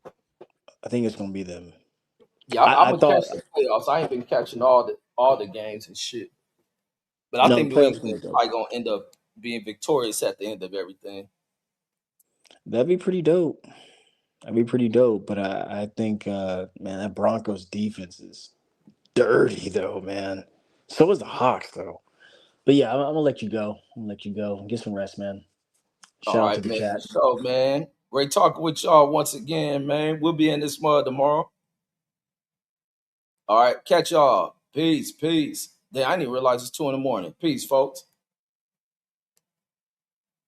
I think it's gonna be them. Yeah, I'm gonna catch the playoffs. I ain't been catching all the games and shit. But I think New England's probably gonna end up being victorious at the end of everything. That'd be pretty dope. But I think man, that Broncos defense is dirty though, man. So is the Hawks though. But yeah, I'm gonna let you go. Get some rest, man. Shout out to the chat. So, man, great talking with y'all once again, man. We'll be in this mud tomorrow. All right, catch y'all. Peace. Damn, I didn't even realize it's 2 a.m. Peace, folks.